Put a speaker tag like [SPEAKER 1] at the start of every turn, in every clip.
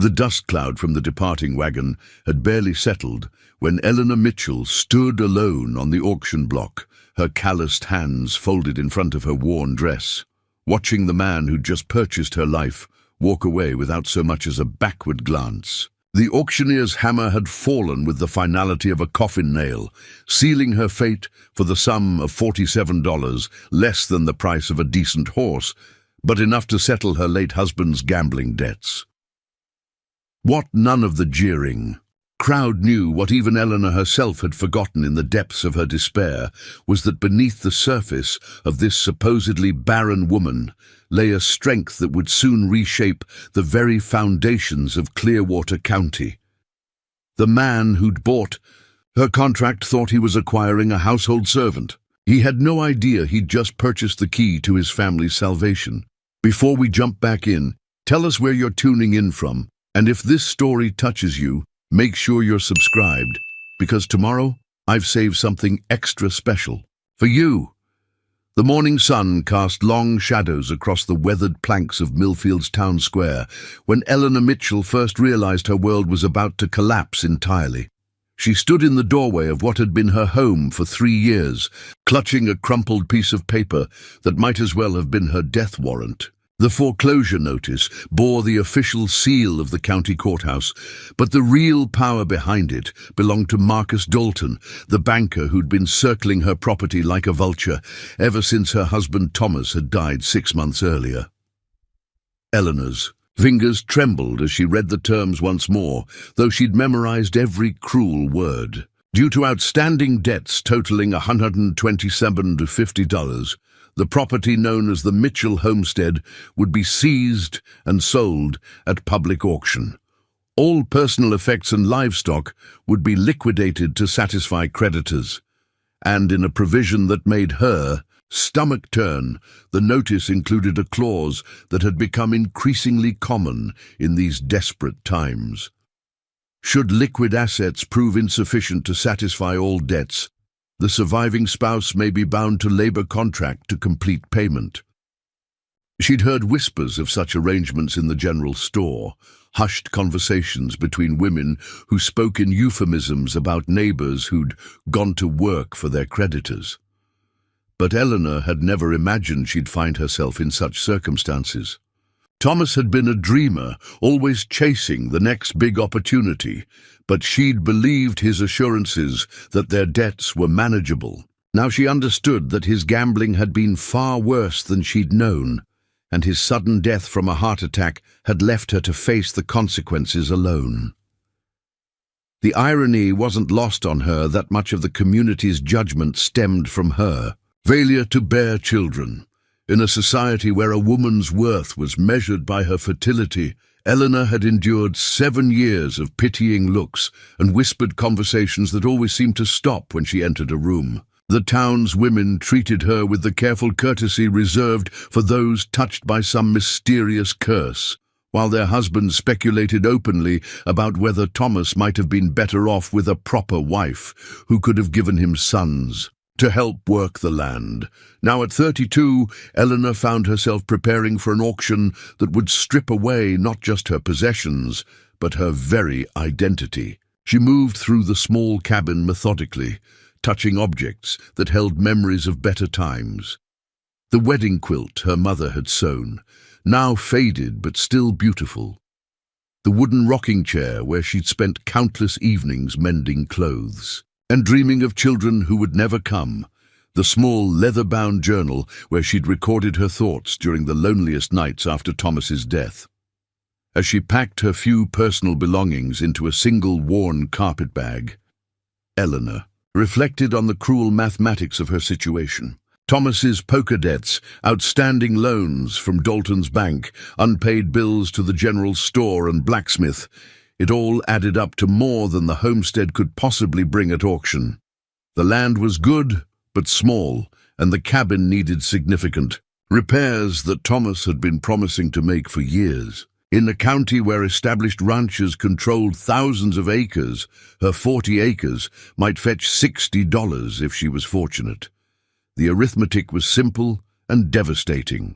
[SPEAKER 1] The dust cloud from the departing wagon had barely settled when Eleanor Mitchell stood alone on the auction block, her calloused hands folded in front of her worn dress, watching the man who'd just purchased her life walk away without so much as a backward glance. The auctioneer's hammer had fallen with the finality of a coffin nail, sealing her fate for the sum of $47, less than the price of a decent horse, but enough to settle her late husband's gambling debts. What none of the jeering crowd knew, what even Eleanor herself had forgotten in the depths of her despair, was that beneath the surface of this supposedly barren woman lay a strength that would soon reshape the very foundations of Clearwater County. The man who'd bought her contract thought he was acquiring a household servant. He had no idea he'd just purchased the key to his family's salvation. Before we jump back in, tell us where you're tuning in from, and if this story touches you, make sure you're subscribed, because tomorrow I've saved something extra special for you. The morning sun cast long shadows across the weathered planks of Millfield's town square when Eleanor Mitchell first realized her world was about to collapse entirely. She stood in the doorway of what had been her home for 3 years, clutching a crumpled piece of paper that might as well have been her death warrant. The foreclosure notice bore the official seal of the county courthouse, but the real power behind it belonged to Marcus Dalton, the banker who'd been circling her property like a vulture ever since her husband Thomas had died 6 months earlier. Eleanor's fingers trembled as she read the terms once more, though she'd memorized every cruel word. Due to outstanding debts totaling $127 to $50, the property known as the Mitchell Homestead would be seized and sold at public auction. All personal effects and livestock would be liquidated to satisfy creditors. And in a provision that made her stomach turn, the notice included a clause that had become increasingly common in these desperate times. Should liquid assets prove insufficient to satisfy all debts, the surviving spouse may be bound to labor contract to complete payment. She'd heard whispers of such arrangements in the general store, hushed conversations between women who spoke in euphemisms about neighbors who'd gone to work for their creditors. But Eleanor had never imagined she'd find herself in such circumstances. Thomas had been a dreamer, always chasing the next big opportunity, but she'd believed his assurances that their debts were manageable. Now she understood that his gambling had been far worse than she'd known, and his sudden death from a heart attack had left her to face the consequences alone. The irony wasn't lost on her that much of the community's judgment stemmed from her failure to bear children. In a society where a woman's worth was measured by her fertility, Eleanor had endured 7 years of pitying looks and whispered conversations that always seemed to stop when she entered a room. The town's women treated her with the careful courtesy reserved for those touched by some mysterious curse, while their husbands speculated openly about whether Thomas might have been better off with a proper wife who could have given him sons to help work the land. Now at 32, Eleanor found herself preparing for an auction that would strip away not just her possessions, but her very identity. She moved through the small cabin methodically, touching objects that held memories of better times. The wedding quilt her mother had sewn, now faded but still beautiful. The wooden rocking chair where she'd spent countless evenings mending clothes and dreaming of children who would never come. The small leather-bound journal where she'd recorded her thoughts during the loneliest nights after Thomas's death. As she packed her few personal belongings into a single worn carpet bag, Eleanor reflected on the cruel mathematics of her situation. Thomas's poker debts, outstanding loans from Dalton's bank, unpaid bills to the general store and blacksmith, it all added up to more than the homestead could possibly bring at auction. The land was good, but small, and the cabin needed significant repairs that Thomas had been promising to make for years. In a county where established ranchers controlled thousands of acres, her 40 acres might fetch $60 if she was fortunate. The arithmetic was simple and devastating.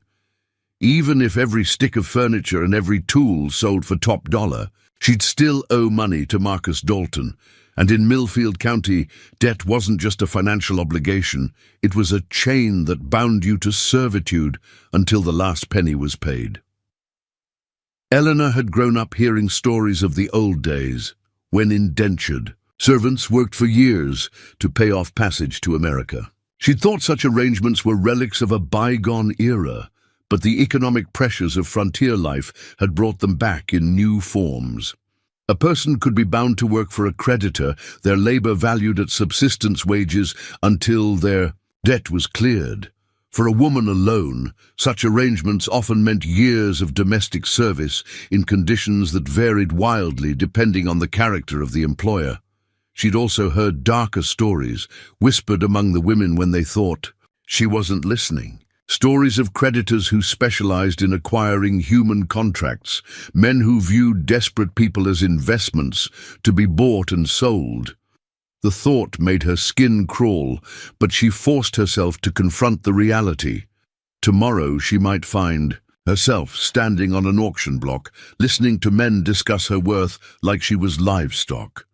[SPEAKER 1] Even if every stick of furniture and every tool sold for top dollar, she'd still owe money to Marcus Dalton. And in Millfield County, debt wasn't just a financial obligation, it was a chain that bound you to servitude until the last penny was paid. Eleanor had grown up hearing stories of the old days, when indentured, servants worked for years to pay off passage to America. She'd thought such arrangements were relics of a bygone era, but the economic pressures of frontier life had brought them back in new forms. A person could be bound to work for a creditor, their labor valued at subsistence wages until their debt was cleared. For a woman alone, such arrangements often meant years of domestic service in conditions that varied wildly depending on the character of the employer. She'd also heard darker stories, whispered among the women when they thought she wasn't listening. Stories of creditors who specialized in acquiring human contracts, men who viewed desperate people as investments to be bought and sold. The thought made her skin crawl, but she forced herself to confront the reality. Tomorrow she might find herself standing on an auction block, listening to men discuss her worth like she was livestock.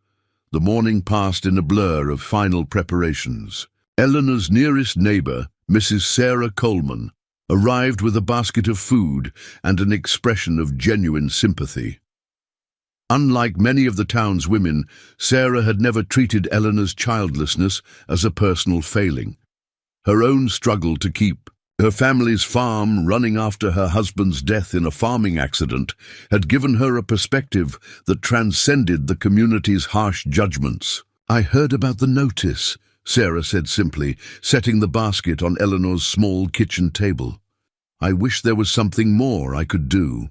[SPEAKER 1] The morning passed in a blur of final preparations. Eleanor's nearest neighbor, Mrs. Sarah Coleman, arrived with a basket of food and an expression of genuine sympathy. Unlike many of the town's women, Sarah had never treated Eleanor's childlessness as a personal failing. Her own struggle to keep her family's farm running after her husband's death in a farming accident had given her a perspective that transcended the community's harsh judgments. "I heard about the notice," Sarah said simply, setting the basket on Eleanor's small kitchen table. "I wish there was something more I could do."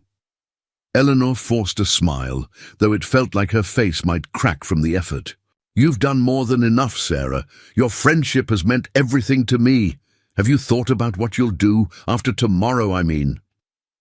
[SPEAKER 1] Eleanor forced a smile, though it felt like her face might crack from the effort. "You've done more than enough, Sarah. Your friendship has meant everything to me. Have you thought about what you'll do after tomorrow, I mean?"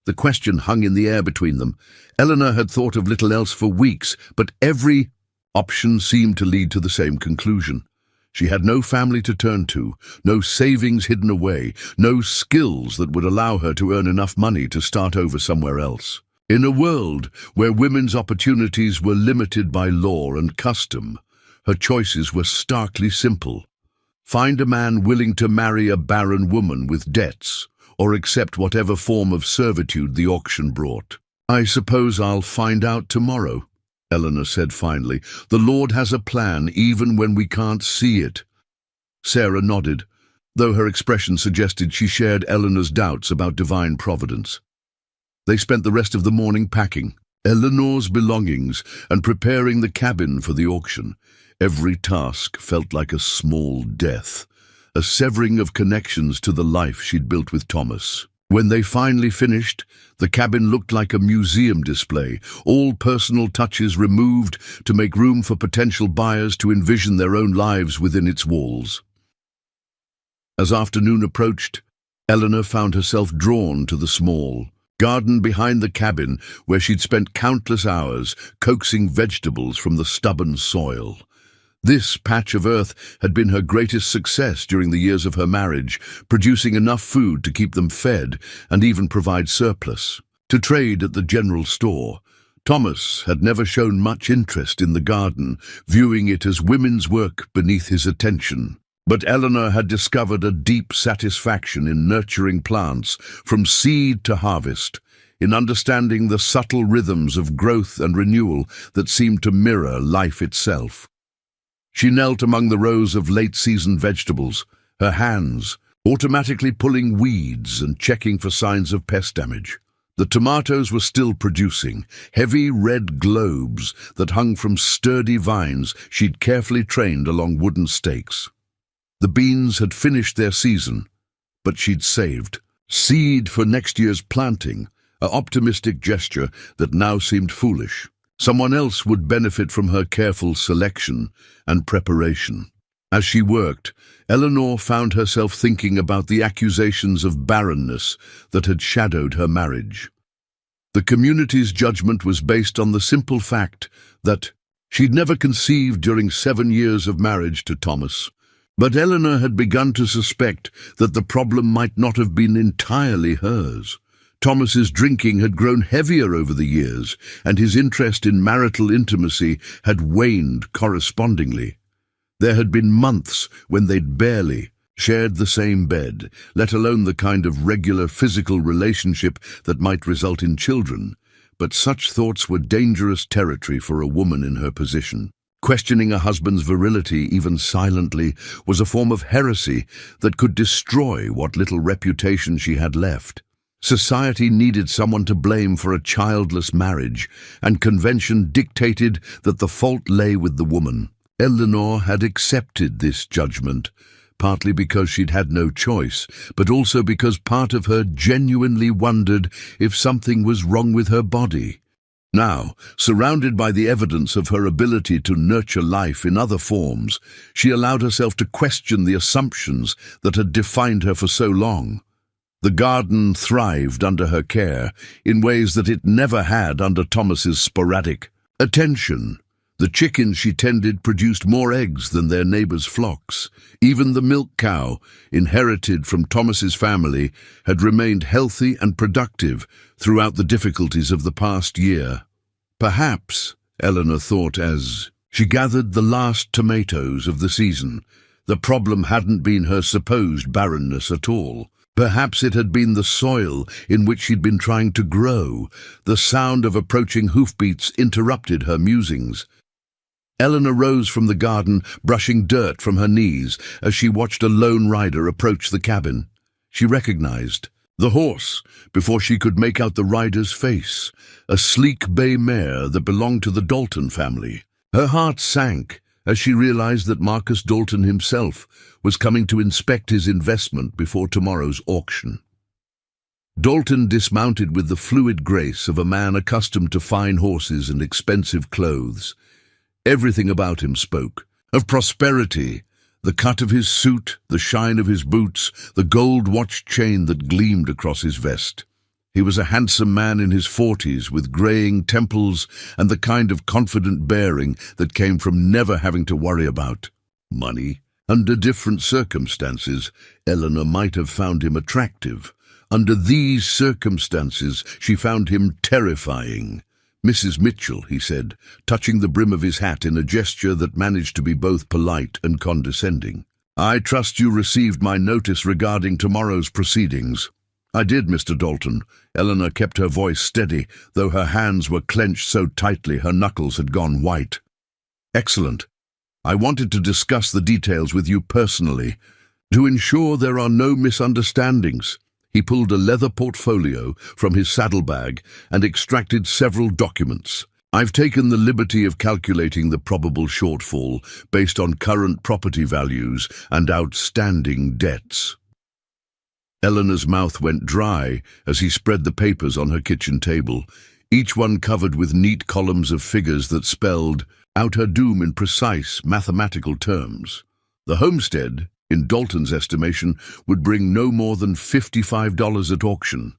[SPEAKER 1] The question hung in the air between them. Eleanor had thought of little else for weeks, but every option seemed to lead to the same conclusion. She had no family to turn to, no savings hidden away, no skills that would allow her to earn enough money to start over somewhere else. In a world where women's opportunities were limited by law and custom, her choices were starkly simple. Find a man willing to marry a barren woman with debts, or accept whatever form of servitude the auction brought. "I suppose I'll find out tomorrow," Eleanor said finally. "The Lord has a plan even when we can't see it." Sarah nodded, though her expression suggested she shared Eleanor's doubts about divine providence. They spent the rest of the morning packing Eleanor's belongings and preparing the cabin for the auction. Every task felt like a small death, a severing of connections to the life she'd built with Thomas. When they finally finished, the cabin looked like a museum display, all personal touches removed to make room for potential buyers to envision their own lives within its walls. As afternoon approached, Eleanor found herself drawn to the small garden behind the cabin where she'd spent countless hours coaxing vegetables from the stubborn soil. This patch of earth had been her greatest success during the years of her marriage, producing enough food to keep them fed and even provide surplus. To trade at the general store, Thomas had never shown much interest in the garden, viewing it as women's work beneath his attention. But Eleanor had discovered a deep satisfaction in nurturing plants from seed to harvest, in understanding the subtle rhythms of growth and renewal that seemed to mirror life itself. She knelt among the rows of late-season vegetables, her hands automatically pulling weeds and checking for signs of pest damage. The tomatoes were still producing, heavy red globes that hung from sturdy vines she'd carefully trained along wooden stakes. The beans had finished their season, but she'd saved seed for next year's planting, an optimistic gesture that now seemed foolish. Someone else would benefit from her careful selection and preparation. As she worked, Eleanor found herself thinking about the accusations of barrenness that had shadowed her marriage. The community's judgment was based on the simple fact that she'd never conceived during 7 years of marriage to Thomas. But Eleanor had begun to suspect that the problem might not have been entirely hers. Thomas's drinking had grown heavier over the years, and his interest in marital intimacy had waned correspondingly. There had been months when they'd barely shared the same bed, let alone the kind of regular physical relationship that might result in children. But such thoughts were dangerous territory for a woman in her position. Questioning a husband's virility, even silently, was a form of heresy that could destroy what little reputation she had left. Society needed someone to blame for a childless marriage, and convention dictated that the fault lay with the woman. Eleanor had accepted this judgment, partly because she'd had no choice, but also because part of her genuinely wondered if something was wrong with her body. Now, surrounded by the evidence of her ability to nurture life in other forms, she allowed herself to question the assumptions that had defined her for so long. The garden thrived under her care in ways that it never had under Thomas's sporadic attention. The chickens she tended produced more eggs than their neighbors' flocks. Even the milk cow, inherited from Thomas's family, had remained healthy and productive throughout the difficulties of the past year. Perhaps, Eleanor thought as she gathered the last tomatoes of the season, the problem hadn't been her supposed barrenness at all. Perhaps it had been the soil in which she'd been trying to grow. The sound of approaching hoofbeats interrupted her musings. Eleanor rose from the garden, brushing dirt from her knees as she watched a lone rider approach the cabin. She recognized the horse before she could make out the rider's face, a sleek bay mare that belonged to the Dalton family. Her heart sank as she realized that Marcus Dalton himself was coming to inspect his investment before tomorrow's auction. Dalton dismounted with the fluid grace of a man accustomed to fine horses and expensive clothes. Everything about him spoke of prosperity, the cut of his suit, the shine of his boots, the gold watch chain that gleamed across his vest. He was a handsome man in his 40s with graying temples and the kind of confident bearing that came from never having to worry about money. Under different circumstances, Eleanor might have found him attractive. Under these circumstances, she found him terrifying. "Mrs. Mitchell," he said, touching the brim of his hat in a gesture that managed to be both polite and condescending. "I trust you received my notice regarding tomorrow's proceedings." "I did, Mr. Dalton." Eleanor kept her voice steady, though her hands were clenched so tightly her knuckles had gone white. "Excellent. I wanted to discuss the details with you personally, to ensure there are no misunderstandings." He pulled a leather portfolio from his saddlebag and extracted several documents. "I've taken the liberty of calculating the probable shortfall based on current property values and outstanding debts." Eleanor's mouth went dry as he spread the papers on her kitchen table, each one covered with neat columns of figures that spelled out her doom in precise mathematical terms. The homestead, in Dalton's estimation, would bring no more than $55 at auction.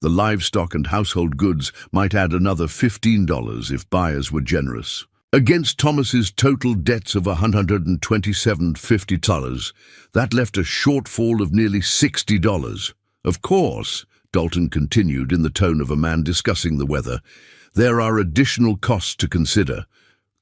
[SPEAKER 1] The livestock and household goods might add another $15 if buyers were generous. Against Thomas's total debts of $127.50, that left a shortfall of nearly $60. "Of course," Dalton continued in the tone of a man discussing the weather, "there are additional costs to consider.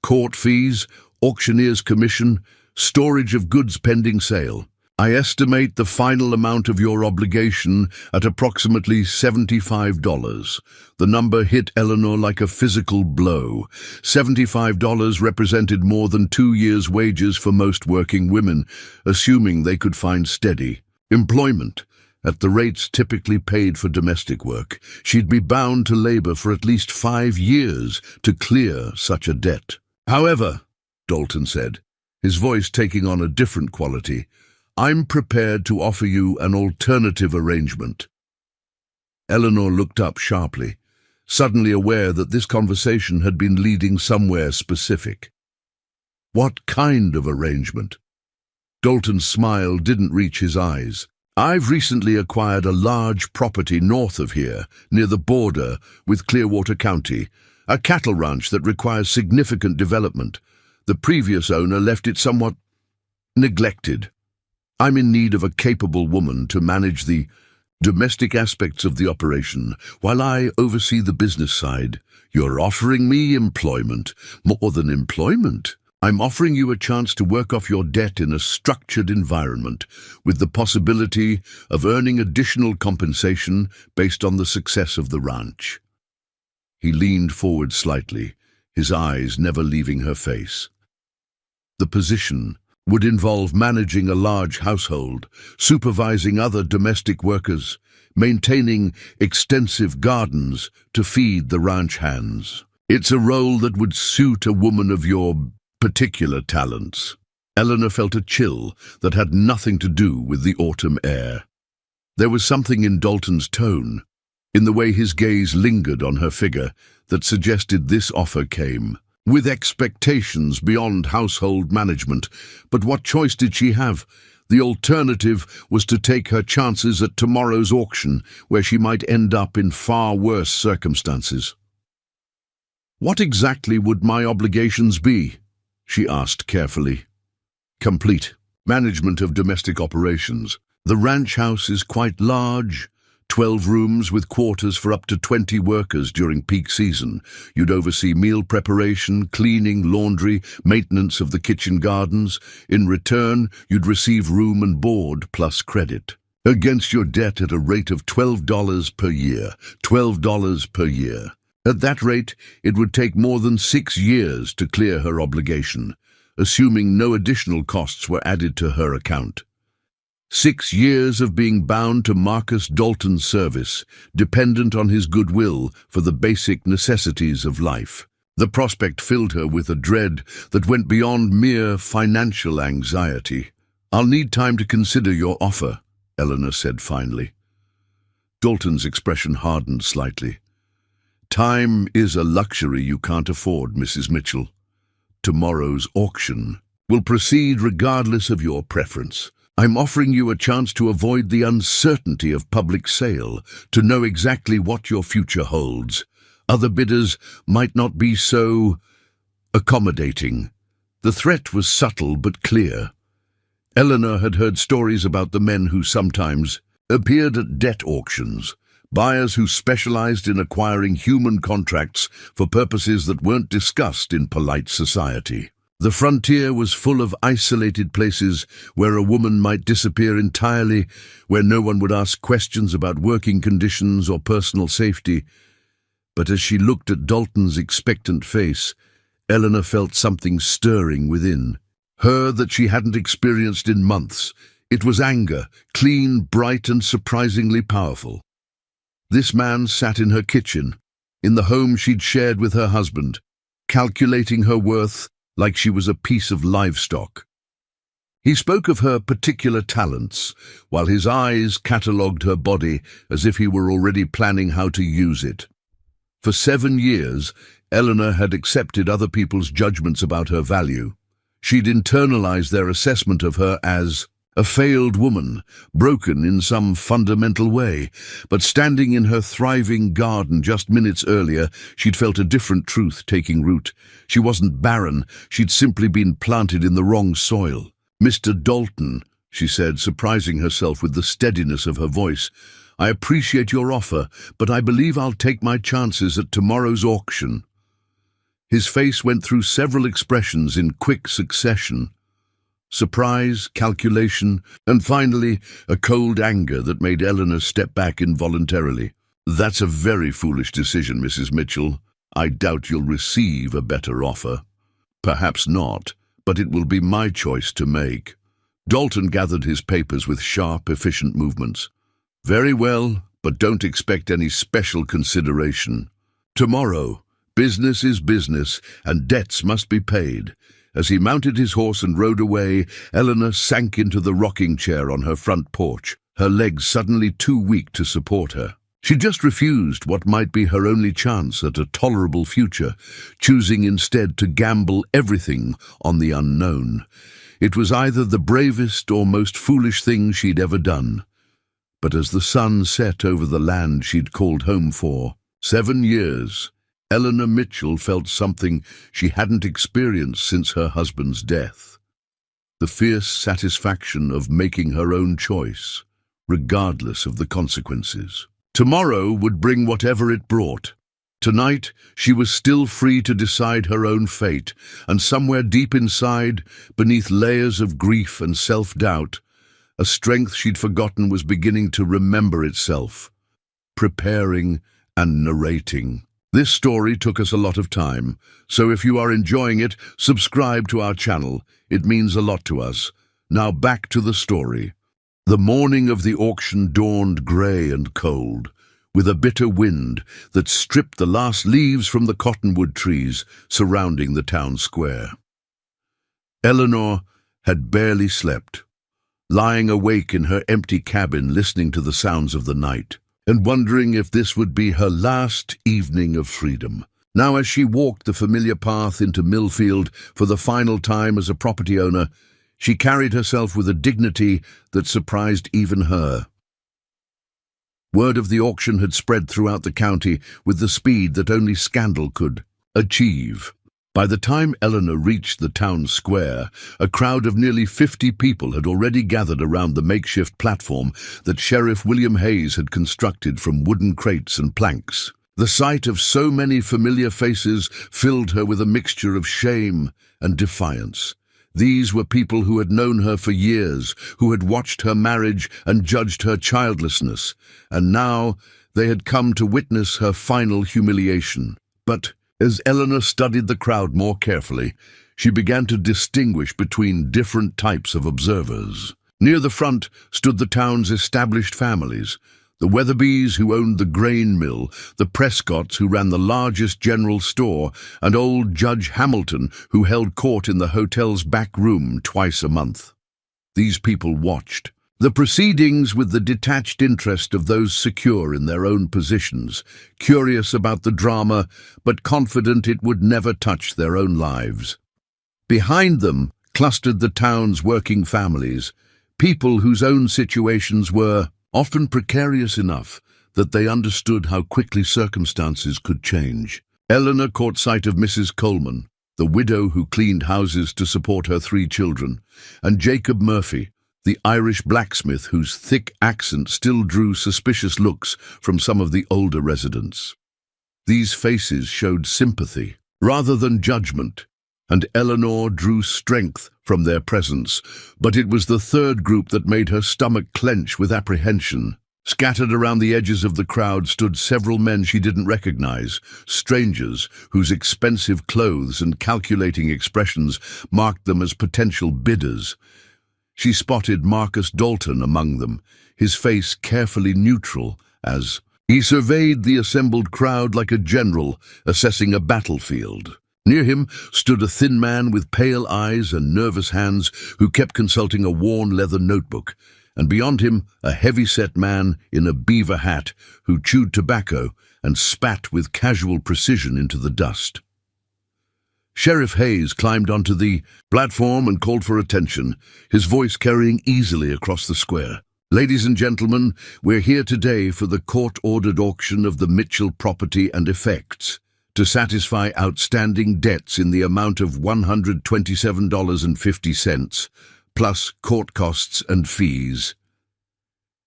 [SPEAKER 1] Court fees, auctioneer's commission, storage of goods pending sale. I estimate the final amount of your obligation at approximately $75. The number hit Eleanor like a physical blow. $75 represented more than 2 years' wages for most working women, assuming they could find steady employment. At the rates typically paid for domestic work, she'd be bound to labor for at least 5 years to clear such a debt. "However," Dalton said, his voice taking on a different quality, "I'm prepared to offer you an alternative arrangement." Eleanor looked up sharply, suddenly aware that this conversation had been leading somewhere specific. "What kind of arrangement?" Dalton's smile didn't reach his eyes. "I've recently acquired a large property north of here, near the border with Clearwater County, a cattle ranch that requires significant development. The previous owner left it somewhat neglected. I'm in need of a capable woman to manage the domestic aspects of the operation, while I oversee the business side. You're offering me employment. More than employment. I'm offering you a chance to work off your debt in a structured environment, with the possibility of earning additional compensation based on the success of the ranch. He leaned forward slightly, his eyes never leaving her face. The position would involve managing a large household, supervising other domestic workers, maintaining extensive gardens to feed the ranch hands. It's a role that would suit a woman of your particular talents. Eleanor felt a chill that had nothing to do with the autumn air. There was something in Dalton's tone, in the way his gaze lingered on her figure, that suggested this offer came with expectations beyond household management. But what choice did she have? The alternative was to take her chances at tomorrow's auction, where she might end up in far worse circumstances. "What exactly would my obligations be?" she asked carefully. "Complete management of domestic operations. The ranch house is quite large, 12 rooms with quarters for up to 20 workers during peak season. You'd oversee meal preparation, cleaning, laundry, maintenance of the kitchen gardens. In return, you'd receive room and board plus credit against your debt at a rate of $12 per year. $12 per year. At that rate, it would take more than 6 years to clear her obligation, assuming no additional costs were added to her account. 6 years of being bound to Marcus Dalton's service, dependent on his goodwill for the basic necessities of life. The prospect filled her with a dread that went beyond mere financial anxiety. "I'll need time to consider your offer," Eleanor said finally. Dalton's expression hardened slightly. "Time is a luxury you can't afford, Mrs. Mitchell. Tomorrow's auction will proceed regardless of your preference. I'm offering you a chance to avoid the uncertainty of public sale, to know exactly what your future holds. Other bidders might not be so accommodating." The threat was subtle but clear. Eleanor had heard stories about the men who sometimes appeared at debt auctions, buyers who specialized in acquiring human contracts for purposes that weren't discussed in polite society. The frontier was full of isolated places where a woman might disappear entirely, where no one would ask questions about working conditions or personal safety. But as she looked at Dalton's expectant face, Eleanor felt something stirring within her that she hadn't experienced in months. It was anger, clean, bright, and surprisingly powerful. This man sat in her kitchen, in the home she'd shared with her husband, calculating her worth like she was a piece of livestock. He spoke of her particular talents, while his eyes catalogued her body as if he were already planning how to use it. For 7 years, Eleanor had accepted other people's judgments about her value. She'd internalized their assessment of her as a failed woman, broken in some fundamental way. But standing in her thriving garden just minutes earlier, she'd felt a different truth taking root. She wasn't barren, she'd simply been planted in the wrong soil. "Mr. Dalton," she said, surprising herself with the steadiness of her voice, "I appreciate your offer, but I believe I'll take my chances at tomorrow's auction." His face went through several expressions in quick succession. Surprise, calculation, and finally a cold anger that made Eleanor step back involuntarily. "That's a very foolish decision, Mrs. Mitchell. I doubt you'll receive a better offer." "Perhaps not, but it will be my choice to make." Dalton gathered his papers with sharp, efficient movements. "Very well, but don't expect any special consideration. Tomorrow, business is business, and debts must be paid." As he mounted his horse and rode away, Eleanor sank into the rocking chair on her front porch, her legs suddenly too weak to support her. She just refused what might be her only chance at a tolerable future, choosing instead to gamble everything on the unknown. It was either the bravest or most foolish thing she'd ever done. But as the sun set over the land she'd called home for 7 years, Eleanor Mitchell felt something she hadn't experienced since her husband's death. The fierce satisfaction of making her own choice. regardless of the consequences. Tomorrow would bring whatever it brought. Tonight, she was still free to decide her own fate, and somewhere deep inside, beneath layers of grief and self-doubt, a strength she'd forgotten was beginning to remember itself, preparing and narrating. This story took us a lot of time, so if you are enjoying it, subscribe to our channel. It means a lot to us. Now back to the story. The morning of the auction dawned grey and cold, with a bitter wind that stripped the last leaves from the cottonwood trees surrounding the town square. Eleanor had barely slept, lying awake in her empty cabin listening to the sounds of the night, and wondering if this would be her last evening of freedom. Now, as she walked the familiar path into Millfield for the final time as a property owner, she carried herself with a dignity that surprised even her. Word of the auction had spread throughout the county with the speed that only scandal could achieve. By the time Eleanor reached the town square, a crowd of nearly 50 people had already gathered around the makeshift platform that Sheriff William Hayes had constructed from wooden crates and planks. The sight of so many familiar faces filled her with a mixture of shame and defiance. These were people who had known her for years, who had watched her marriage and judged her childlessness, and now they had come to witness her final humiliation. But as Eleanor studied the crowd more carefully, she began to distinguish between different types of observers. Near the front stood the town's established families, the Weatherbys who owned the grain mill, the Prescotts who ran the largest general store, and old Judge Hamilton who held court in the hotel's back room twice a month. These people watched the proceedings with the detached interest of those secure in their own positions, curious about the drama, but confident it would never touch their own lives. Behind them clustered the town's working families, people whose own situations were often precarious enough that they understood how quickly circumstances could change. Eleanor caught sight of Mrs. Coleman, the widow who cleaned houses to support her 3 children, and Jacob Murphy, the Irish blacksmith whose thick accent still drew suspicious looks from some of the older residents. These faces showed sympathy rather than judgment, and Eleanor drew strength from their presence, but it was the third group that made her stomach clench with apprehension. Scattered around the edges of the crowd stood several men she didn't recognize, strangers whose expensive clothes and calculating expressions marked them as potential bidders. She spotted Marcus Dalton among them, his face carefully neutral as he surveyed the assembled crowd like a general assessing a battlefield. Near him stood a thin man with pale eyes and nervous hands who kept consulting a worn leather notebook, and beyond him a heavy-set man in a beaver hat who chewed tobacco and spat with casual precision into the dust. Sheriff Hayes climbed onto the platform and called for attention, his voice carrying easily across the square. "Ladies and gentlemen, we're here today for the court-ordered auction of the Mitchell property and effects, to satisfy outstanding debts in the amount of $127.50, plus court costs and fees."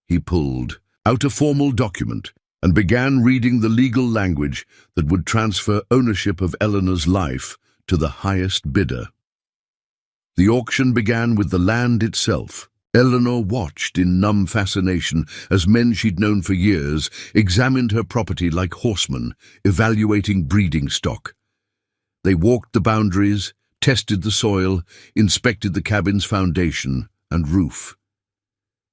[SPEAKER 1] He pulled out a formal document and began reading the legal language that would transfer ownership of Eleanor's life to the highest bidder. The auction began with the land itself. Eleanor watched in numb fascination as men she'd known for years examined her property like horsemen, evaluating breeding stock. They walked the boundaries, tested the soil, inspected the cabin's foundation and roof.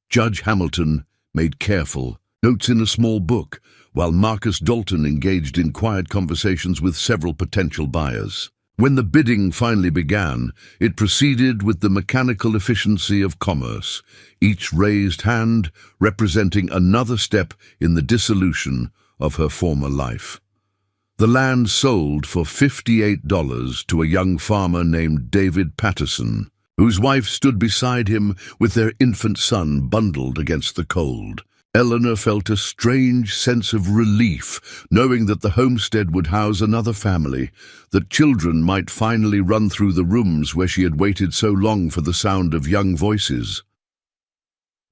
[SPEAKER 1] Judge Hamilton made careful notes in a small book, while Marcus Dalton engaged in quiet conversations with several potential buyers. When the bidding finally began, it proceeded with the mechanical efficiency of commerce, each raised hand representing another step in the dissolution of her former life. The land sold for $58 to a young farmer named David Patterson, whose wife stood beside him with their infant son bundled against the cold. Eleanor felt a strange sense of relief, knowing that the homestead would house another family, that children might finally run through the rooms where she had waited so long for the sound of young voices.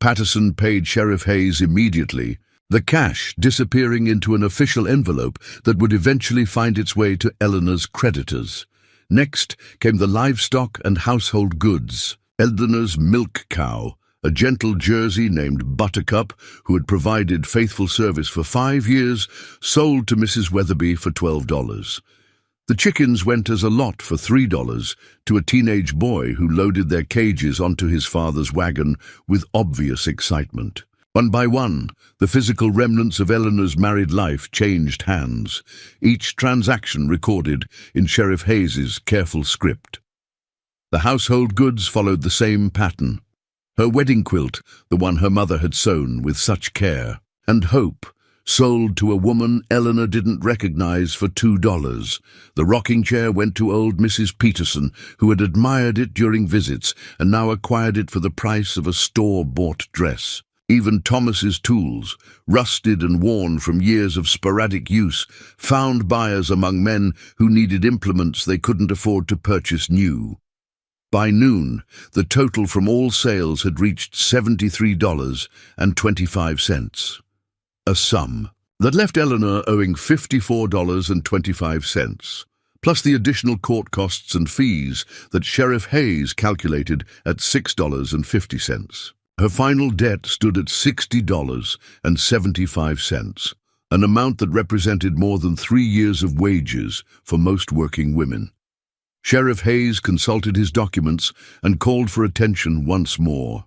[SPEAKER 1] Patterson paid Sheriff Hayes immediately, the cash disappearing into an official envelope that would eventually find its way to Eleanor's creditors. Next came the livestock and household goods. Eleanor's milk cow, a gentle Jersey named Buttercup, who had provided faithful service for 5 years, sold to Mrs. Weatherby for $12. The chickens went as a lot for $3 to a teenage boy who loaded their cages onto his father's wagon with obvious excitement. One by one, the physical remnants of Eleanor's married life changed hands, each transaction recorded in Sheriff Hayes's careful script. The household goods followed the same pattern. Her wedding quilt, the one her mother had sewn with such care, and hope, sold to a woman Eleanor didn't recognize for $2. The rocking chair went to old Mrs. Peterson, who had admired it during visits and now acquired it for the price of a store-bought dress. Even Thomas's tools, rusted and worn from years of sporadic use, found buyers among men who needed implements they couldn't afford to purchase new. By noon, the total from all sales had reached $73.25. A sum that left Eleanor owing $54.25, plus the additional court costs and fees that Sheriff Hayes calculated at $6.50. Her final debt stood at $60.75, an amount that represented more than 3 years of wages for most working women. Sheriff Hayes consulted his documents and called for attention once more.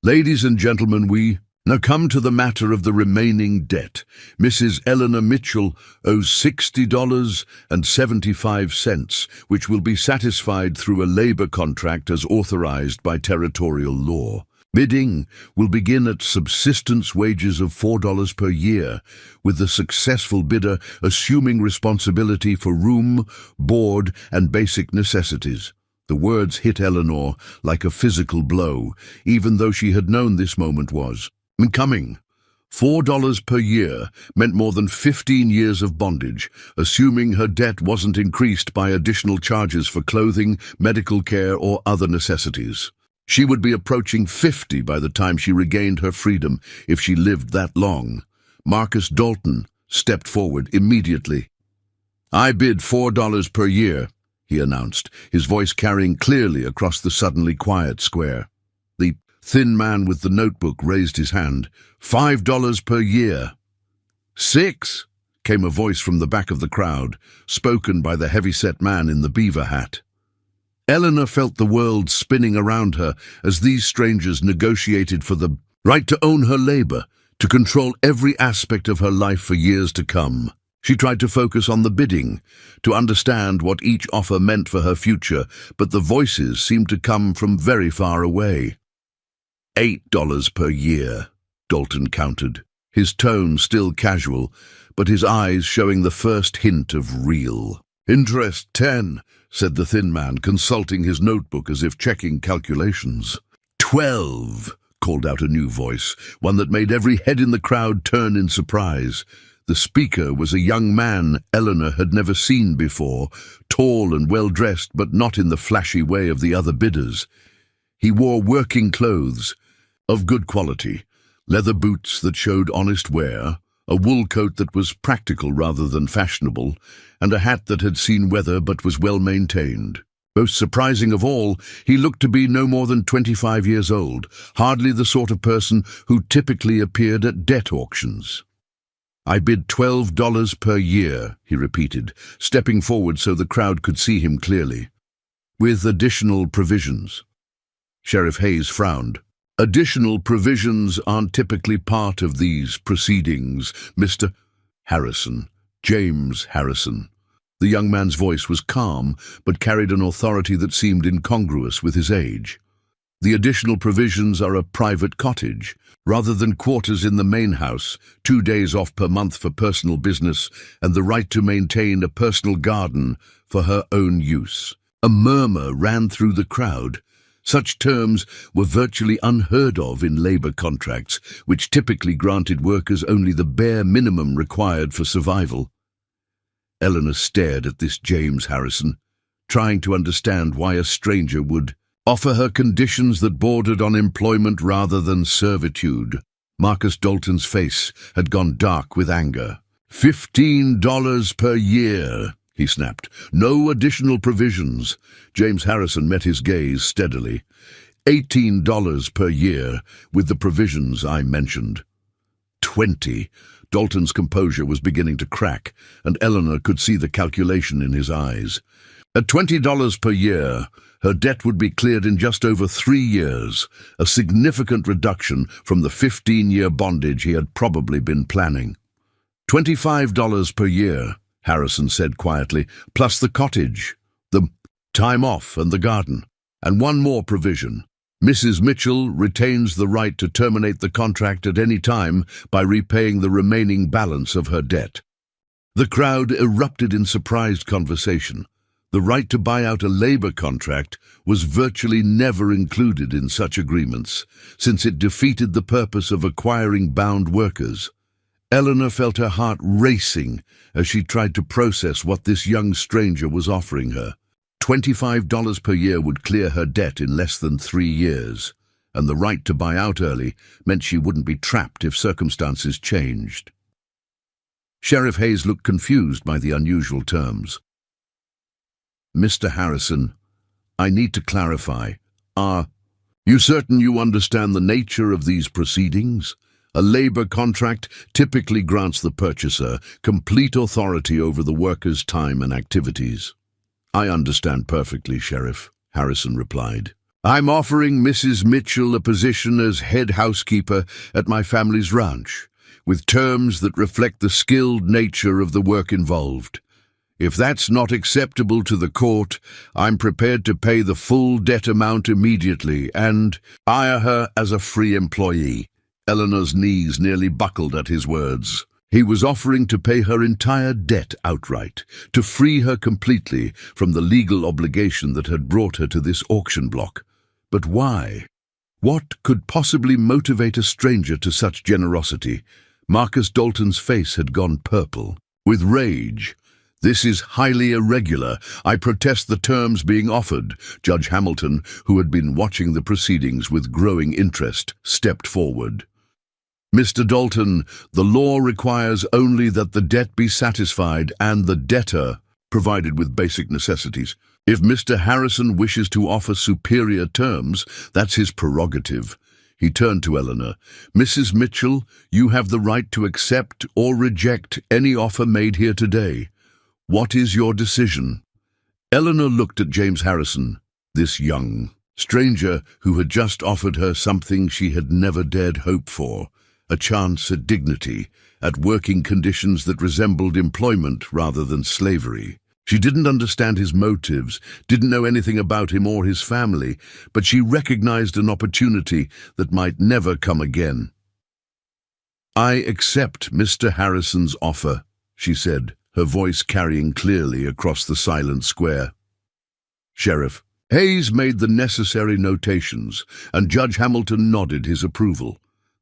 [SPEAKER 1] "Ladies and gentlemen, we now come to the matter of the remaining debt. Mrs. Eleanor Mitchell owes $60.75, which will be satisfied through a labor contract as authorized by territorial law. Bidding will begin at subsistence wages of $4 per year, with the successful bidder assuming responsibility for room, board, and basic necessities." The words hit Eleanor like a physical blow, even though she had known this moment was coming. $4 per year meant more than 15 years of bondage, assuming her debt wasn't increased by additional charges for clothing, medical care, or other necessities. She would be approaching 50 by the time she regained her freedom, if she lived that long. Marcus Dalton stepped forward immediately. "I bid $4 per year," he announced, his voice carrying clearly across the suddenly quiet square. The thin man with the notebook raised his hand. $5 per year. "6," came a voice from the back of the crowd, spoken by the heavy-set man in the beaver hat. Eleanor felt the world spinning around her as these strangers negotiated for the right to own her labor, to control every aspect of her life for years to come. She tried to focus on the bidding, to understand what each offer meant for her future, but the voices seemed to come from very far away. $8 per year, Dalton countered, his tone still casual, but his eyes showing the first hint of real. "Interest 10, said the thin man, consulting his notebook as if checking calculations. 12, called out a new voice, one that made every head in the crowd turn in surprise. The speaker was a young man Eleanor had never seen before, tall and well-dressed, but not in the flashy way of the other bidders. He wore working clothes of good quality, leather boots that showed honest wear, a wool coat that was practical rather than fashionable, and a hat that had seen weather but was well maintained. Most surprising of all, he looked to be no more than 25 years old, hardly the sort of person who typically appeared at debt auctions. "I bid $12 per year, he repeated, stepping forward so the crowd could see him clearly. "With additional provisions." Sheriff Hayes frowned. "Additional provisions aren't typically part of these proceedings, Mr. Harrison, James Harrison." The young man's voice was calm, but carried an authority that seemed incongruous with his age. "The additional provisions are a private cottage, rather than quarters in the main house, 2 days off per month for personal business, and the right to maintain a personal garden for her own use." A murmur ran through the crowd. Such terms were virtually unheard of in labor contracts, which typically granted workers only the bare minimum required for survival. Eleanor stared at this James Harrison, trying to understand why a stranger would Offer her conditions that bordered on employment rather than servitude. Marcus Dalton's face had gone dark with anger. $15 per year, he snapped. No additional provisions. James Harrison met his gaze steadily. $18 per year, with the provisions I mentioned. 20. Dalton's composure was beginning to crack, and Eleanor could see the calculation in his eyes. At $20 per year, her debt would be cleared in just over 3 years, a significant reduction from the 15-year bondage he had probably been planning. $25 per year, Harrison said quietly, plus the cottage, the time off and the garden, and one more provision. Mrs. Mitchell retains the right to terminate the contract at any time by repaying the remaining balance of her debt. The crowd erupted in surprised conversation. The right to buy out a labor contract was virtually never included in such agreements, since it defeated the purpose of acquiring bound workers. Eleanor felt her heart racing as she tried to process what this young stranger was offering her. $25 per year would clear her debt in less than 3 years, and the right to buy out early meant she wouldn't be trapped if circumstances changed. Sheriff Hayes looked confused by the unusual terms. Mr. Harrison, I need to clarify. Are you certain you understand the nature of these proceedings? A labor contract typically grants the purchaser complete authority over the worker's time and activities. I understand perfectly, Sheriff, Harrison replied. I'm offering Mrs. Mitchell a position as head housekeeper at my family's ranch, with terms that reflect the skilled nature of the work involved. If that's not acceptable to the court, I'm prepared to pay the full debt amount immediately and hire her as a free employee. Eleanor's knees nearly buckled at his words. He was offering to pay her entire debt outright, to free her completely from the legal obligation that had brought her to this auction block. But why? What could possibly motivate a stranger to such generosity? Marcus Dalton's face had gone purple, with rage. This is highly irregular. I protest the terms being offered. Judge Hamilton, who had been watching the proceedings with growing interest, stepped forward. Mr. Dalton, the law requires only that the debt be satisfied and the debtor provided with basic necessities. If Mr. Harrison wishes to offer superior terms, that's his prerogative. He turned to Eleanor. Mrs. Mitchell, you have the right to accept or reject any offer made here today. What is your decision? Eleanor looked at James Harrison, this young stranger who had just offered her something she had never dared hope for. A chance at dignity, at working conditions that resembled employment rather than slavery. She didn't understand his motives, didn't know anything about him or his family, but she recognized an opportunity that might never come again. I accept Mr. Harrison's offer, she said, her voice carrying clearly across the silent square. Sheriff Hayes made the necessary notations, and Judge Hamilton nodded his approval.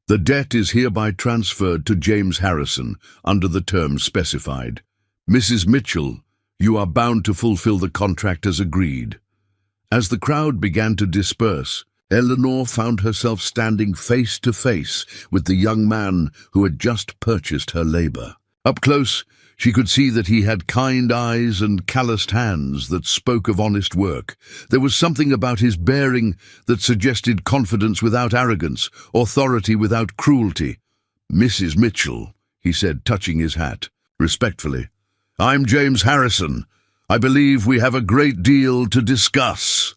[SPEAKER 1] The debt is hereby transferred to James Harrison under the terms specified. Mrs. Mitchell, you are bound to fulfill the contract as agreed. As the crowd began to disperse, Eleanor found herself standing face to face with the young man who had just purchased her labor. Up close, she could see that he had kind eyes and calloused hands that spoke of honest work. There was something about his bearing that suggested confidence without arrogance, authority without cruelty. Mrs. Mitchell, he said, touching his hat, respectfully. I'm James Harrison. I believe we have a great deal to discuss.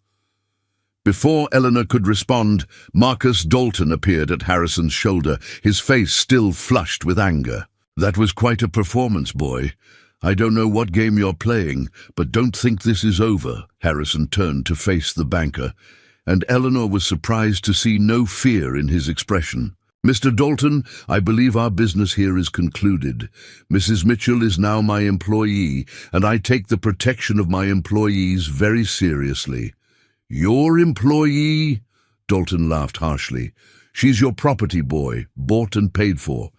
[SPEAKER 1] Before Eleanor could respond, Marcus Dalton appeared at Harrison's shoulder, his face still flushed with anger. That was quite a performance, boy. I don't know what game you're playing, but don't think this is over. Harrison turned to face the banker, and Eleanor was surprised to see no fear in his expression. Mr. Dalton, I believe our business here is concluded. Mrs. Mitchell is now my employee, and I take the protection of my employees very seriously. Your employee? Dalton laughed harshly. She's your property, boy, bought and paid for.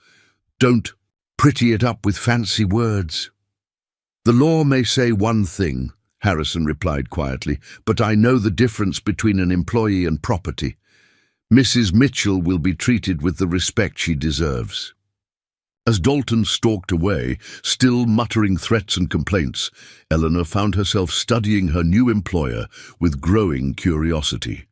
[SPEAKER 1] Don't pretty it up with fancy words. The law may say one thing, Harrison replied quietly, "but I know the difference between an employee and property. Mrs. Mitchell will be treated with the respect she deserves." As Dalton stalked away, still muttering threats and complaints, Eleanor found herself studying her new employer with growing curiosity.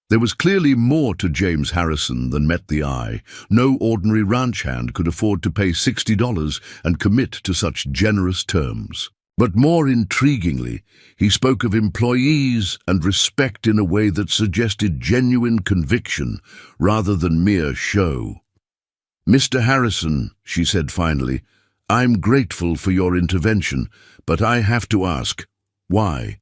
[SPEAKER 1] There was clearly more to James Harrison than met the eye. No ordinary ranch hand could afford to pay $60 and commit to such generous terms. But more intriguingly, he spoke of employees and respect in a way that suggested genuine conviction rather than mere show. "Mr. Harrison," she said finally, "I'm grateful for your intervention, but I have to ask, why?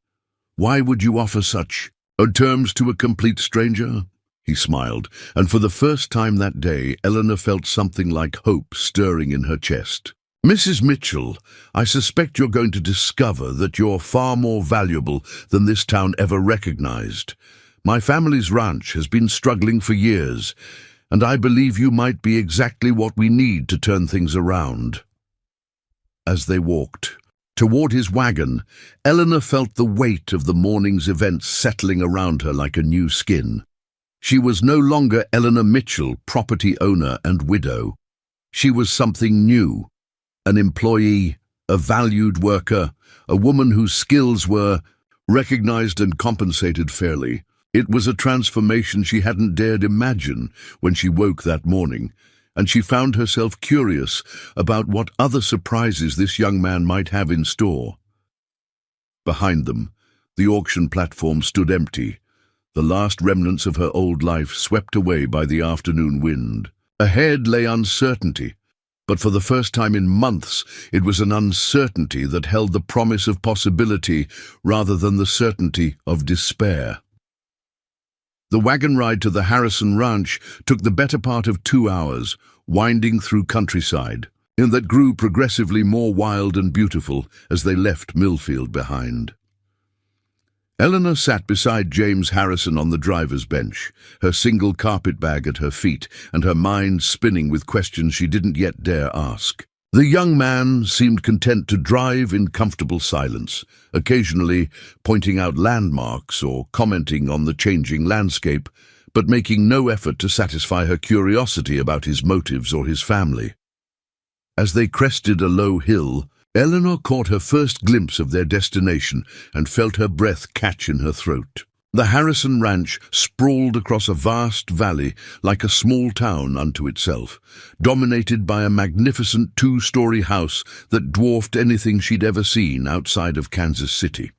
[SPEAKER 1] Why would you offer such terms to a complete stranger?" He smiled, and for the first time that day, Eleanor felt something like hope stirring in her chest. "Mrs. Mitchell, I suspect you're going to discover that you're far more valuable than this town ever recognized. My family's ranch has been struggling for years, and I believe you might be exactly what we need to turn things around." As they walked toward his wagon, Eleanor felt the weight of the morning's events settling around her like a new skin. She was no longer Eleanor Mitchell, property owner and widow. She was something new, an employee, a valued worker, a woman whose skills were recognized and compensated fairly. It was a transformation she hadn't dared imagine when she woke that morning, and she found herself curious about what other surprises this young man might have in store. Behind them, the auction platform stood empty, the last remnants of her old life swept away by the afternoon wind. Ahead lay uncertainty, but for the first time in months, it was an uncertainty that held the promise of possibility rather than the certainty of despair. The wagon ride to the Harrison Ranch took the better part of 2 hours, winding through countryside, and that grew progressively more wild and beautiful as they left Millfield behind. Eleanor sat beside James Harrison on the driver's bench, her single carpetbag at her feet and her mind spinning with questions she didn't yet dare ask. The young man seemed content to drive in comfortable silence, occasionally pointing out landmarks or commenting on the changing landscape, but making no effort to satisfy her curiosity about his motives or his family. As they crested a low hill, Eleanor caught her first glimpse of their destination and felt her breath catch in her throat. The Harrison Ranch sprawled across a vast valley like a small town unto itself, dominated by a magnificent 2-story house that dwarfed anything she'd ever seen outside of Kansas City.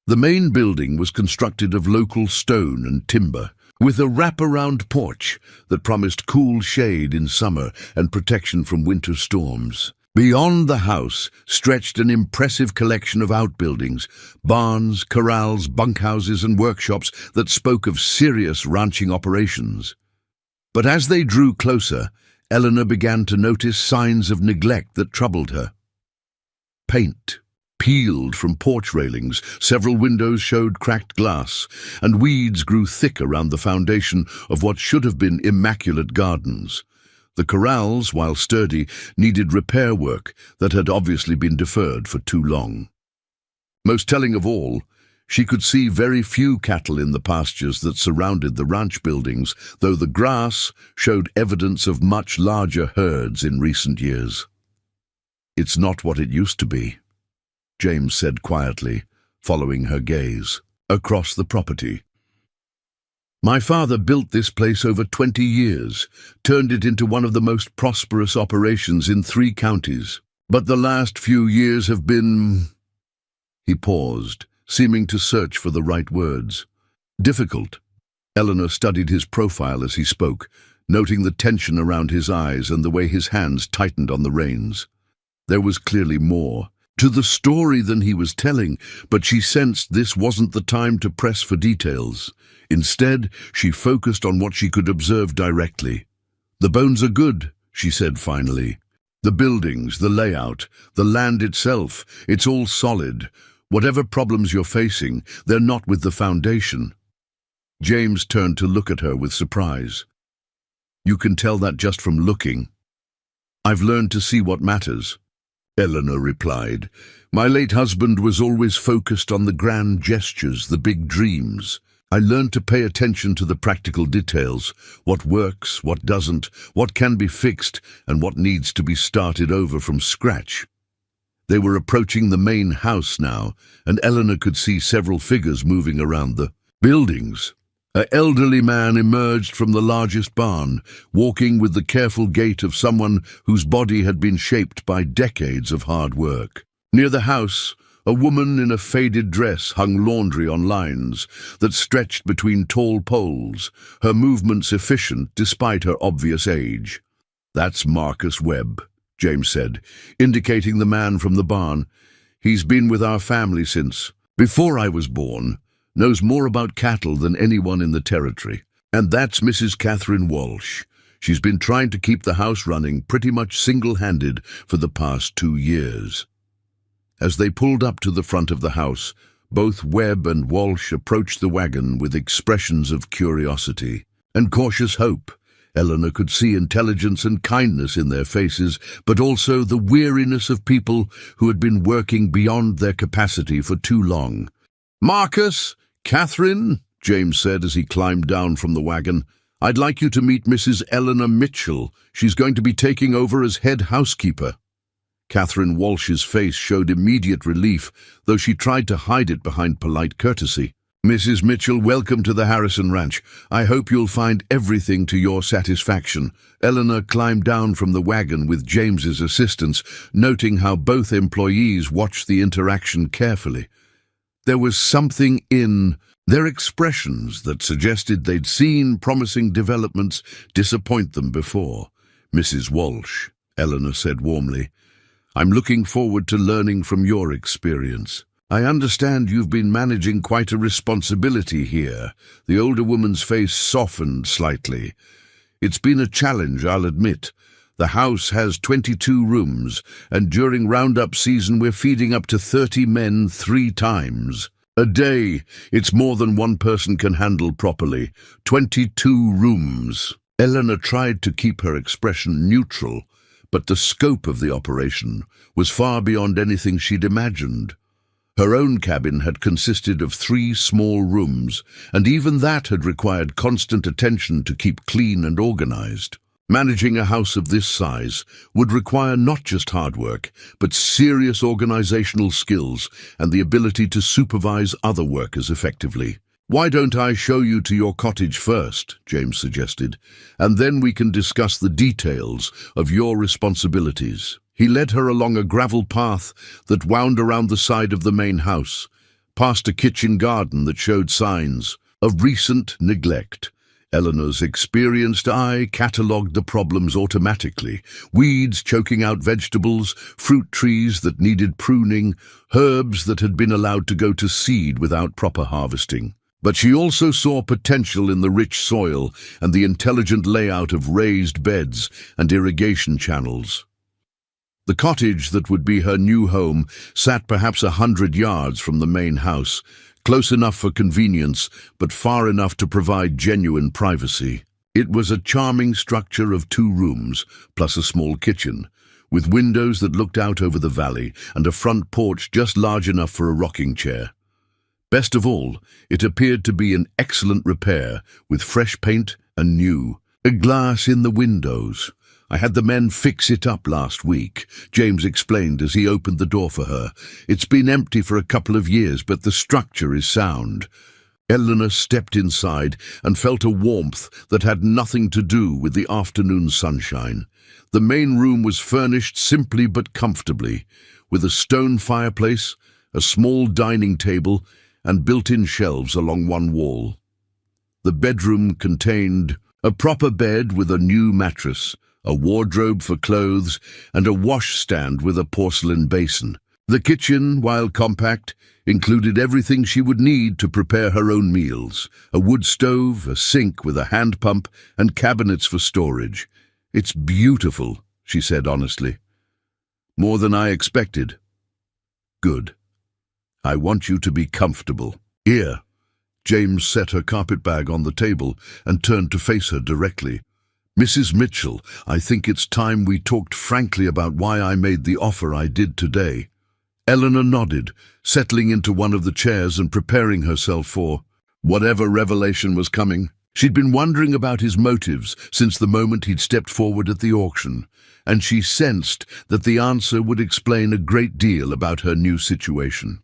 [SPEAKER 1] The main building was constructed of local stone and timber, with a wraparound porch that promised cool shade in summer and protection from winter storms. Beyond the house stretched an impressive collection of outbuildings, barns, corrals, bunkhouses, and workshops that spoke of serious ranching operations. But as they drew closer, Eleanor began to notice signs of neglect that troubled her. Paint peeled from porch railings, several windows showed cracked glass, and weeds grew thick around the foundation of what should have been immaculate gardens. The corrals, while sturdy, needed repair work that had obviously been deferred for too long. Most telling of all, she could see very few cattle in the pastures that surrounded the ranch buildings, though the grass showed evidence of much larger herds in recent years. "It's not what it used to be," James said quietly, following her gaze, across the property. "My father built this place over 20 years, turned it into one of the most prosperous operations in 3 counties. But the last few years have been—" He paused, seeming to search for the right words. "Difficult." Eleanor studied his profile as he spoke, noting the tension around his eyes and the way his hands tightened on the reins. There was clearly more to the story than he was telling, but she sensed this wasn't the time to press for details. Instead, she focused on what she could observe directly. "The bones are good," she said finally. "The buildings, the layout, the land itself, it's all solid. Whatever problems you're facing, they're not with the foundation." James turned to look at her with surprise. "You can tell that just from looking. I've learned to see what matters." Eleanor replied. "My late husband was always focused on the grand gestures, the big dreams. I learned to pay attention to the practical details, what works, what doesn't, what can be fixed, and what needs to be started over from scratch." They were approaching the main house now, and Eleanor could see several figures moving around the buildings. An elderly man emerged from the largest barn, walking with the careful gait of someone whose body had been shaped by decades of hard work. Near the house, a woman in a faded dress hung laundry on lines that stretched between tall poles, her movements efficient despite her obvious age. "That's Marcus Webb," James said, indicating the man from the barn. "He's been with our family since before I was born, knows more about cattle than anyone in the territory. And that's Mrs. Catherine Walsh. She's been trying to keep the house running pretty much single-handed for the past 2 years." As they pulled up to the front of the house, both Webb and Walsh approached the wagon with expressions of curiosity and cautious hope. Eleanor could see intelligence and kindness in their faces, but also the weariness of people who had been working beyond their capacity for too long. "Marcus, Catherine," James said as he climbed down from the wagon, "I'd like you to meet Mrs. Eleanor Mitchell. She's going to be taking over as head housekeeper." Catherine Walsh's face showed immediate relief, though she tried to hide it behind polite courtesy. "Mrs. Mitchell, welcome to the Harrison Ranch. I hope you'll find everything to your satisfaction." Eleanor climbed down from the wagon with James's assistance, noting how both employees watched the interaction carefully. There was something in their expressions that suggested they'd seen promising developments disappoint them before. "Mrs. Walsh," Eleanor said warmly, "I'm looking forward to learning from your experience. I understand you've been managing quite a responsibility here." The older woman's face softened slightly. "It's been a challenge, I'll admit. The house has 22 rooms, and during roundup season we're feeding up to 30 men 3 times a day. It's more than one person can handle properly. 22 rooms." Eleanor tried to keep her expression neutral, but the scope of the operation was far beyond anything she'd imagined. Her own cabin had consisted of 3 small rooms, and even that had required constant attention to keep clean and organized. Managing a house of this size would require not just hard work, but serious organizational skills and the ability to supervise other workers effectively. "Why don't I show you to your cottage first," James suggested, "and then we can discuss the details of your responsibilities." He led her along a gravel path that wound around the side of the main house, past a kitchen garden that showed signs of recent neglect. Eleanor's experienced eye catalogued the problems automatically: weeds choking out vegetables, fruit trees that needed pruning, herbs that had been allowed to go to seed without proper harvesting. But she also saw potential in the rich soil and the intelligent layout of raised beds and irrigation channels. The cottage that would be her new home sat perhaps 100 yards from the main house, close enough for convenience, but far enough to provide genuine privacy. It was a charming structure of 2 rooms, plus a small kitchen, with windows that looked out over the valley and a front porch just large enough for a rocking chair. Best of all, it appeared to be in excellent repair, with fresh paint and new glass in the windows. "I had the men fix it up last week," James explained as he opened the door for her. "It's been empty for a couple of years, but the structure is sound." Eleanor stepped inside and felt a warmth that had nothing to do with the afternoon sunshine. The main room was furnished simply but comfortably, with a stone fireplace, a small dining table, and built-in shelves along one wall. The bedroom contained a proper bed with a new mattress, a wardrobe for clothes, and a washstand with a porcelain basin. The kitchen, while compact, included everything she would need to prepare her own meals: a wood stove, a sink with a hand pump, and cabinets for storage. "It's beautiful," she said honestly. "More than I expected." "Good. I want you to be comfortable." "Here." James set her carpet bag on the table and turned to face her directly. Mrs. Mitchell, I think it's time we talked frankly about why I made the offer I did today. Eleanor nodded, settling into one of the chairs and preparing herself for whatever revelation was coming. She'd been wondering about his motives since the moment he'd stepped forward at the auction, and she sensed that the answer would explain a great deal about her new situation.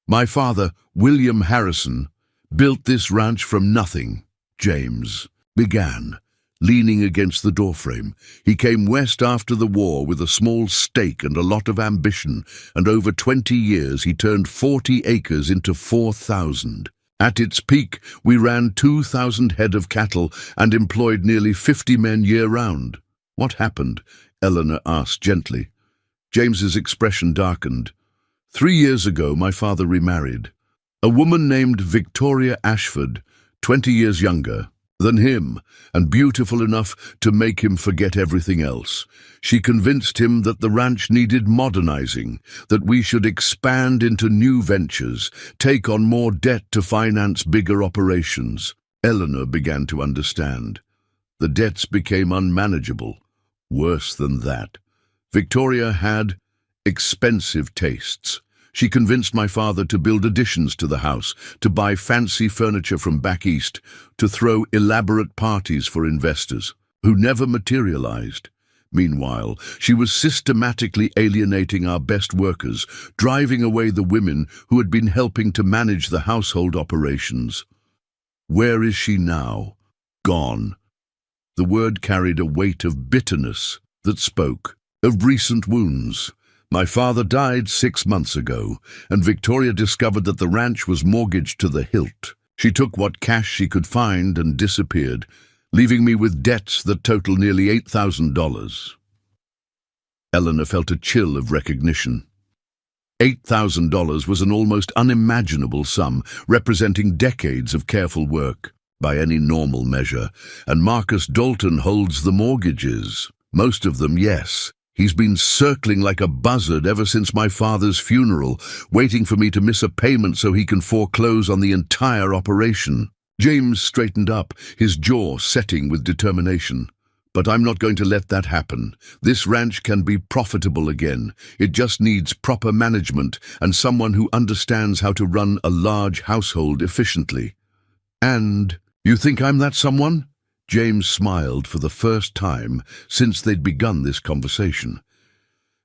[SPEAKER 1] My father, William Harrison, built this ranch from nothing, James began, leaning against the doorframe. He came west after the war with a small stake and a lot of ambition, and over 20 years he turned 40 acres into 4,000. At its peak, we ran 2,000 head of cattle and employed nearly 50 men year-round. What happened? Eleanor asked gently. James's expression darkened. 3 years ago, my father remarried. A woman named Victoria Ashford, 20 years younger than him, and beautiful enough to make him forget everything else. She convinced him that the ranch needed modernizing, that we should expand into new ventures, take on more debt to finance bigger operations. Eleanor began to understand. The debts became unmanageable. Worse than that, Victoria had expensive tastes. She convinced my father to build additions to the house, to buy fancy furniture from back east, to throw elaborate parties for investors, who never materialized. Meanwhile, she was systematically alienating our best workers, driving away the women who had been helping to manage the household operations. Where is she now? Gone. The word carried a weight of bitterness that spoke of recent wounds. My father died 6 months ago, and Victoria discovered that the ranch was mortgaged to the hilt. She took what cash she could find and disappeared, leaving me with debts that total nearly $8,000. Eleanor felt a chill of recognition. $8,000 was an almost unimaginable sum, representing decades of careful work, by any normal measure, and Marcus Dalton holds the mortgages. Most of them, yes. He's been circling like a buzzard ever since my father's funeral, waiting for me to miss a payment so he can foreclose on the entire operation. James straightened up, his jaw setting with determination. But I'm not going to let that happen. This ranch can be profitable again. It just needs proper management and someone who understands how to run a large household efficiently. And you think I'm that someone? James smiled for the first time since they'd begun this conversation.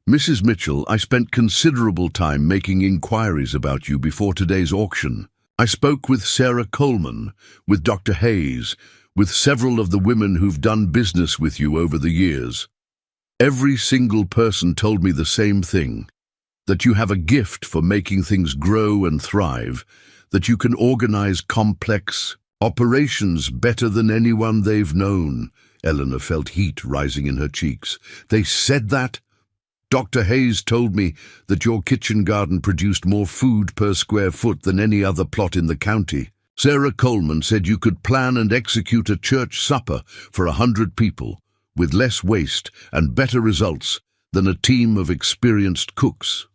[SPEAKER 1] Mrs. Mitchell, I spent considerable time making inquiries about you before today's auction. I spoke with Sarah Coleman, with Dr. Hayes, with several of the women who've done business with you over the years. Every single person told me the same thing, that you have a gift for making things grow and thrive, that you can organize complex operations better than anyone they've known. Eleanor felt heat rising in her cheeks. They said that? Dr. Hayes told me that your kitchen garden produced more food per square foot than any other plot in the county. Sarah Coleman said you could plan and execute a church supper for 100 people with less waste and better results than a team of experienced cooks.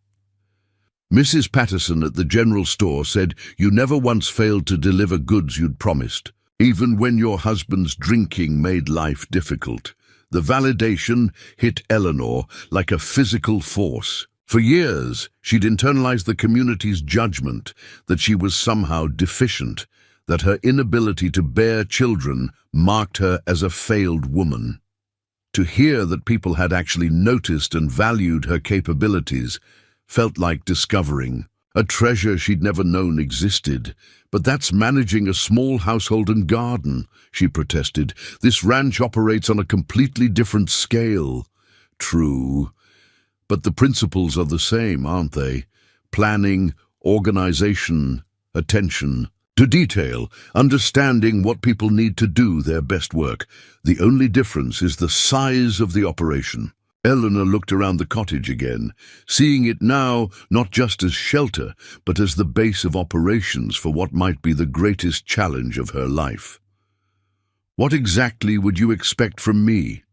[SPEAKER 1] Mrs. Patterson at the general store said you never once failed to deliver goods you'd promised, even when your husband's drinking made life difficult. The validation hit Eleanor like a physical force. For years, she'd internalized the community's judgment that she was somehow deficient, that her inability to bear children marked her as a failed woman. To hear that people had actually noticed and valued her capabilities felt like discovering a treasure she'd never known existed. But that's managing a small household and garden, she protested. This ranch operates on a completely different scale. True, but the principles are the same, aren't they? Planning, organization, attention to detail, understanding what people need to do their best work. The only difference is the size of the operation. Eleanor looked around the cottage again, seeing it now not just as shelter, but as the base of operations for what might be the greatest challenge of her life. What exactly would you expect from me?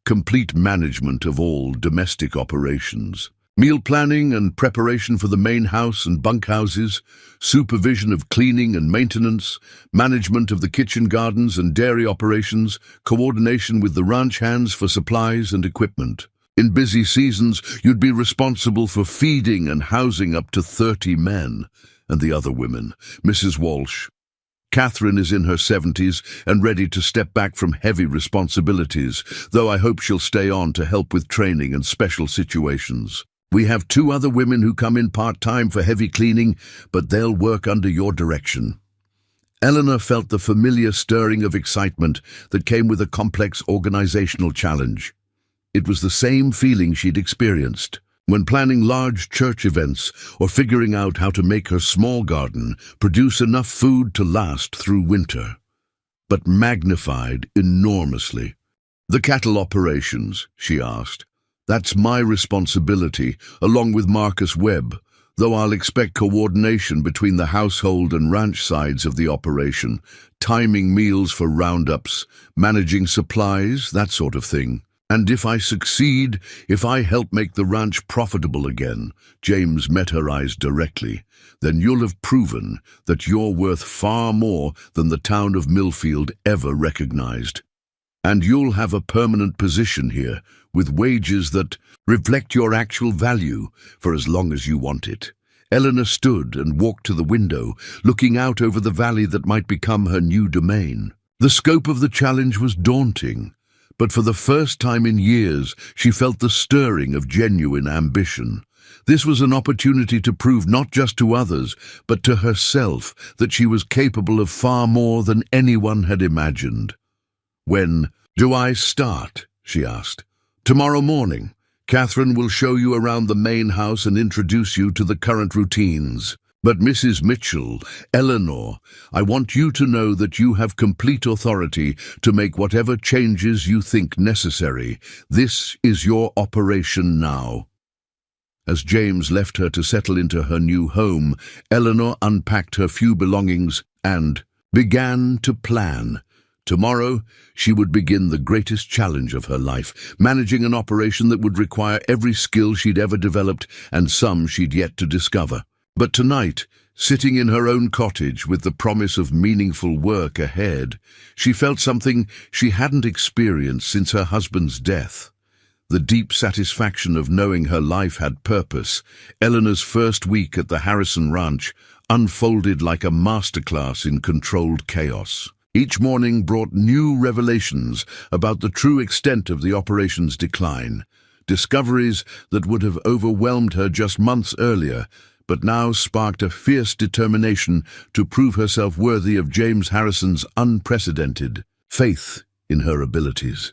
[SPEAKER 1] Complete management of all domestic operations. Meal planning and preparation for the main house and bunkhouses, supervision of cleaning and maintenance, management of the kitchen gardens and dairy operations, coordination with the ranch hands for supplies and equipment. In busy seasons, you'd be responsible for feeding and housing up to 30 men. And the other women, Mrs. Walsh. Catherine is in her 70s and ready to step back from heavy responsibilities, though I hope she'll stay on to help with training and special situations. We have 2 other women who come in part-time for heavy cleaning, but they'll work under your direction. Eleanor felt the familiar stirring of excitement that came with a complex organizational challenge. It was the same feeling she'd experienced when planning large church events or figuring out how to make her small garden produce enough food to last through winter, but magnified enormously. "The cattle operations," she asked. "That's my responsibility, along with Marcus Webb, though I'll expect coordination between the household and ranch sides of the operation, timing meals for roundups, managing supplies, that sort of thing. And if I succeed, if I help make the ranch profitable again," James met her eyes directly, "then you'll have proven that you're worth far more than the town of Millfield ever recognized. And you'll have a permanent position here, with wages that reflect your actual value for as long as you want it." Eleanor stood and walked to the window, looking out over the valley that might become her new domain. The scope of the challenge was daunting, but for the first time in years, she felt the stirring of genuine ambition. This was an opportunity to prove not just to others, but to herself that she was capable of far more than anyone had imagined. "When do I start?" she asked. "Tomorrow morning. Catherine will show you around the main house and introduce you to the current routines. But Mrs. Mitchell, Eleanor, I want you to know that you have complete authority to make whatever changes you think necessary. This is your operation now." As James left her to settle into her new home, Eleanor unpacked her few belongings and began to plan. Tomorrow, she would begin the greatest challenge of her life, managing an operation that would require every skill she'd ever developed and some she'd yet to discover. But tonight, sitting in her own cottage with the promise of meaningful work ahead, she felt something she hadn't experienced since her husband's death. The deep satisfaction of knowing her life had purpose. Eleanor's first week at the Harrison Ranch unfolded like a masterclass in controlled chaos. Each morning brought new revelations about the true extent of the operation's decline, discoveries that would have overwhelmed her just months earlier, but now sparked a fierce determination to prove herself worthy of James Harrison's unprecedented faith in her abilities.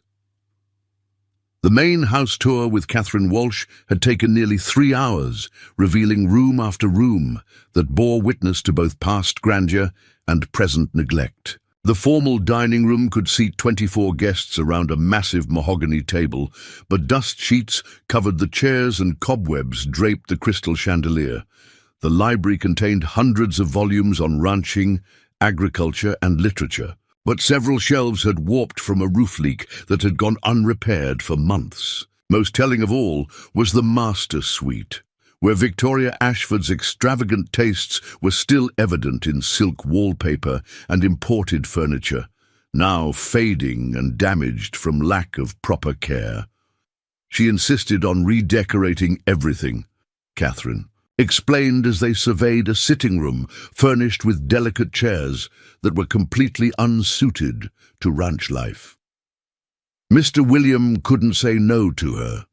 [SPEAKER 1] The main house tour with Catherine Walsh had taken nearly 3 hours, revealing room after room that bore witness to both past grandeur and present neglect. The formal dining room could seat 24 guests around a massive mahogany table, but dust sheets covered the chairs and cobwebs draped the crystal chandelier. The library contained hundreds of volumes on ranching, agriculture, and literature, but several shelves had warped from a roof leak that had gone unrepaired for months. Most telling of all was the master suite, where Victoria Ashford's extravagant tastes were still evident in silk wallpaper and imported furniture, now fading and damaged from lack of proper care. She insisted on redecorating everything, Catherine explained as they surveyed a sitting room furnished with delicate chairs that were completely unsuited to ranch life. Mr. William couldn't say no to her,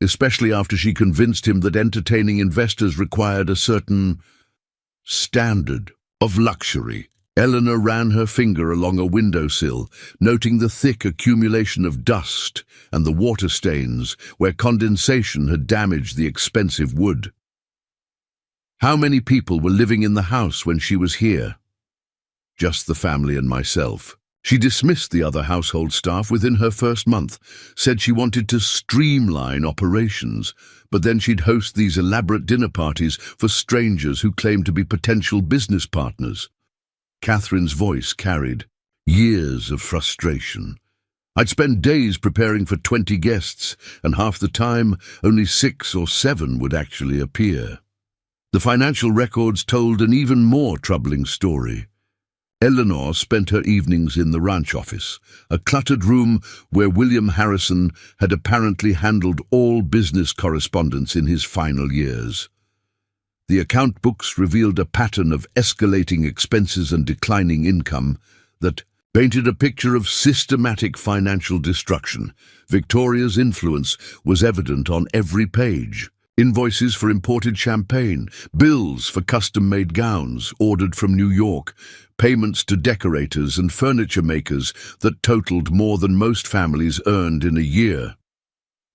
[SPEAKER 1] especially after she convinced him that entertaining investors required a certain standard of luxury. Eleanor ran her finger along a windowsill, noting the thick accumulation of dust and the water stains where condensation had damaged the expensive wood. How many people were living in the house when she was here? Just the family and myself. She dismissed the other household staff within her first month, said she wanted to streamline operations, but then she'd host these elaborate dinner parties for strangers who claimed to be potential business partners. Catherine's voice carried years of frustration. I'd spend days preparing for 20 guests, and half the time, only 6 or 7 would actually appear. The financial records told an even more troubling story. Eleanor spent her evenings in the ranch office, a cluttered room where William Harrison had apparently handled all business correspondence in his final years. The account books revealed a pattern of escalating expenses and declining income that painted a picture of systematic financial destruction. Victoria's influence was evident on every page. Invoices for imported champagne, bills for custom-made gowns ordered from New York, payments to decorators and furniture makers that totaled more than most families earned in a year.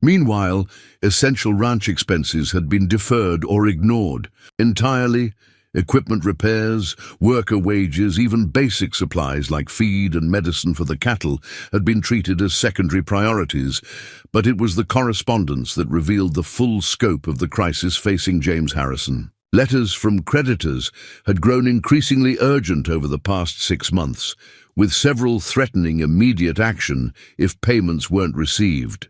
[SPEAKER 1] Meanwhile, essential ranch expenses had been deferred or ignored entirely. Equipment repairs, worker wages, even basic supplies like feed and medicine for the cattle had been treated as secondary priorities, but it was the correspondence that revealed the full scope of the crisis facing James Harrison. Letters from creditors had grown increasingly urgent over the past 6 months, with several threatening immediate action if payments weren't received.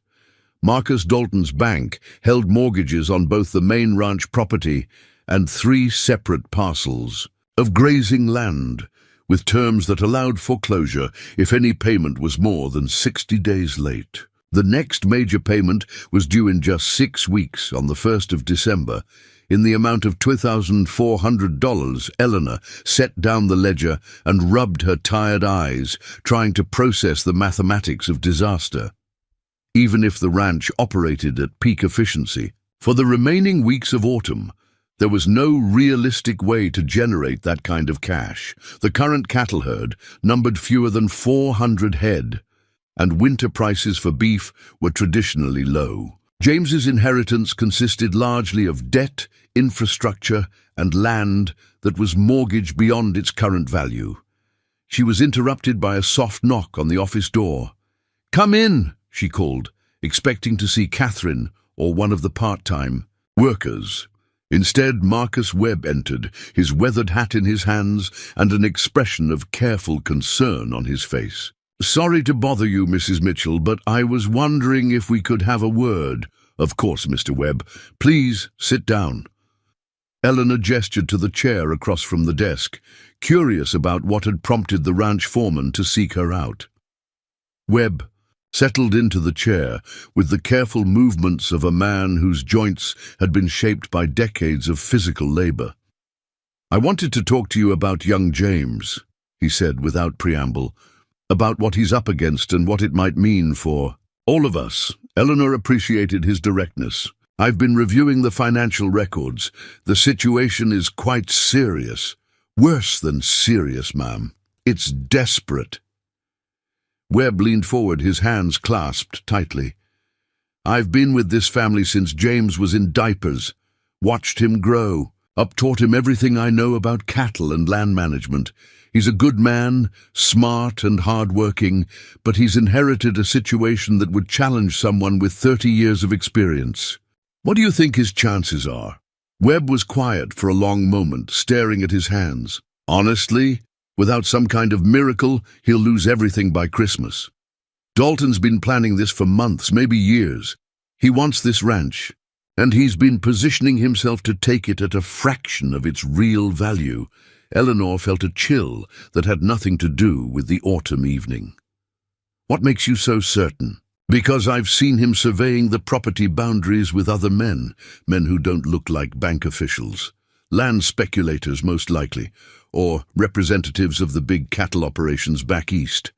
[SPEAKER 1] Marcus Dalton's bank held mortgages on both the main ranch property and 3 separate parcels of grazing land, with terms that allowed foreclosure if any payment was more than 60 days late. The next major payment was due in just 6 weeks, on the 1st of December. In the amount of $2,400, Eleanor set down the ledger and rubbed her tired eyes, trying to process the mathematics of disaster. Even if the ranch operated at peak efficiency, for the remaining weeks of autumn, there was no realistic way to generate that kind of cash. The current cattle herd numbered fewer than 400 head, and winter prices for beef were traditionally low. James's inheritance consisted largely of debt, infrastructure, and land that was mortgaged beyond its current value. She was interrupted by a soft knock on the office door. "Come in," she called, expecting to see Catherine or one of the part-time workers. Instead, Marcus Webb entered, his weathered hat in his hands and an expression of careful concern on his face. "Sorry to bother you, Mrs. Mitchell, but I was wondering if we could have a word." "Of course, Mr. Webb. Please sit down." Eleanor gestured to the chair across from the desk, curious about what had prompted the ranch foreman to seek her out. Webb settled into the chair with the careful movements of a man whose joints had been shaped by decades of physical labor. "I wanted to talk to you about young James," he said without preamble, "about what he's up against and what it might mean for all of us." Eleanor appreciated his directness. "I've been reviewing the financial records. The situation is quite serious. Worse than serious, ma'am. It's desperate." Webb leaned forward, his hands clasped tightly. "I've been with this family since James was in diapers, watched him grow, taught him everything I know about cattle and land management. He's a good man, smart and hard-working, but he's inherited a situation that would challenge someone with 30 years of experience. What do you think his chances are?" Webb was quiet for a long moment, staring at his hands. "Honestly, without some kind of miracle, he'll lose everything by Christmas. Dalton's been planning this for months, maybe years. He wants this ranch, and he's been positioning himself to take it at a fraction of its real value." Eleanor felt a chill that had nothing to do with the autumn evening. "What makes you so certain?" "Because I've seen him surveying the property boundaries with other men who don't look like bank officials. Land speculators, most likely, or representatives of the big cattle operations back east.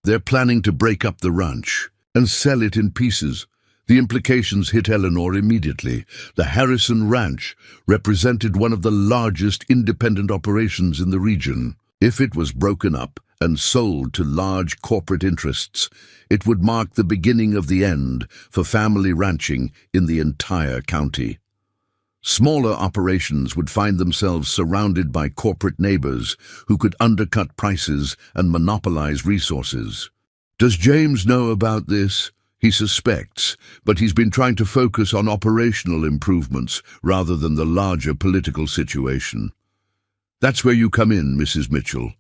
[SPEAKER 1] They're planning to break up the ranch and sell it in pieces." The implications hit Eleanor immediately. The Harrison Ranch represented one of the largest independent operations in the region. If it was broken up and sold to large corporate interests, it would mark the beginning of the end for family ranching in the entire county. Smaller operations would find themselves surrounded by corporate neighbors who could undercut prices and monopolize resources. "Does James know about this?" "He suspects, but he's been trying to focus on operational improvements rather than the larger political situation." "That's where you come in, Mrs. Mitchell."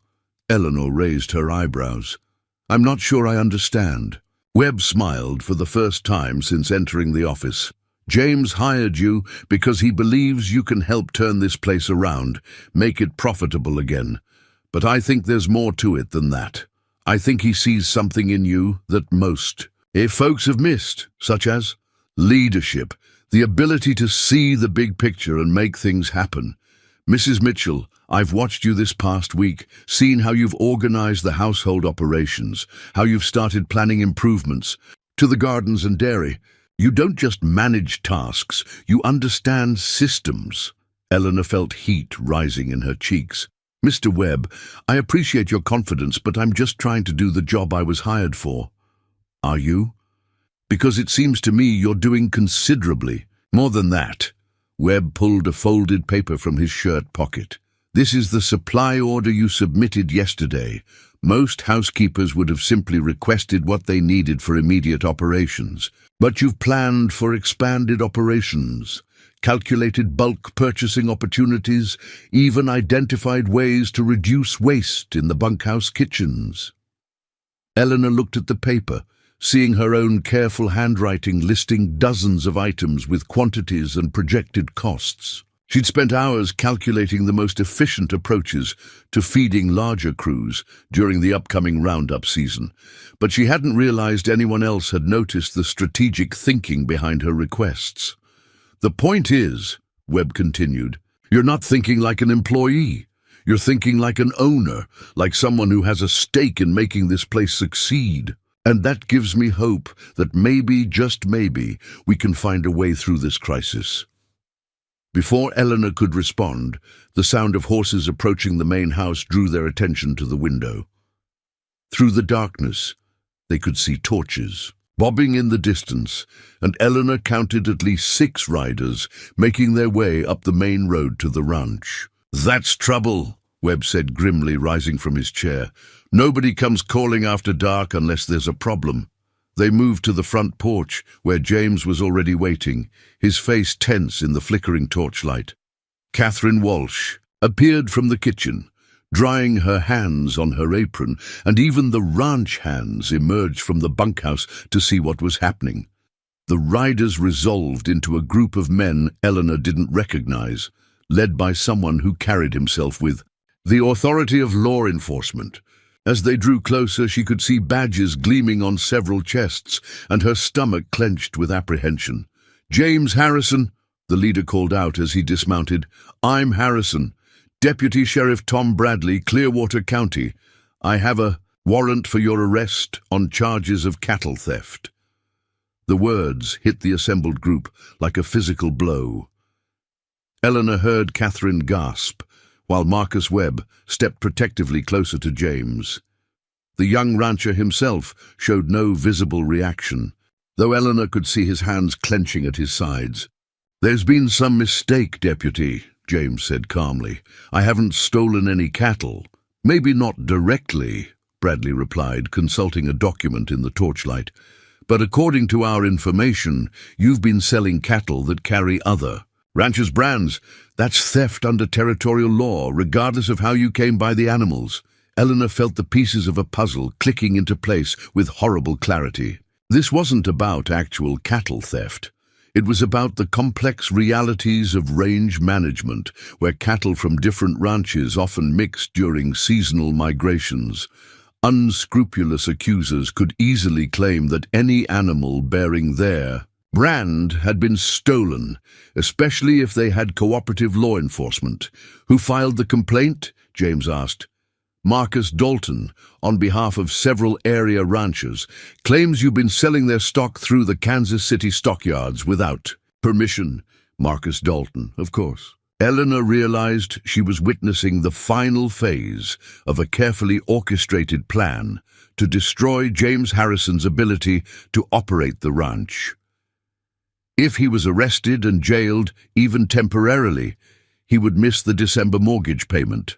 [SPEAKER 1] Eleanor raised her eyebrows. I'm not sure I understand. Webb smiled for the first time since entering the office. James hired you because he believes you can help turn this place around, make it profitable again. But I think there's more to it than that. I think he sees something in you that most folks have missed, such as leadership, the ability to see the big picture and make things happen. Mrs. Mitchell, I've watched you this past week, seen how you've organized the household operations, how you've started planning improvements to the gardens and dairy. You don't just manage tasks, you understand systems. Eleanor felt heat rising in her cheeks. Mr. Webb, I appreciate your confidence, but I'm just trying to do the job I was hired for. Are you? Because it seems to me you're doing considerably more than that. Webb pulled a folded paper from his shirt pocket. This is the supply order you submitted yesterday. Most housekeepers would have simply requested what they needed for immediate operations. But you've planned for expanded operations, calculated bulk purchasing opportunities, even identified ways to reduce waste in the bunkhouse kitchens. Eleanor looked at the paper, seeing her own careful handwriting listing dozens of items with quantities and projected costs. She'd spent hours calculating the most efficient approaches to feeding larger crews during the upcoming roundup season, but she hadn't realized anyone else had noticed the strategic thinking behind her requests. The point is, Webb continued, you're not thinking like an employee. You're thinking like an owner, like someone who has a stake in making this place succeed. And that gives me hope that maybe, just maybe, we can find a way through this crisis. Before Eleanor could respond, the sound of horses approaching the main house drew their attention to the window. Through the darkness, they could see torches bobbing in the distance, and Eleanor counted at least 6 riders making their way up the main road to the ranch. That's trouble, Webb said grimly, rising from his chair. Nobody comes calling after dark unless there's a problem. They moved to the front porch, where James was already waiting, his face tense in the flickering torchlight. Catherine Walsh appeared from the kitchen, drying her hands on her apron, and even the ranch hands emerged from the bunkhouse to see what was happening. The riders resolved into a group of men Eleanor didn't recognize, led by someone who carried himself with the authority of law enforcement. As they drew closer, she could see badges gleaming on several chests, and her stomach clenched with apprehension. "James Harrison," the leader called out as he dismounted. "I'm Harrison, Deputy Sheriff Tom Bradley, Clearwater County. I have a warrant for your arrest on charges of cattle theft." The words hit the assembled group like a physical blow. Eleanor heard Catherine gasp, while Marcus Webb stepped protectively closer to James. The young rancher himself showed no visible reaction, though Eleanor could see his hands clenching at his sides. "There's been some mistake, Deputy," James said calmly. "I haven't stolen any cattle." "Maybe not directly," Bradley replied, consulting a document in the torchlight. "But according to our information, you've been selling cattle that carry other ranchers' brands. That's theft under territorial law, regardless of how you came by the animals." Eleanor felt the pieces of a puzzle clicking into place with horrible clarity. This wasn't about actual cattle theft. It was about the complex realities of range management, where cattle from different ranches often mixed during seasonal migrations. Unscrupulous accusers could easily claim that any animal bearing their brand had been stolen, especially if they had cooperative law enforcement. "Who filed the complaint?" James asked. "Marcus Dalton, on behalf of several area ranchers, claims you've been selling their stock through the Kansas City stockyards without permission." Marcus Dalton, of course. Eleanor realized she was witnessing the final phase of a carefully orchestrated plan to destroy James Harrison's ability to operate the ranch. If he was arrested and jailed, even temporarily, he would miss the December mortgage payment.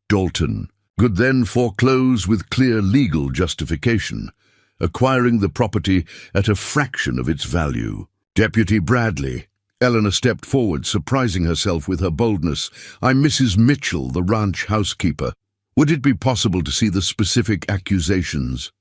[SPEAKER 1] Dalton could then foreclose with clear legal justification, acquiring the property at a fraction of its value. "Deputy Bradley," Eleanor stepped forward, surprising herself with her boldness. "I'm Mrs. Mitchell, the ranch housekeeper." Would it be possible to see the specific accusations?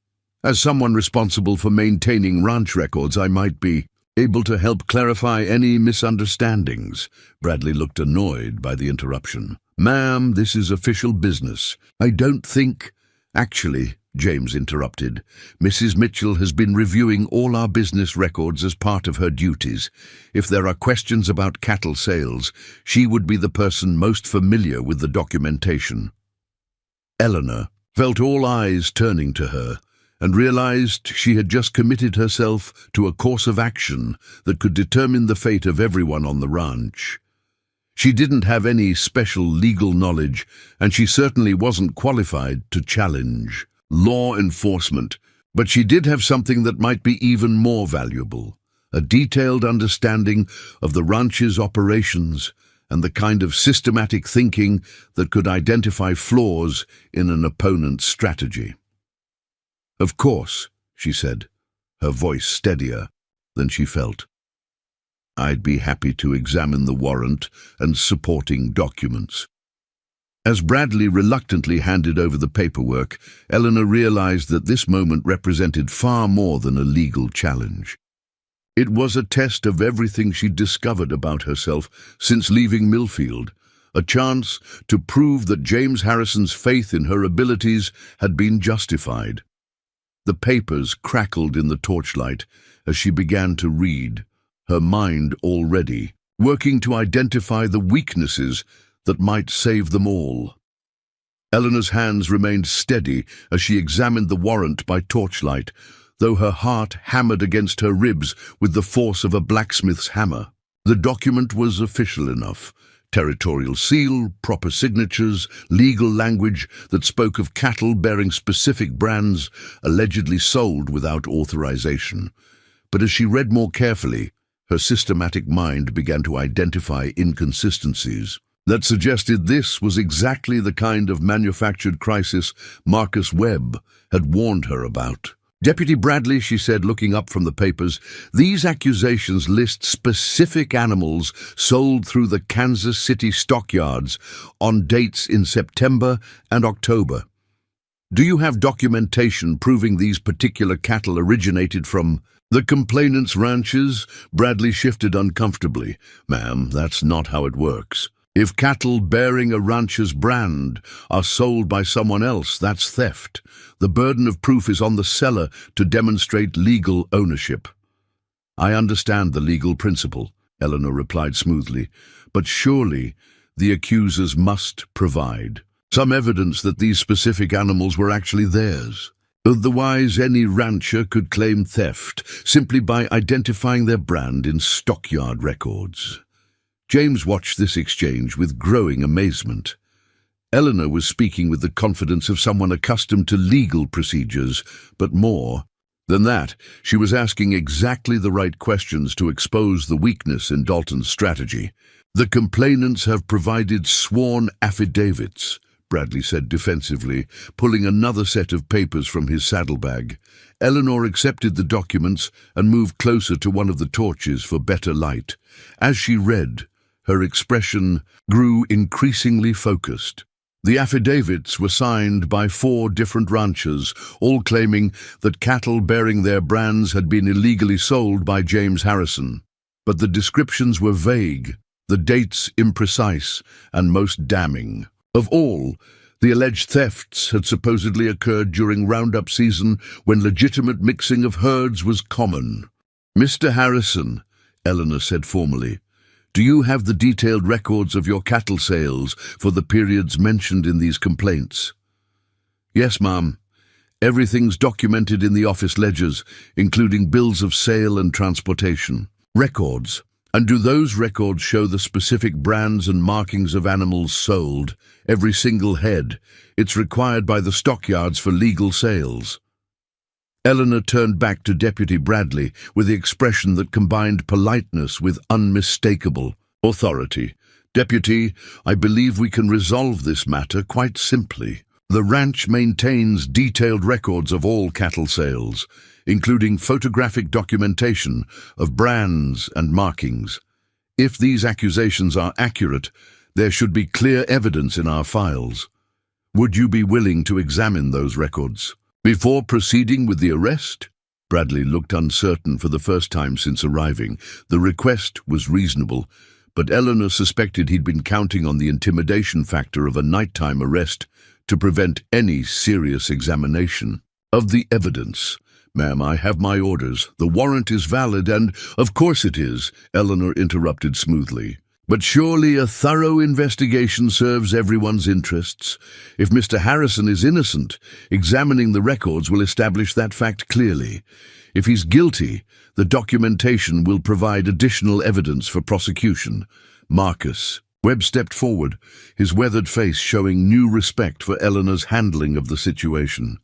[SPEAKER 1] As someone responsible for maintaining ranch records, I might be able to help clarify any misunderstandings." Bradley looked annoyed by the interruption. "Ma'am, this is official business. I don't think—" "Actually," James interrupted, "Mrs. Mitchell has been reviewing all our business records as part of her duties. If there are questions about cattle sales, she would be the person most familiar with the documentation." Eleanor felt all eyes turning to her and realized she had just committed herself to a course of action that could determine the fate of everyone on the ranch. She didn't have any special legal knowledge, and she certainly wasn't qualified to challenge law enforcement, but she did have something that might be even more valuable: a detailed understanding of the ranch's operations and the kind of systematic thinking that could identify flaws in an opponent's strategy. "Of course," she said, her voice steadier than she felt. "I'd be happy to examine the warrant and supporting documents." As Bradley reluctantly handed over the paperwork, Eleanor realized that this moment represented far more than a legal challenge. It was a test of everything she'd discovered about herself since leaving Millfield, a chance to prove that James Harrison's faith in her abilities had been justified. The papers crackled in the torchlight as she began to read, her mind already working to identify the weaknesses that might save them all. Eleanor's hands remained steady as she examined the warrant by torchlight, though her heart hammered against her ribs with the force of a blacksmith's hammer. The document was official enough: territorial seal, proper signatures, legal language that spoke of cattle bearing specific brands allegedly sold without authorization. But as she read more carefully, her systematic mind began to identify inconsistencies that suggested this was exactly the kind of manufactured crisis Marcus Webb had warned her about. "Deputy Bradley," she said, looking up from the papers, "these accusations list specific animals sold through the Kansas City stockyards on dates in September and October. Do you have documentation proving these particular cattle originated from the complainant's ranches?" Bradley shifted uncomfortably. "Ma'am, that's not how it works. If cattle bearing a rancher's brand are sold by someone else, that's theft. The burden of proof is on the seller to demonstrate legal ownership." "I understand the legal principle," Eleanor replied smoothly, "but surely the accusers must provide some evidence that these specific animals were actually theirs. Otherwise, any rancher could claim theft simply by identifying their brand in stockyard records." James watched this exchange with growing amazement. Eleanor was speaking with the confidence of someone accustomed to legal procedures, but more than that, she was asking exactly the right questions to expose the weakness in Dalton's strategy. "The complainants have provided sworn affidavits," Bradley said defensively, pulling another set of papers from his saddlebag. Eleanor accepted the documents and moved closer to one of the torches for better light. As she read, her expression grew increasingly focused. The affidavits were signed by 4 different ranchers, all claiming that cattle bearing their brands had been illegally sold by James Harrison. But the descriptions were vague, the dates imprecise, and most damning. Of all, the alleged thefts had supposedly occurred during roundup season when legitimate mixing of herds was common. "Mr. Harrison," Eleanor said formally, "do you have the detailed records of your cattle sales for the periods mentioned in these complaints?" "Yes, ma'am. Everything's documented in the office ledgers, including bills of sale and transportation." "Records. And do those records show the specific brands and markings of animals sold, every single head? It's required by the stockyards for legal sales." Eleanor turned back to Deputy Bradley with the expression that combined politeness with unmistakable authority. "Deputy, I believe we can resolve this matter quite simply. The ranch maintains detailed records of all cattle sales, including photographic documentation of brands and markings. If these accusations are accurate, there should be clear evidence in our files. Would you be willing to examine those records before proceeding with the arrest? Bradley looked uncertain for the first time since arriving. The request was reasonable, but Eleanor suspected he'd been counting on the intimidation factor of a nighttime arrest to prevent any serious examination of the evidence. Ma'am, I have my orders. The warrant is valid and— Of course it is, Eleanor interrupted smoothly. But surely a thorough investigation serves everyone's interests. If Mr. Harrison is innocent, examining the records will establish that fact clearly. If he's guilty, the documentation will provide additional evidence for prosecution. Marcus. Webb stepped forward, his weathered face showing new respect for Eleanor's handling of the situation.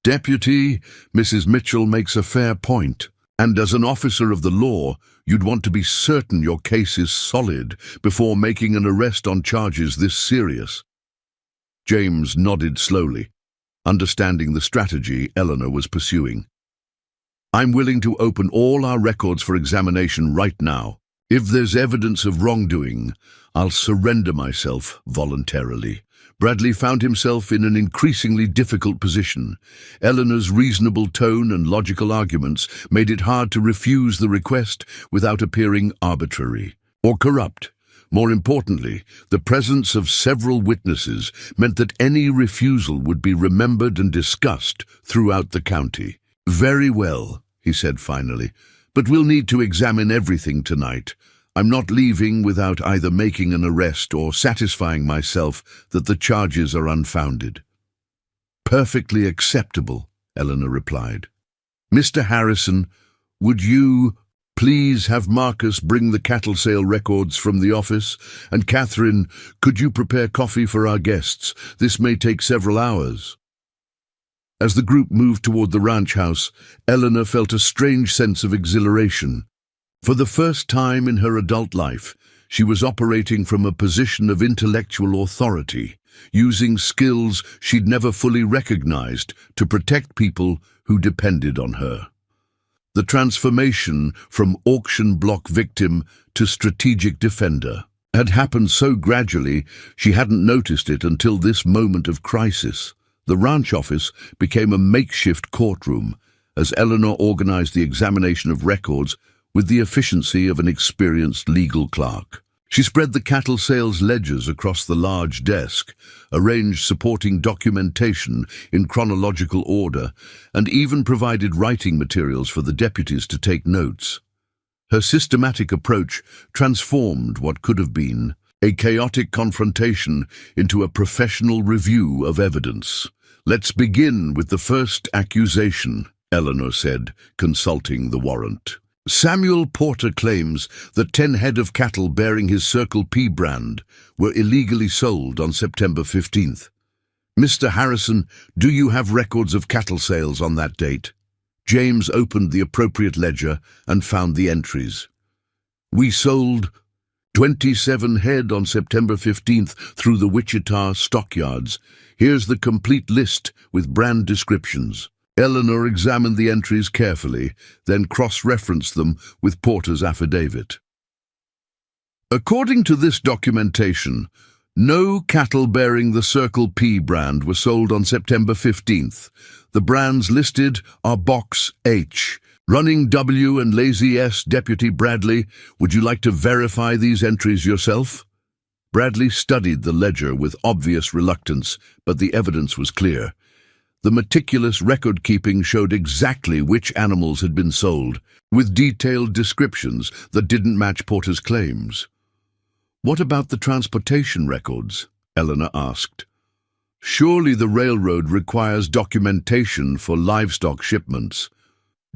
[SPEAKER 1] Deputy, Mrs. Mitchell makes a fair point. And as an officer of the law, you'd want to be certain your case is solid before making an arrest on charges this serious. James nodded slowly, understanding the strategy Eleanor was pursuing. I'm willing to open all our records for examination right now. If there's evidence of wrongdoing, I'll surrender myself voluntarily. Bradley found himself in an increasingly difficult position. Eleanor's reasonable tone and logical arguments made it hard to refuse the request without appearing arbitrary or corrupt. More importantly, the presence of several witnesses meant that any refusal would be remembered and discussed throughout the county. Very well, he said finally, but we'll need to examine everything tonight. I'm not leaving without either making an arrest or satisfying myself that the charges are unfounded. Perfectly acceptable, Eleanor replied. Mr. Harrison, would you please have Marcus bring the cattle sale records from the office? And Catherine, could you prepare coffee for our guests? This may take several hours. As the group moved toward the ranch house, Eleanor felt a strange sense of exhilaration. For the first time in her adult life, she was operating from a position of intellectual authority, using skills she'd never fully recognized to protect people who depended on her. The transformation from auction block victim to strategic defender had happened so gradually she hadn't noticed it until this moment of crisis. The ranch office became a makeshift courtroom as Eleanor organized the examination of records with the efficiency of an experienced legal clerk. She spread the cattle sales ledgers across the large desk, arranged supporting documentation in chronological order, and even provided writing materials for the deputies to take notes. Her systematic approach transformed what could have been a chaotic confrontation into a professional review of evidence. Let's begin with the first accusation, Eleanor said, consulting the warrant. Samuel Porter claims that 10 head of cattle bearing his Circle P brand were illegally sold on September 15th. Mr. Harrison, do you have records of cattle sales on that date? James opened the appropriate ledger and found the entries. We sold 27 head on September 15th through the Wichita stockyards. Here's the complete list with brand descriptions. Eleanor examined the entries carefully, then cross-referenced them with Porter's affidavit. According to this documentation, no cattle bearing the Circle P brand were sold on September 15th. The brands listed are Box H, Running W and Lazy S. Deputy Bradley, would you like to verify these entries yourself? Bradley studied the ledger with obvious reluctance, but the evidence was clear. The meticulous record-keeping showed exactly which animals had been sold, with detailed descriptions that didn't match Porter's claims. What about the transportation records? Eleanor asked. Surely the railroad requires documentation for livestock shipments.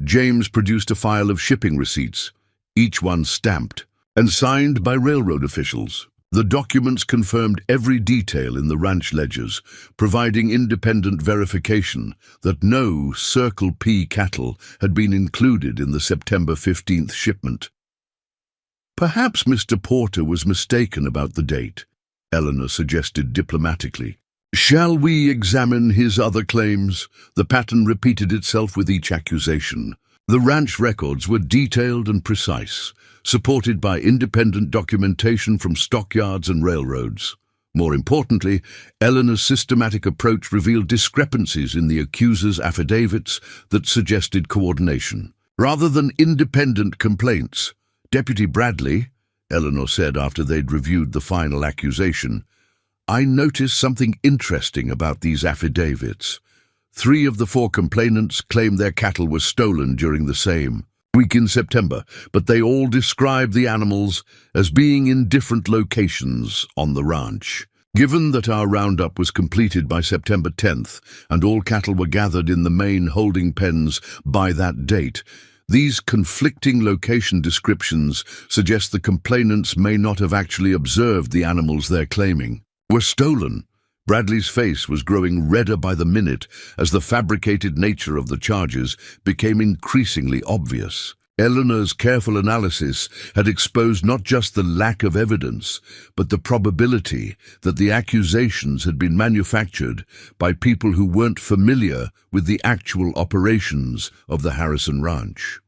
[SPEAKER 1] James produced a file of shipping receipts, each one stamped and signed by railroad officials. The documents confirmed every detail in the ranch ledgers, providing independent verification that no Circle P cattle had been included in the September 15th shipment. Perhaps Mr. Porter was mistaken about the date, Eleanor suggested diplomatically. Shall we examine his other claims? The pattern repeated itself with each accusation. The ranch records were detailed and precise, supported by independent documentation from stockyards and railroads. More importantly, Eleanor's systematic approach revealed discrepancies in the accuser's affidavits that suggested coordination, rather than independent complaints. Deputy Bradley, Eleanor said after they'd reviewed the final accusation, I noticed something interesting about these affidavits. 3 of the 4 complainants claimed their cattle were stolen during the same week in September, but they all described the animals as being in different locations on the ranch. Given that our roundup was completed by September 10th and all cattle were gathered in the main holding pens by that date, these conflicting location descriptions suggest the complainants may not have actually observed the animals they're claiming were stolen. Bradley's face was growing redder by the minute as the fabricated nature of the charges became increasingly obvious. Eleanor's careful analysis had exposed not just the lack of evidence, but the probability that the accusations had been manufactured by people who weren't familiar with the actual operations of the Harrison Ranch.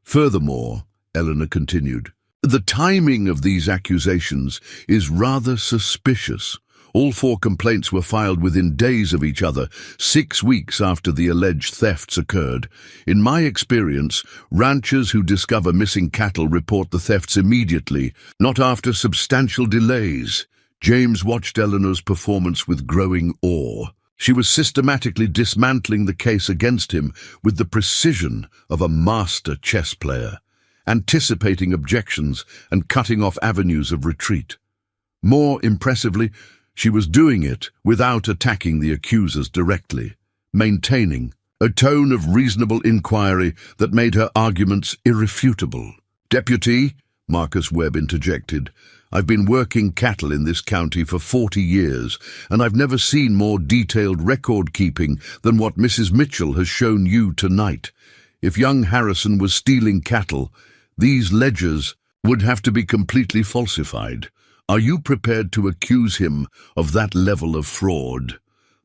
[SPEAKER 1] Furthermore, Eleanor continued, the timing of these accusations is rather suspicious. All 4 complaints were filed within days of each other, 6 weeks after the alleged thefts occurred. In my experience, ranchers who discover missing cattle report the thefts immediately, not after substantial delays. James watched Eleanor's performance with growing awe. She was systematically dismantling the case against him with the precision of a master chess player, anticipating objections and cutting off avenues of retreat. More impressively, she was doing it without attacking the accusers directly, maintaining a tone of reasonable inquiry that made her arguments irrefutable. Deputy, Marcus Webb interjected, I've been working cattle in this county for 40 years, and I've never seen more detailed record-keeping than what Mrs. Mitchell has shown you tonight. If young Harrison was stealing cattle, these ledgers would have to be completely falsified. Are you prepared to accuse him of that level of fraud?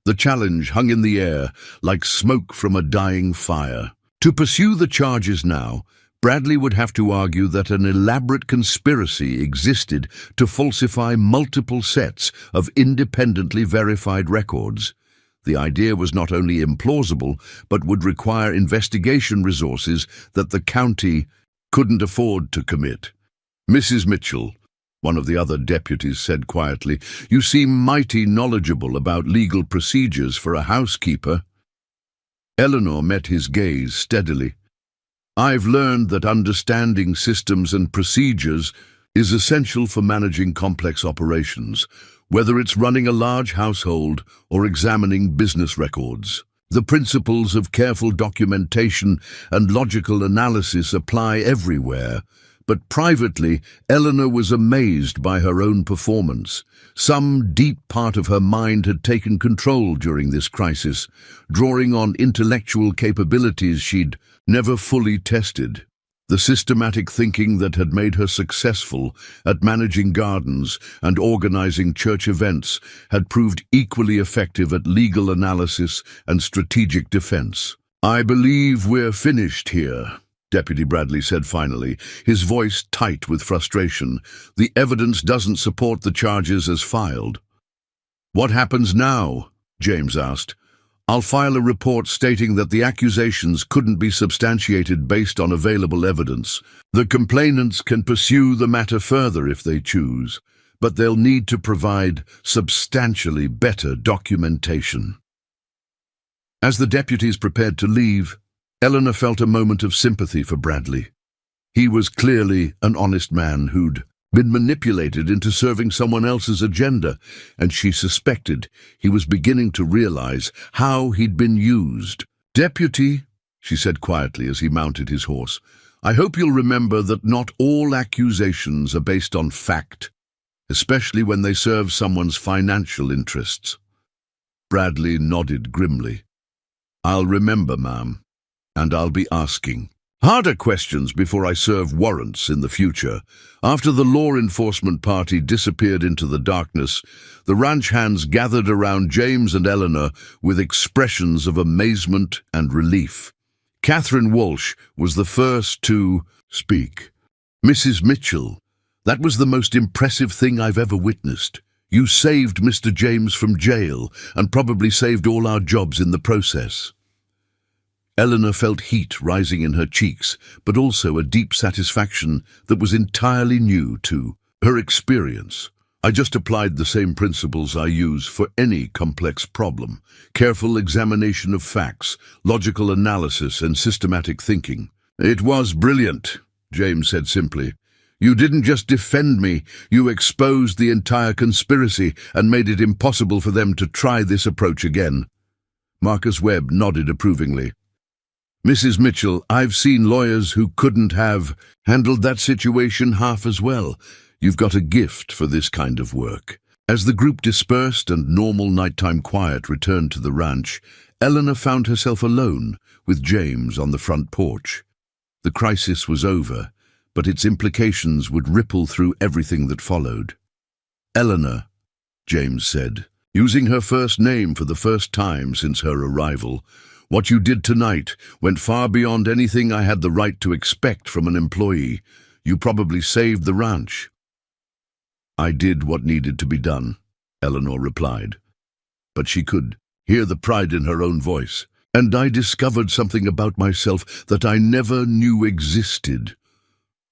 [SPEAKER 1] The challenge hung in the air like smoke from a dying fire. To pursue the charges now, Bradley would have to argue that an elaborate conspiracy existed to falsify multiple sets of independently verified records. The idea was not only implausible, but would require investigation resources that the county couldn't afford to commit. Mrs. Mitchell, one of the other deputies said quietly, you seem mighty knowledgeable about legal procedures for a housekeeper. Eleanor met his gaze steadily. I've learned that understanding systems and procedures is essential for managing complex operations, whether it's running a large household or examining business records. The principles of careful documentation and logical analysis apply everywhere, but privately, Eleanor was amazed by her own performance. Some deep part of her mind had taken control during this crisis, drawing on intellectual capabilities she'd never fully tested. The systematic thinking that had made her successful at managing gardens and organizing church events had proved equally effective at legal analysis and strategic defense. I believe we're finished here, Deputy Bradley said finally, his voice tight with frustration. The evidence doesn't support the charges as filed. What happens now? James asked. I'll file a report stating that the accusations couldn't be substantiated based on available evidence. The complainants can pursue the matter further if they choose, but they'll need to provide substantially better documentation. As the deputies prepared to leave, Eleanor felt a moment of sympathy for Bradley. He was clearly an honest man who'd been manipulated into serving someone else's agenda, and she suspected he was beginning to realize how he'd been used. Deputy, she said quietly as he mounted his horse, I hope you'll remember that not all accusations are based on fact, especially when they serve someone's financial interests. Bradley nodded grimly. I'll remember, ma'am, and I'll be asking harder questions before I serve warrants in the future. After the law enforcement party disappeared into the darkness, the ranch hands gathered around James and Eleanor with expressions of amazement and relief. Catherine Walsh was the first to speak. Mrs. Mitchell, that was the most impressive thing I've ever witnessed. You saved Mr. James from jail and probably saved all our jobs in the process." Eleanor felt heat rising in her cheeks, but also a deep satisfaction that was entirely new to her experience. "I just applied the same principles I use for any complex problem: careful examination of facts, logical analysis, and systematic thinking." "It was brilliant," James said simply. "You didn't just defend me, you exposed the entire conspiracy and made it impossible for them to try this approach again." Marcus Webb nodded approvingly. "Mrs. Mitchell, I've seen lawyers who couldn't have handled that situation half as well. You've got a gift for this kind of work." As the group dispersed and normal nighttime quiet returned to the ranch, Eleanor found herself alone with James on the front porch. The crisis was over, but its implications would ripple through everything that followed. "Eleanor," James said, using her first name for the first time since her arrival, "what you did tonight went far beyond anything I had the right to expect from an employee. You probably saved the ranch." "I did what needed to be done," Eleanor replied. But she could hear the pride in her own voice. "And I discovered something about myself that I never knew existed."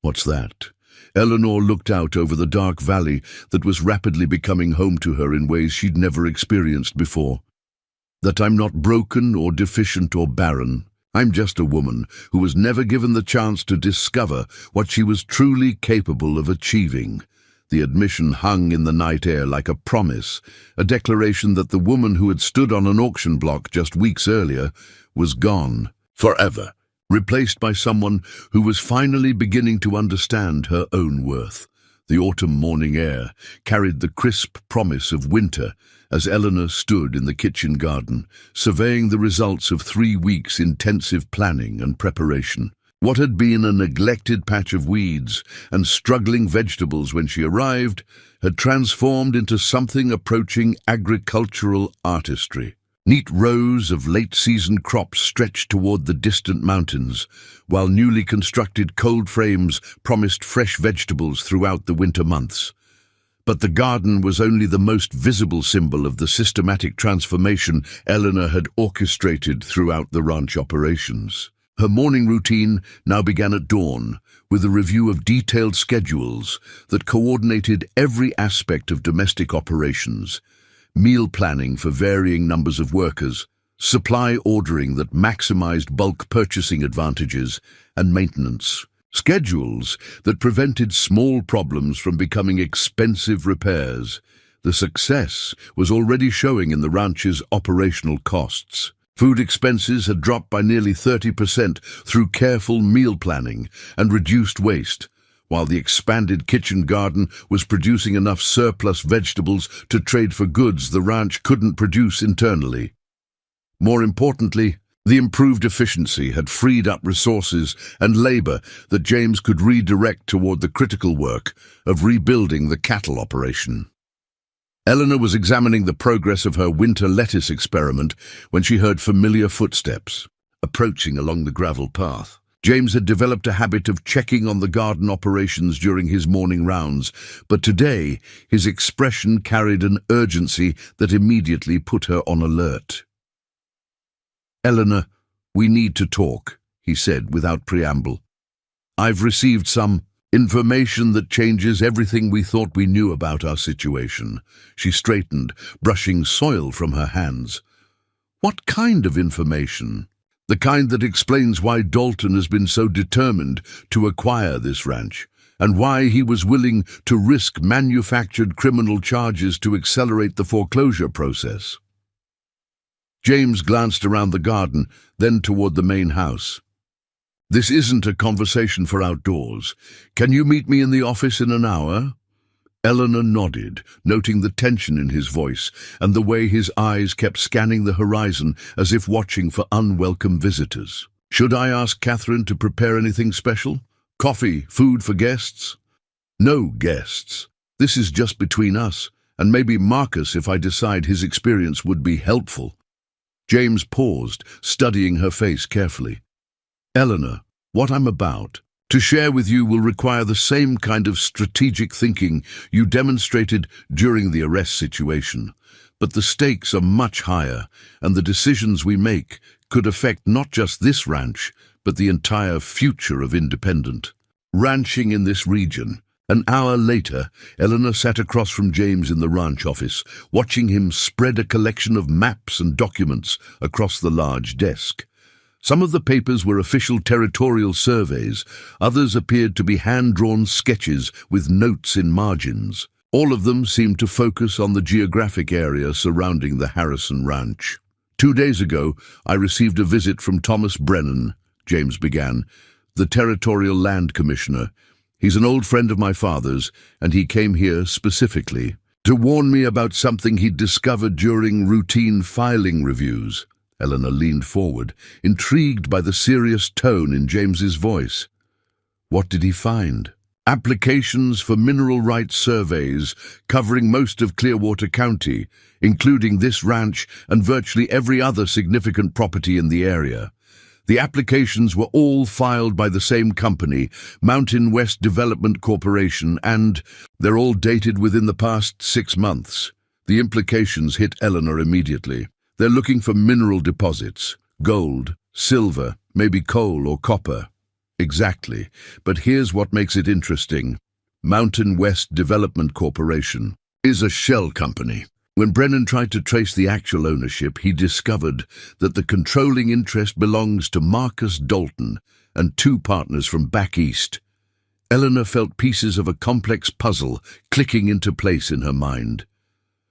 [SPEAKER 1] "What's that?" Eleanor looked out over the dark valley that was rapidly becoming home to her in ways she'd never experienced before. "That I'm not broken or deficient or barren. I'm just a woman who was never given the chance to discover what she was truly capable of achieving." The admission hung in the night air like a promise, a declaration that the woman who had stood on an auction block just weeks earlier was gone, forever, replaced by someone who was finally beginning to understand her own worth. The autumn morning air carried the crisp promise of winter as Eleanor stood in the kitchen garden, surveying the results of 3 weeks' intensive planning and preparation. What had been a neglected patch of weeds and struggling vegetables when she arrived had transformed into something approaching agricultural artistry. Neat rows of late-season crops stretched toward the distant mountains, while newly constructed cold frames promised fresh vegetables throughout the winter months. But the garden was only the most visible symbol of the systematic transformation Eleanor had orchestrated throughout the ranch operations. Her morning routine now began at dawn, with a review of detailed schedules that coordinated every aspect of domestic operations: meal planning for varying numbers of workers, supply ordering that maximized bulk purchasing advantages, and maintenance. Schedules that prevented small problems from becoming expensive repairs. The success was already showing in the ranch's operational costs. Food expenses had dropped by nearly 30% through careful meal planning and reduced waste, while the expanded kitchen garden was producing enough surplus vegetables to trade for goods the ranch couldn't produce internally. More importantly, the improved efficiency had freed up resources and labor that James could redirect toward the critical work of rebuilding the cattle operation. Eleanor was examining the progress of her winter lettuce experiment when she heard familiar footsteps approaching along the gravel path. James had developed a habit of checking on the garden operations during his morning rounds, but today his expression carried an urgency that immediately put her on alert. "Eleanor, we need to talk," he said without preamble. "I've received some information that changes everything we thought we knew about our situation." She straightened, brushing soil from her hands. "What kind of information?" "The kind that explains why Dalton has been so determined to acquire this ranch, and why he was willing to risk manufactured criminal charges to accelerate the foreclosure process." James glanced around the garden, then toward the main house. "This isn't a conversation for outdoors. Can you meet me in the office in an hour?" Eleanor nodded, noting the tension in his voice and the way his eyes kept scanning the horizon as if watching for unwelcome visitors. "Should I ask Catherine to prepare anything special? Coffee, food for guests?" "No guests. This is just between us, and maybe Marcus if I decide his experience would be helpful." James paused, studying her face carefully. "Eleanor, what I'm about To share with you will require the same kind of strategic thinking you demonstrated during the arrest situation. But the stakes are much higher, and the decisions we make could affect not just this ranch, but the entire future of Independent. Ranching in this region. An hour later, Eleanor sat across from James in the ranch office, watching him spread a collection of maps and documents across the large desk. Some of the papers were official territorial surveys, others appeared to be hand-drawn sketches with notes in margins. All of them seemed to focus on the geographic area surrounding the Harrison Ranch. 2 days ago, I received a visit from Thomas Brennan, James began, the Territorial Land Commissioner. He's an old friend of my father's, and he came here specifically to warn me about something he'd discovered during routine filing reviews. Eleanor leaned forward, intrigued by the serious tone in James's voice. What did he find? Applications for mineral rights surveys covering most of Clearwater County, including this ranch and virtually every other significant property in the area. The applications were all filed by the same company, Mountain West Development Corporation, and they're all dated within the past 6 months. The implications hit Eleanor immediately. They're looking for mineral deposits, gold, silver, maybe coal or copper. Exactly, but here's what makes it interesting. Mountain West Development Corporation is a shell company. When Brennan tried to trace the actual ownership, he discovered that the controlling interest belongs to Marcus Dalton and 2 partners from back east. Eleanor felt pieces of a complex puzzle clicking into place in her mind.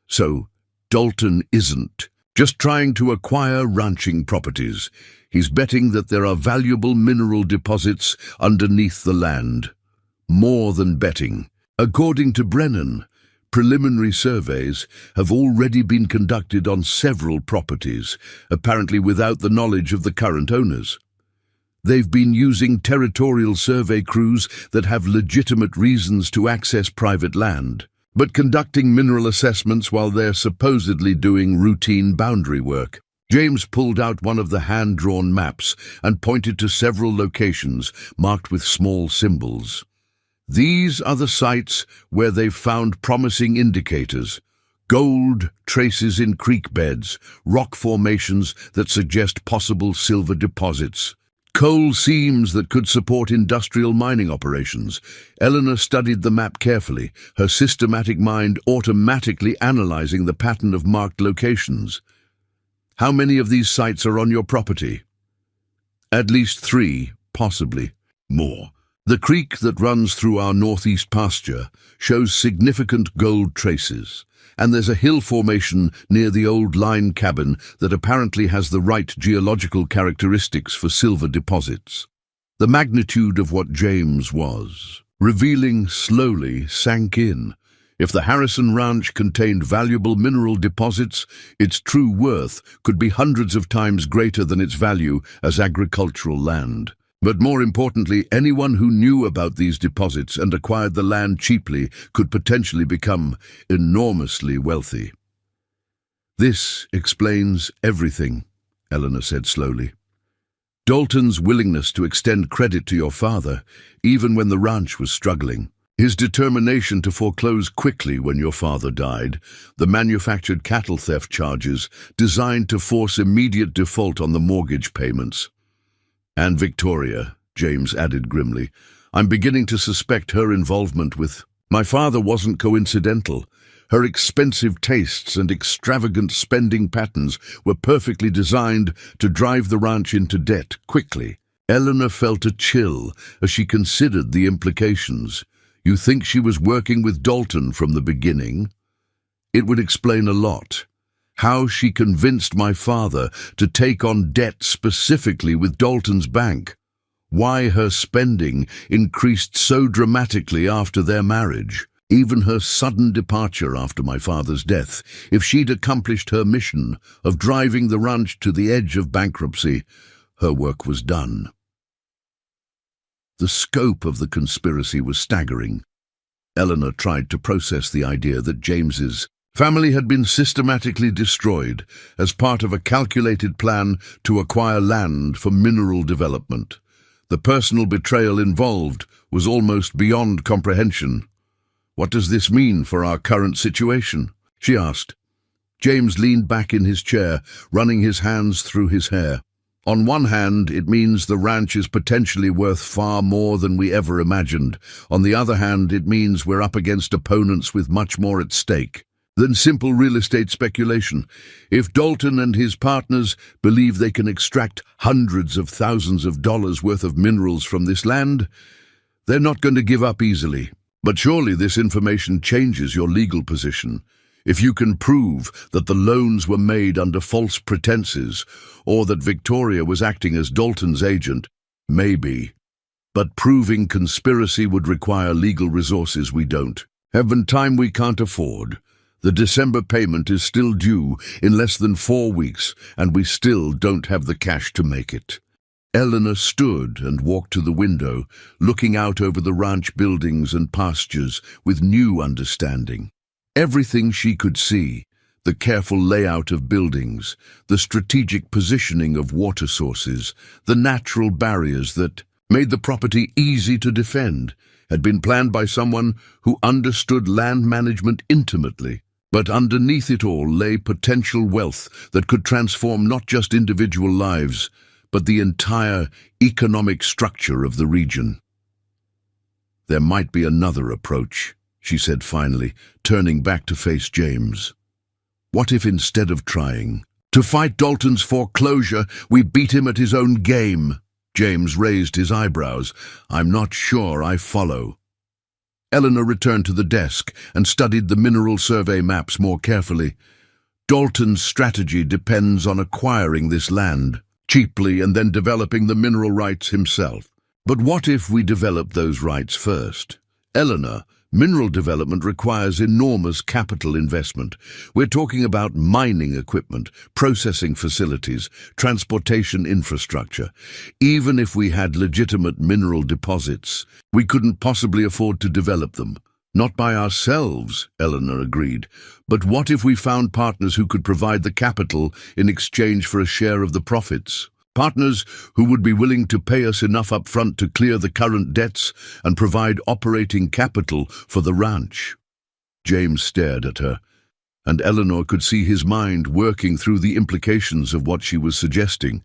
[SPEAKER 1] So, Dalton isn't just trying to acquire ranching properties. He's betting that there are valuable mineral deposits underneath the land. More than betting. According to Brennan, preliminary surveys have already been conducted on several properties, apparently without the knowledge of the current owners. They've been using territorial survey crews that have legitimate reasons to access private land, but conducting mineral assessments while they're supposedly doing routine boundary work. James pulled out one of the hand-drawn maps and pointed to several locations marked with small symbols. These are the sites where they've found promising indicators. Gold traces in creek beds, rock formations that suggest possible silver deposits, coal seams that could support industrial mining operations. Eleanor studied the map carefully, her systematic mind automatically analyzing the pattern of marked locations. How many of these sites are on your property? At least 3, possibly more. The creek that runs through our northeast pasture shows significant gold traces, and there's a hill formation near the old line cabin that apparently has the right geological characteristics for silver deposits. The magnitude of what James was revealing slowly sank in. If the Harrison Ranch contained valuable mineral deposits, its true worth could be hundreds of times greater than its value as agricultural land. But more importantly, anyone who knew about these deposits and acquired the land cheaply could potentially become enormously wealthy. This explains everything, Eleanor said slowly. Dalton's willingness to extend credit to your father, even when the ranch was struggling. His determination to foreclose quickly when your father died, the manufactured cattle theft charges designed to force immediate default on the mortgage payments. And Victoria, James added grimly, I'm beginning to suspect her involvement with... My father wasn't coincidental. Her expensive tastes and extravagant spending patterns were perfectly designed to drive the ranch into debt quickly. Eleanor felt a chill as she considered the implications. You think she was working with Dalton from the beginning? It would explain a lot. How she convinced my father to take on debt specifically with Dalton's bank. Why her spending increased so dramatically after their marriage. Even her sudden departure after my father's death. If she'd accomplished her mission of driving the ranch to the edge of bankruptcy, her work was done. The scope of the conspiracy was staggering. Eleanor tried to process the idea that James's family had been systematically destroyed as part of a calculated plan to acquire land for mineral development. The personal betrayal involved was almost beyond comprehension. "What does this mean for our current situation?" she asked. James leaned back in his chair, running his hands through his hair. "On one hand, it means the ranch is potentially worth far more than we ever imagined. On the other hand, it means we're up against opponents with much more at stake than simple real estate speculation. If Dalton and his partners believe they can extract hundreds of thousands of dollars worth of minerals from this land, they're not going to give up easily. But surely this information changes your legal position. If you can prove that the loans were made under false pretenses, or that Victoria was acting as Dalton's agent, maybe. But proving conspiracy would require legal resources we don't have and time we can't afford. The December payment is still due in less than 4 weeks, and we still don't have the cash to make it." Eleanor stood and walked to the window, looking out over the ranch buildings and pastures with new understanding. Everything she could see, the careful layout of buildings, the strategic positioning of water sources, the natural barriers that made the property easy to defend, had been planned by someone who understood land management intimately. But underneath it all lay potential wealth that could transform not just individual lives, but the entire economic structure of the region. "There might be another approach," she said finally, turning back to face James. "What if instead of trying to fight Dalton's foreclosure, we beat him at his own game?" James raised his eyebrows. "I'm not sure I follow." Eleanor returned to the desk and studied the mineral survey maps more carefully. "Dalton's strategy depends on acquiring this land cheaply and then developing the mineral rights himself. But what if we develop those rights first? Eleanor, mineral development requires enormous capital investment. We're talking about mining equipment, processing facilities, transportation infrastructure. Even if we had legitimate mineral deposits, we couldn't possibly afford to develop them. Not by ourselves, Eleanor agreed. But what if we found partners who could provide the capital in exchange for a share of the profits? Partners who would be willing to pay us enough up front to clear the current debts and provide operating capital for the ranch. James stared at her, and Eleanor could see his mind working through the implications of what she was suggesting.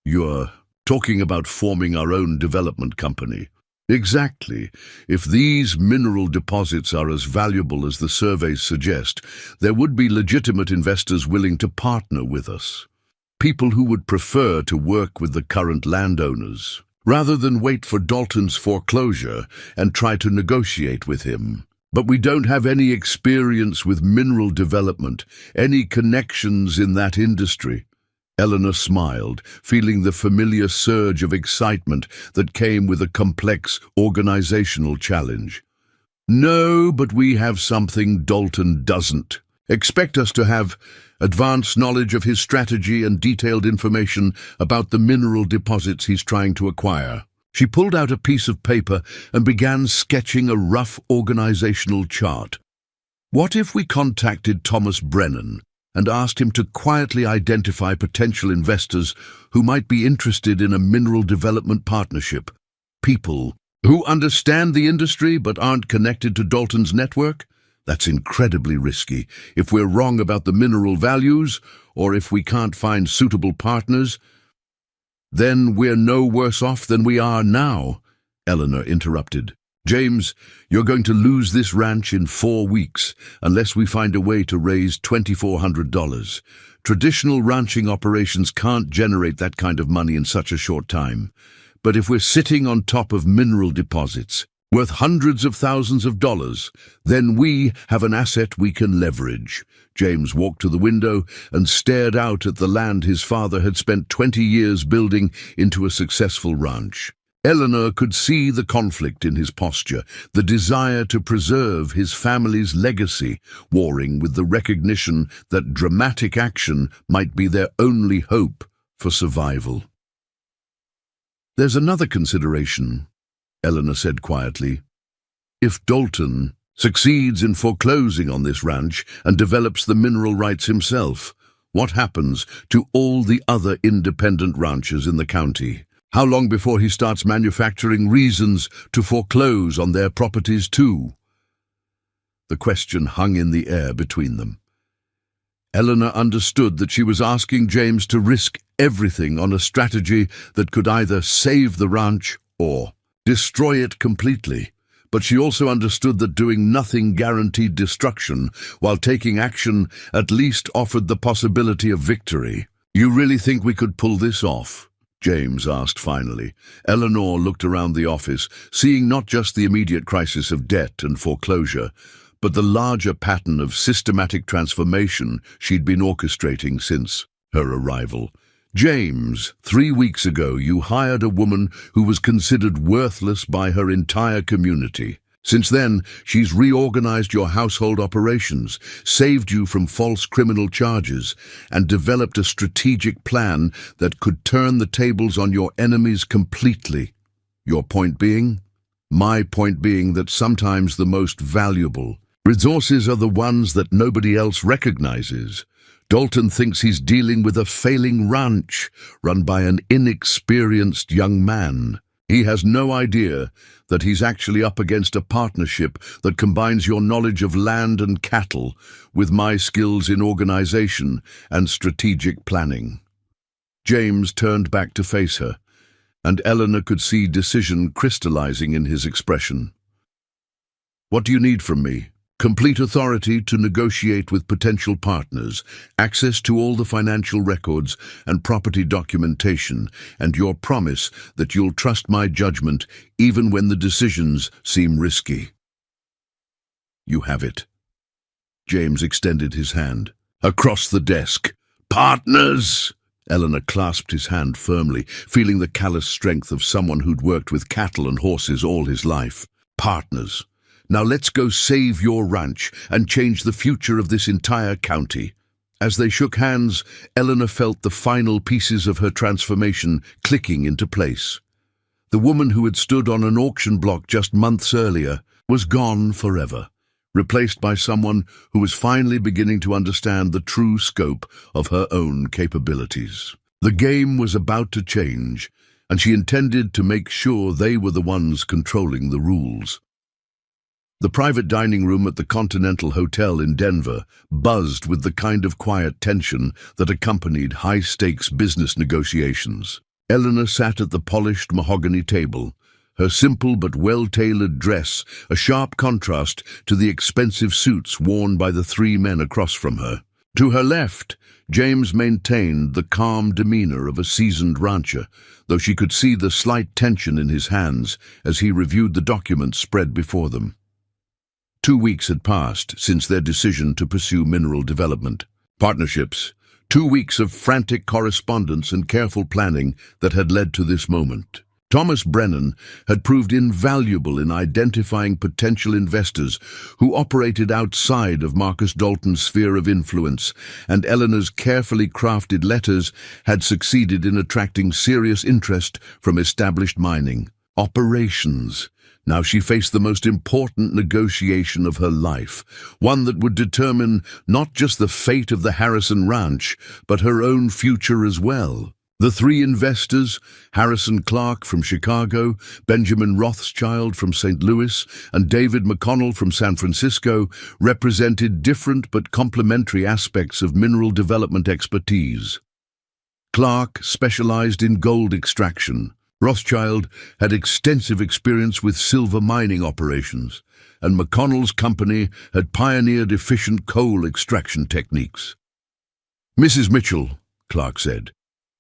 [SPEAKER 1] "You're talking about forming our own development company." "Exactly. If these mineral deposits are as valuable as the surveys suggest, there would be legitimate investors willing to partner with us. People who would prefer to work with the current landowners, rather than wait for Dalton's foreclosure and try to negotiate with him. But we don't have any experience with mineral development, any connections in that industry." Eleanor smiled, feeling the familiar surge of excitement that came with a complex organizational challenge. "No, but we have something Dalton doesn't. Expect us to have advanced knowledge of his strategy and detailed information about the mineral deposits he's trying to acquire." She pulled out a piece of paper and began sketching a rough organizational chart. "What if we contacted Thomas Brennan and asked him to quietly identify potential investors who might be interested in a mineral development partnership? People who understand the industry but aren't connected to Dalton's network? That's incredibly risky. If we're wrong about the mineral values, or if we can't find suitable partners, then we're no worse off than we are now," Eleanor interrupted. "James, you're going to lose this ranch in 4 weeks, unless we find a way to raise $2,400. Traditional ranching operations can't generate that kind of money in such a short time. But if we're sitting on top of mineral deposits, worth hundreds of thousands of dollars, then we have an asset we can leverage." James walked to the window and stared out at the land his father had spent 20 years building into a successful ranch. Eleanor could see the conflict in his posture, the desire to preserve his family's legacy, warring with the recognition that dramatic action might be their only hope for survival. "There's another consideration," Eleanor said quietly. "If Dalton succeeds in foreclosing on this ranch and develops the mineral rights himself, what happens to all the other independent ranchers in the county? How long before he starts manufacturing reasons to foreclose on their properties too? The question hung in the air between them. Eleanor understood that she was asking James to risk everything on a strategy that could either save the ranch or destroy it completely. But she also understood that doing nothing guaranteed destruction, while taking action at least offered the possibility of victory. "You really think we could pull this off?" James asked finally. Eleanor looked around the office, seeing not just the immediate crisis of debt and foreclosure, but the larger pattern of systematic transformation she'd been orchestrating since her arrival. "James, 3 weeks ago you hired a woman who was considered worthless by her entire community. Since then, she's reorganized your household operations, saved you from false criminal charges, and developed a strategic plan that could turn the tables on your enemies completely. Your point being? My point being that sometimes the most valuable resources are the ones that nobody else recognizes. Dalton thinks he's dealing with a failing ranch run by an inexperienced young man. He has no idea that he's actually up against a partnership that combines your knowledge of land and cattle with my skills in organization and strategic planning." James turned back to face her, and Eleanor could see decision crystallizing in his expression. "What do you need from me?" "Complete authority to negotiate with potential partners, access to all the financial records and property documentation, and your promise that you'll trust my judgment even when the decisions seem risky." "You have it." James extended his hand. "Across the desk." "Partners!" Eleanor clasped his hand firmly, feeling the callous strength of someone who'd worked with cattle and horses all his life. "Partners. Now let's go save your ranch and change the future of this entire county." As they shook hands, Eleanor felt the final pieces of her transformation clicking into place. The woman who had stood on an auction block just months earlier was gone forever, replaced by someone who was finally beginning to understand the true scope of her own capabilities. The game was about to change, and she intended to make sure they were the ones controlling the rules. The private dining room at the Continental Hotel in Denver buzzed with the kind of quiet tension that accompanied high-stakes business negotiations. Eleanor sat at the polished mahogany table, her simple but well-tailored dress a sharp contrast to the expensive suits worn by the 3 men across from her. To her left, James maintained the calm demeanor of a seasoned rancher, though she could see the slight tension in his hands as he reviewed the documents spread before them. 2 weeks had passed since their decision to pursue mineral development. Partnerships. 2 weeks of frantic correspondence and careful planning that had led to this moment. Thomas Brennan had proved invaluable in identifying potential investors who operated outside of Marcus Dalton's sphere of influence, and Eleanor's carefully crafted letters had succeeded in attracting serious interest from established mining operations. Now she faced the most important negotiation of her life, one that would determine not just the fate of the Harrison Ranch, but her own future as well. The 3 investors, Harrison Clark from Chicago, Benjamin Rothschild from St. Louis, and David McConnell from San Francisco, represented different but complementary aspects of mineral development expertise. Clark specialized in gold extraction. Rothschild had extensive experience with silver mining operations, and McConnell's company had pioneered efficient coal extraction techniques. "Mrs. Mitchell," Clark said,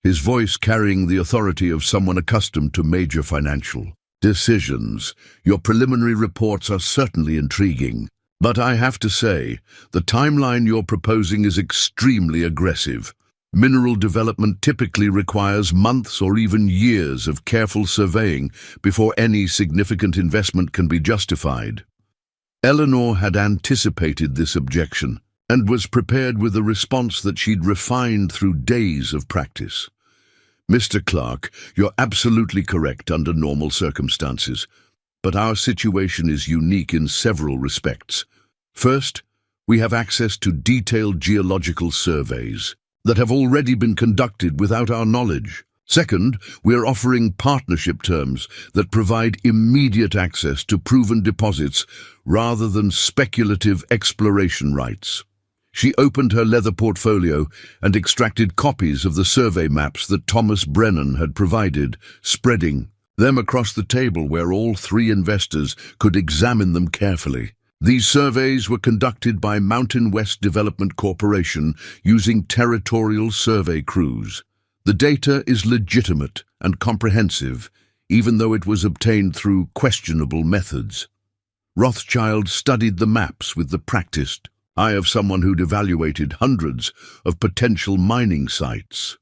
[SPEAKER 1] his voice carrying the authority of someone accustomed to major financial decisions, "your preliminary reports are certainly intriguing, but I have to say, the timeline you're proposing is extremely aggressive. Mineral development typically requires months or even years of careful surveying before any significant investment can be justified." Eleanor had anticipated this objection and was prepared with a response that she'd refined through days of practice. "Mr. Clark, you're absolutely correct under normal circumstances, but our situation is unique in several respects. First, we have access to detailed geological surveys that have already been conducted without our knowledge. Second, we're offering partnership terms that provide immediate access to proven deposits rather than speculative exploration rights. She opened her leather portfolio and extracted copies of the survey maps that Thomas Brennan had provided, spreading them across the table where all three investors could examine them carefully. These surveys were conducted by Mountain West Development Corporation using territorial survey crews. The data is legitimate and comprehensive, even though it was obtained through questionable methods. Rothschild studied the maps with the practiced eye of someone who'd evaluated hundreds of potential mining sites.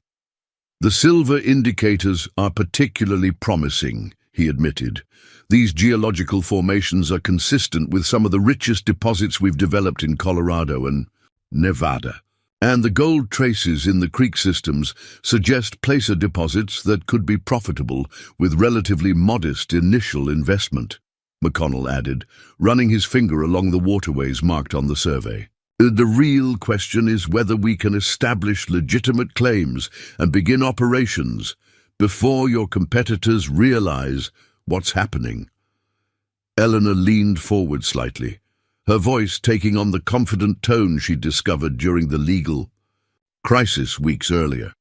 [SPEAKER 1] The silver indicators are particularly promising, he admitted. These geological formations are consistent with some of the richest deposits we've developed in Colorado and Nevada. And the gold traces in the creek systems suggest placer deposits that could be profitable with relatively modest initial investment, McConnell added, running his finger along the waterways marked on the survey. The real question is whether we can establish legitimate claims and begin operations before your competitors realize what's happening. Eleanor leaned forward slightly, her voice taking on the confident tone she'd discovered during the legal crisis weeks earlier.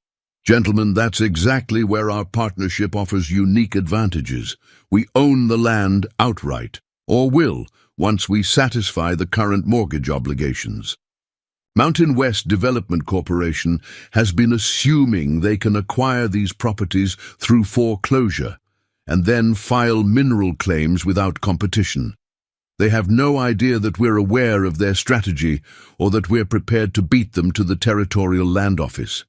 [SPEAKER 1] Gentlemen, that's exactly where our partnership offers unique advantages. We own the land outright, or will, once we satisfy the current mortgage obligations. Mountain West Development Corporation has been assuming they can acquire these properties through foreclosure and then file mineral claims without competition. They have no idea that we're aware of their strategy or that we're prepared to beat them to the Territorial Land Office.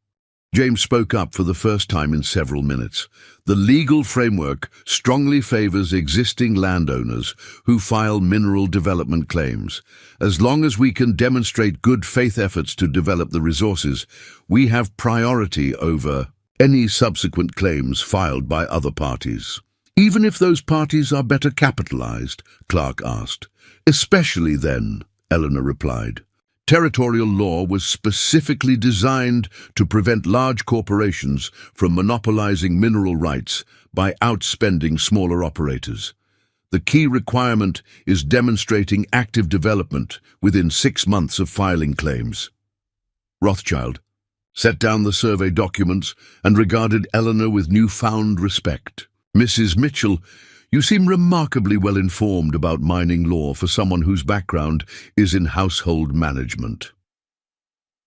[SPEAKER 1] James spoke up for the first time in several minutes. The legal framework strongly favors existing landowners who file mineral development claims. As long as we can demonstrate good faith efforts to develop the resources, we have priority over any subsequent claims filed by other parties. Even if those parties are better capitalized, Clark asked. Especially then, Eleanor replied. Territorial law was specifically designed to prevent large corporations from monopolizing mineral rights by outspending smaller operators. The key requirement is demonstrating active development within 6 months of filing claims. Rothschild set down the survey documents and regarded Eleanor with newfound respect. Mrs. Mitchell, you seem remarkably well informed about mining law for someone whose background is in household management.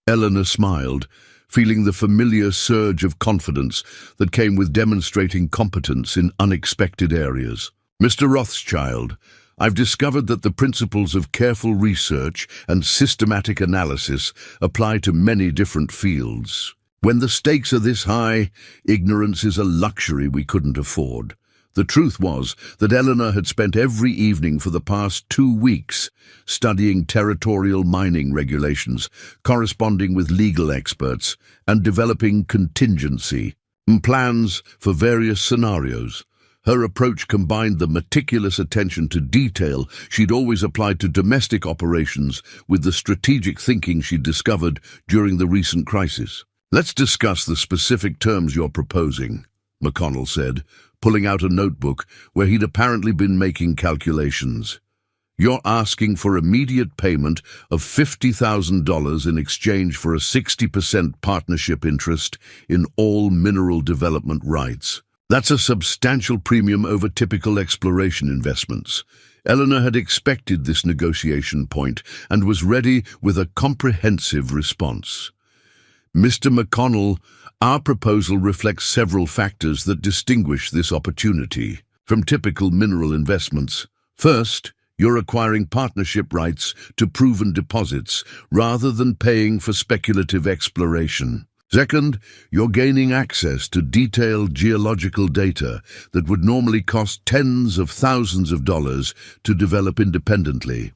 [SPEAKER 1] Eleanor smiled, feeling the familiar surge of confidence that came with demonstrating competence in unexpected areas. Mr. Rothschild, I've discovered that the principles of careful research and systematic analysis apply to many different fields. When the stakes are this high, ignorance is a luxury we couldn't afford. The truth was that Eleanor had spent every evening for the past 2 weeks studying territorial mining regulations, corresponding with legal experts, and developing contingency plans for various scenarios. Her approach combined the meticulous attention to detail she'd always applied to domestic operations with the strategic thinking she'd discovered during the recent crisis. Let's discuss the specific terms you're proposing, McConnell said, pulling out a notebook where he'd apparently been making calculations. You're asking for immediate payment of $50,000 in exchange for a 60% partnership interest in all mineral development rights. That's a substantial premium over typical exploration investments. Eleanor had expected this negotiation point and was ready with a comprehensive response. Mr. McConnell, our proposal reflects several factors that distinguish this opportunity from typical mineral investments. First, you're acquiring partnership rights to proven deposits rather than paying for speculative exploration. Second, you're gaining access to detailed geological data that would normally cost tens of thousands of dollars to develop independently.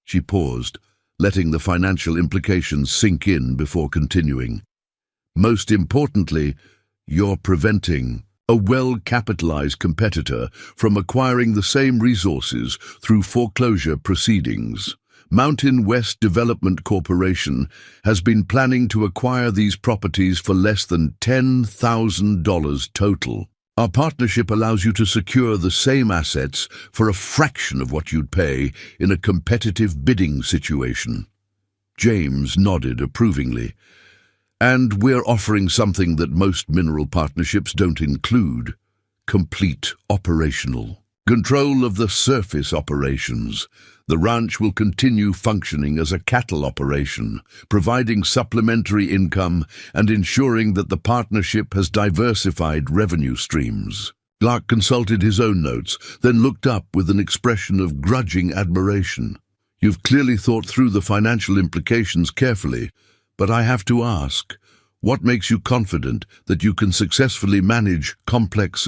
[SPEAKER 1] She paused, letting the financial implications sink in before continuing. Most importantly, you're preventing a well-capitalized competitor from acquiring the same resources through foreclosure proceedings. Mountain West Development Corporation has been planning to acquire these properties for less than $10,000 total. Our partnership allows you to secure the same assets for a fraction of what you'd pay in a competitive bidding situation. James nodded approvingly. And we're offering something that most mineral partnerships don't include: complete operational control of the surface operations. The ranch will continue functioning as a cattle operation, providing supplementary income and ensuring that the partnership has diversified revenue streams. Clark consulted his own notes, then looked up with an expression of grudging admiration. You've clearly thought through the financial implications carefully, but I have to ask, what makes you confident that you can successfully manage complex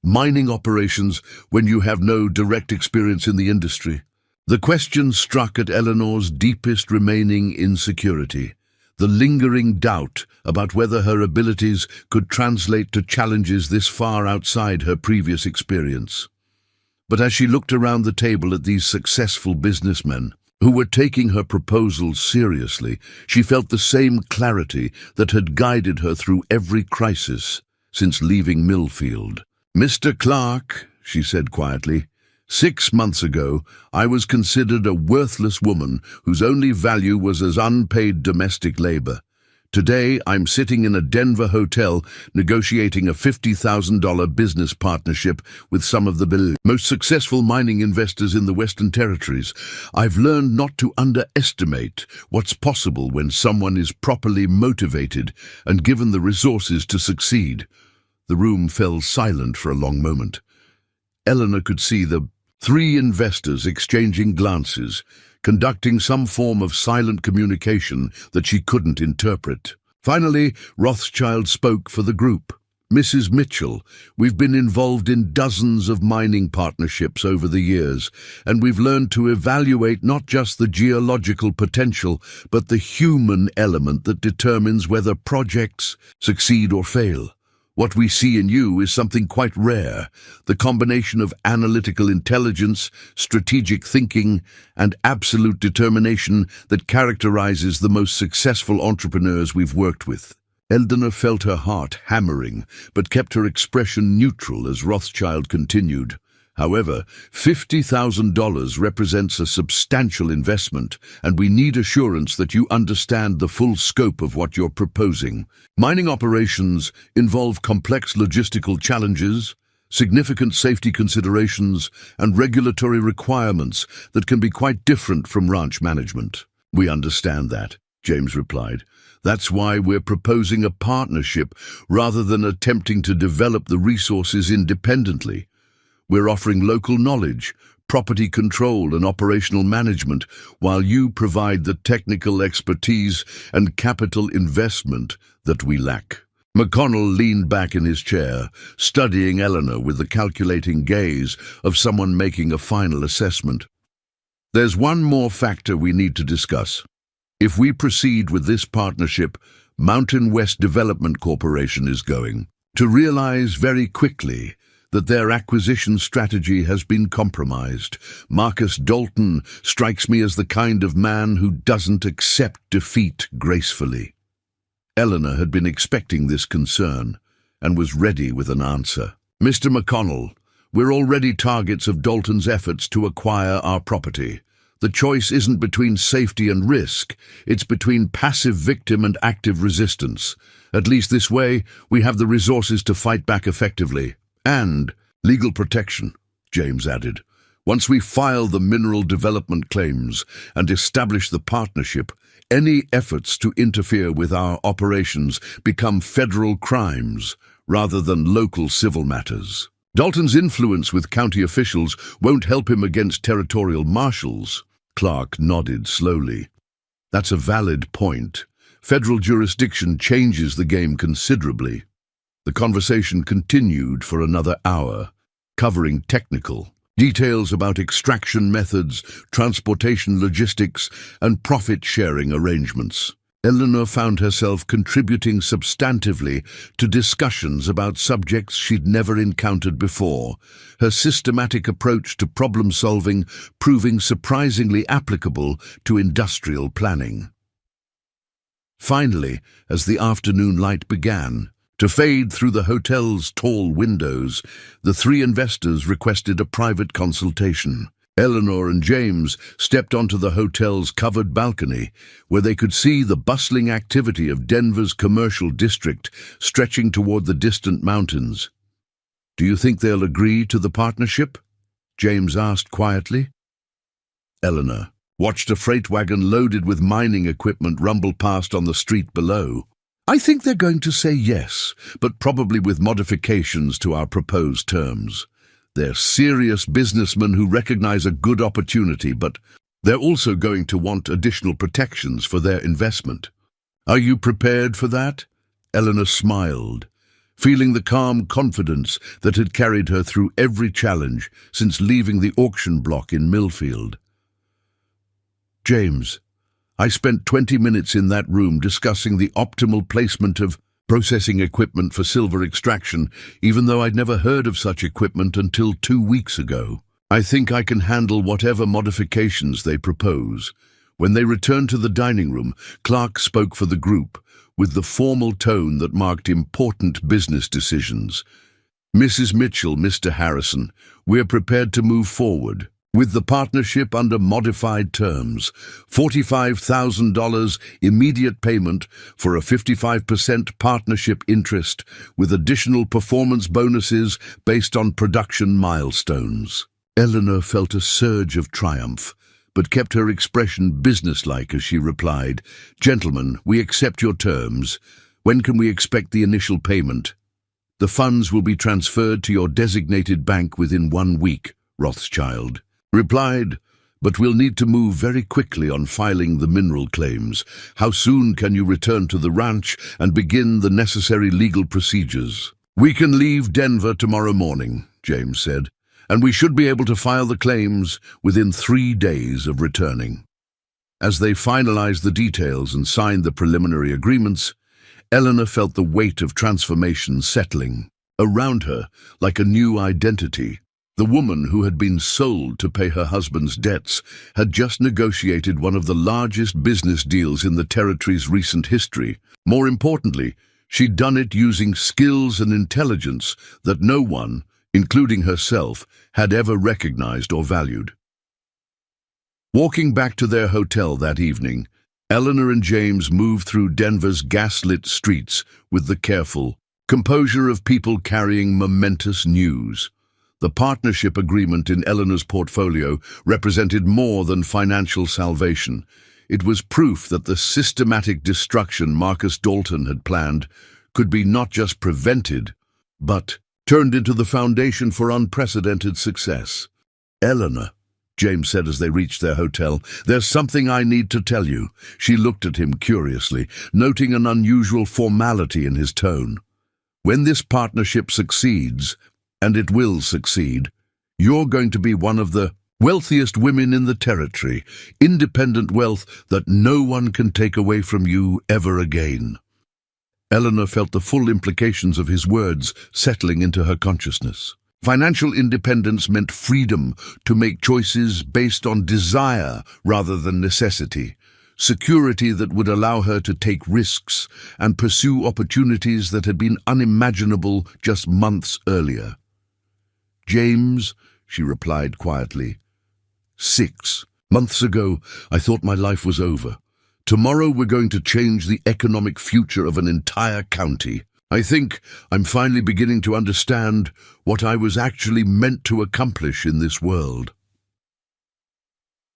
[SPEAKER 1] mining operations when you have no direct experience in the industry? The question struck at Eleanor's deepest remaining insecurity, the lingering doubt about whether her abilities could translate to challenges this far outside her previous experience. But as she looked around the table at these successful businessmen who were taking her proposals seriously, she felt the same clarity that had guided her through every crisis since leaving Millfield. "Mr. Clark," she said quietly, "6 months ago, I was considered a worthless woman whose only value was as unpaid domestic labor. Today, I'm sitting in a Denver hotel negotiating a $50,000 business partnership with some of the most successful mining investors in the Western Territories. I've learned not to underestimate what's possible when someone is properly motivated and given the resources to succeed." The room fell silent for a long moment. Eleanor could see the 3 investors exchanging glances, conducting some form of silent communication that she couldn't interpret. Finally, Rothschild spoke for the group. "Mrs. Mitchell, we've been involved in dozens of mining partnerships over the years, and we've learned to evaluate not just the geological potential, but the human element that determines whether projects succeed or fail. What we see in you is something quite rare, the combination of analytical intelligence, strategic thinking, and absolute determination that characterizes the most successful entrepreneurs we've worked with." Eleanor felt her heart hammering, but kept her expression neutral as Rothschild continued. "However, $50,000 represents a substantial investment, and we need assurance that you understand the full scope of what you're proposing. Mining operations involve complex logistical challenges, significant safety considerations, and regulatory requirements that can be quite different from ranch management." "We understand that," James replied. "That's why we're proposing a partnership rather than attempting to develop the resources independently. We're offering local knowledge, property control and operational management, while you provide the technical expertise and capital investment that we lack." McConnell leaned back in his chair, studying Eleanor with the calculating gaze of someone making a final assessment. "There's one more factor we need to discuss. If we proceed with this partnership, Mountain West Development Corporation is going to realize very quickly that their acquisition strategy has been compromised. Marcus Dalton strikes me as the kind of man who doesn't accept defeat gracefully." Eleanor had been expecting this concern and was ready with an answer. "Mr. McConnell, we're already targets of Dalton's efforts to acquire our property. The choice isn't between safety and risk, it's between passive victim and active resistance. At least this way, we have the resources to fight back effectively. And legal protection," James added. "Once we file the mineral development claims and establish the partnership, any efforts to interfere with our operations become federal crimes rather than local civil matters. Dalton's influence with county officials won't help him against territorial marshals." Clark nodded slowly. "That's a valid point. Federal jurisdiction changes the game considerably." The conversation continued for another hour, covering technical details about extraction methods, transportation logistics, and profit-sharing arrangements. Eleanor found herself contributing substantively to discussions about subjects she'd never encountered before, her systematic approach to problem-solving proving surprisingly applicable to industrial planning. Finally, as the afternoon light began to fade through the hotel's tall windows, the three investors requested a private consultation. Eleanor and James stepped onto the hotel's covered balcony, where they could see the bustling activity of Denver's commercial district stretching toward the distant mountains. "Do you think they'll agree to the partnership?" James asked quietly. Eleanor watched a freight wagon loaded with mining equipment rumble past on the street below. "I think they're going to say yes, but probably with modifications to our proposed terms. They're serious businessmen who recognize a good opportunity, but they're also going to want additional protections for their investment. Are you prepared for that?" Eleanor smiled, feeling the calm confidence that had carried her through every challenge since leaving the auction block in Millfield. "James, I spent 20 minutes in that room discussing the optimal placement of processing equipment for silver extraction, even though I'd never heard of such equipment until 2 weeks ago. I think I can handle whatever modifications they propose." When they returned to the dining room, Clark spoke for the group, with the formal tone that marked important business decisions. "Mrs. Mitchell, Mr. Harrison, we're prepared to move forward with the partnership under modified terms. $45,000 immediate payment for a 55% partnership interest with additional performance bonuses based on production milestones." Eleanor felt a surge of triumph, but kept her expression businesslike as she replied, "Gentlemen, we accept your terms. When can we expect the initial payment?" "The funds will be transferred to your designated bank within 1 week," Rothschild replied, "but we'll need to move very quickly on filing the mineral claims. How soon can you return to the ranch and begin the necessary legal procedures?" "We can leave Denver tomorrow morning," James said, "and we should be able to file the claims within 3 days of returning." As they finalized the details and signed the preliminary agreements, Eleanor felt the weight of transformation settling around her like a new identity. The woman who had been sold to pay her husband's debts had just negotiated one of the largest business deals in the territory's recent history. More importantly, she'd done it using skills and intelligence that no one, including herself, had ever recognized or valued. Walking back to their hotel that evening, Eleanor and James moved through Denver's gaslit streets with the careful composure of people carrying momentous news. The partnership agreement in Eleanor's portfolio represented more than financial salvation. It was proof that the systematic destruction Marcus Dalton had planned could be not just prevented, but turned into the foundation for unprecedented success. "Eleanor," James said as they reached their hotel, "there's something I need to tell you." She looked at him curiously, noting an unusual formality in his tone. "When this partnership succeeds, and it will succeed, you're going to be one of the wealthiest women in the territory, independent wealth that no one can take away from you ever again." Eleanor felt the full implications of his words settling into her consciousness. Financial independence meant freedom to make choices based on desire rather than necessity, security that would allow her to take risks and pursue opportunities that had been unimaginable just months earlier. "James," she replied quietly, 6 months ago, I thought my life was over. Tomorrow we're going to change the economic future of an entire county. I think I'm finally beginning to understand what I was actually meant to accomplish in this world."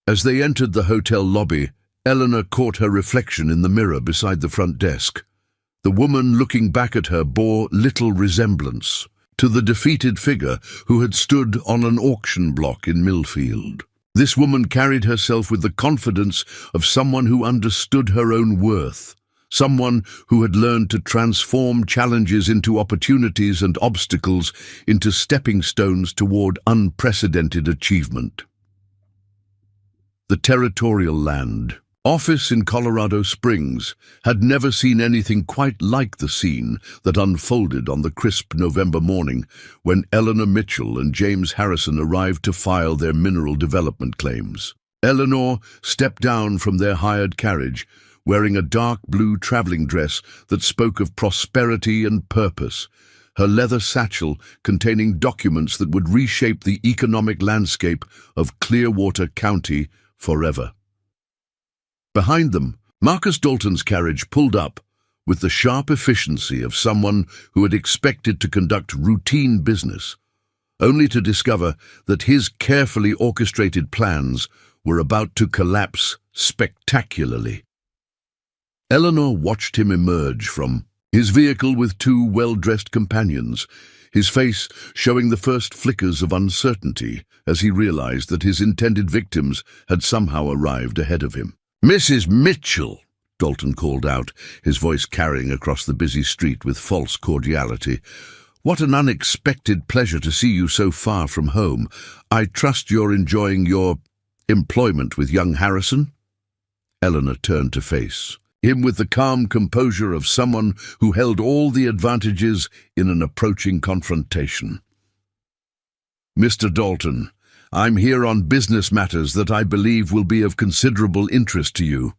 [SPEAKER 1] As they entered the hotel lobby, Eleanor caught her reflection in the mirror beside the front desk. The woman looking back at her bore little resemblance to the defeated figure who had stood on an auction block in Millfield. This woman carried herself with the confidence of someone who understood her own worth, someone who had learned to transform challenges into opportunities and obstacles into stepping stones toward unprecedented achievement. The territorial land office in Colorado Springs had never seen anything quite like the scene that unfolded on the crisp November morning when Eleanor Mitchell and James Harrison arrived to file their mineral development claims. Eleanor stepped down from their hired carriage, wearing a dark blue traveling dress that spoke of prosperity and purpose, her leather satchel containing documents that would reshape the economic landscape of Clearwater County forever. Behind them, Marcus Dalton's carriage pulled up with the sharp efficiency of someone who had expected to conduct routine business, only to discover that his carefully orchestrated plans were about to collapse spectacularly. Eleanor watched him emerge from his vehicle with two well-dressed companions, his face showing the first flickers of uncertainty as he realized that his intended victims had somehow arrived ahead of him. "Mrs. Mitchell," Dalton called out, his voice carrying across the busy street with false cordiality. "What an unexpected pleasure to see you so far from home. I trust you're enjoying your employment with young Harrison?" Eleanor turned to face him with the calm composure of someone who held all the advantages in an approaching confrontation. "Mr. Dalton, I'm here on business matters that I believe will be of considerable interest to you.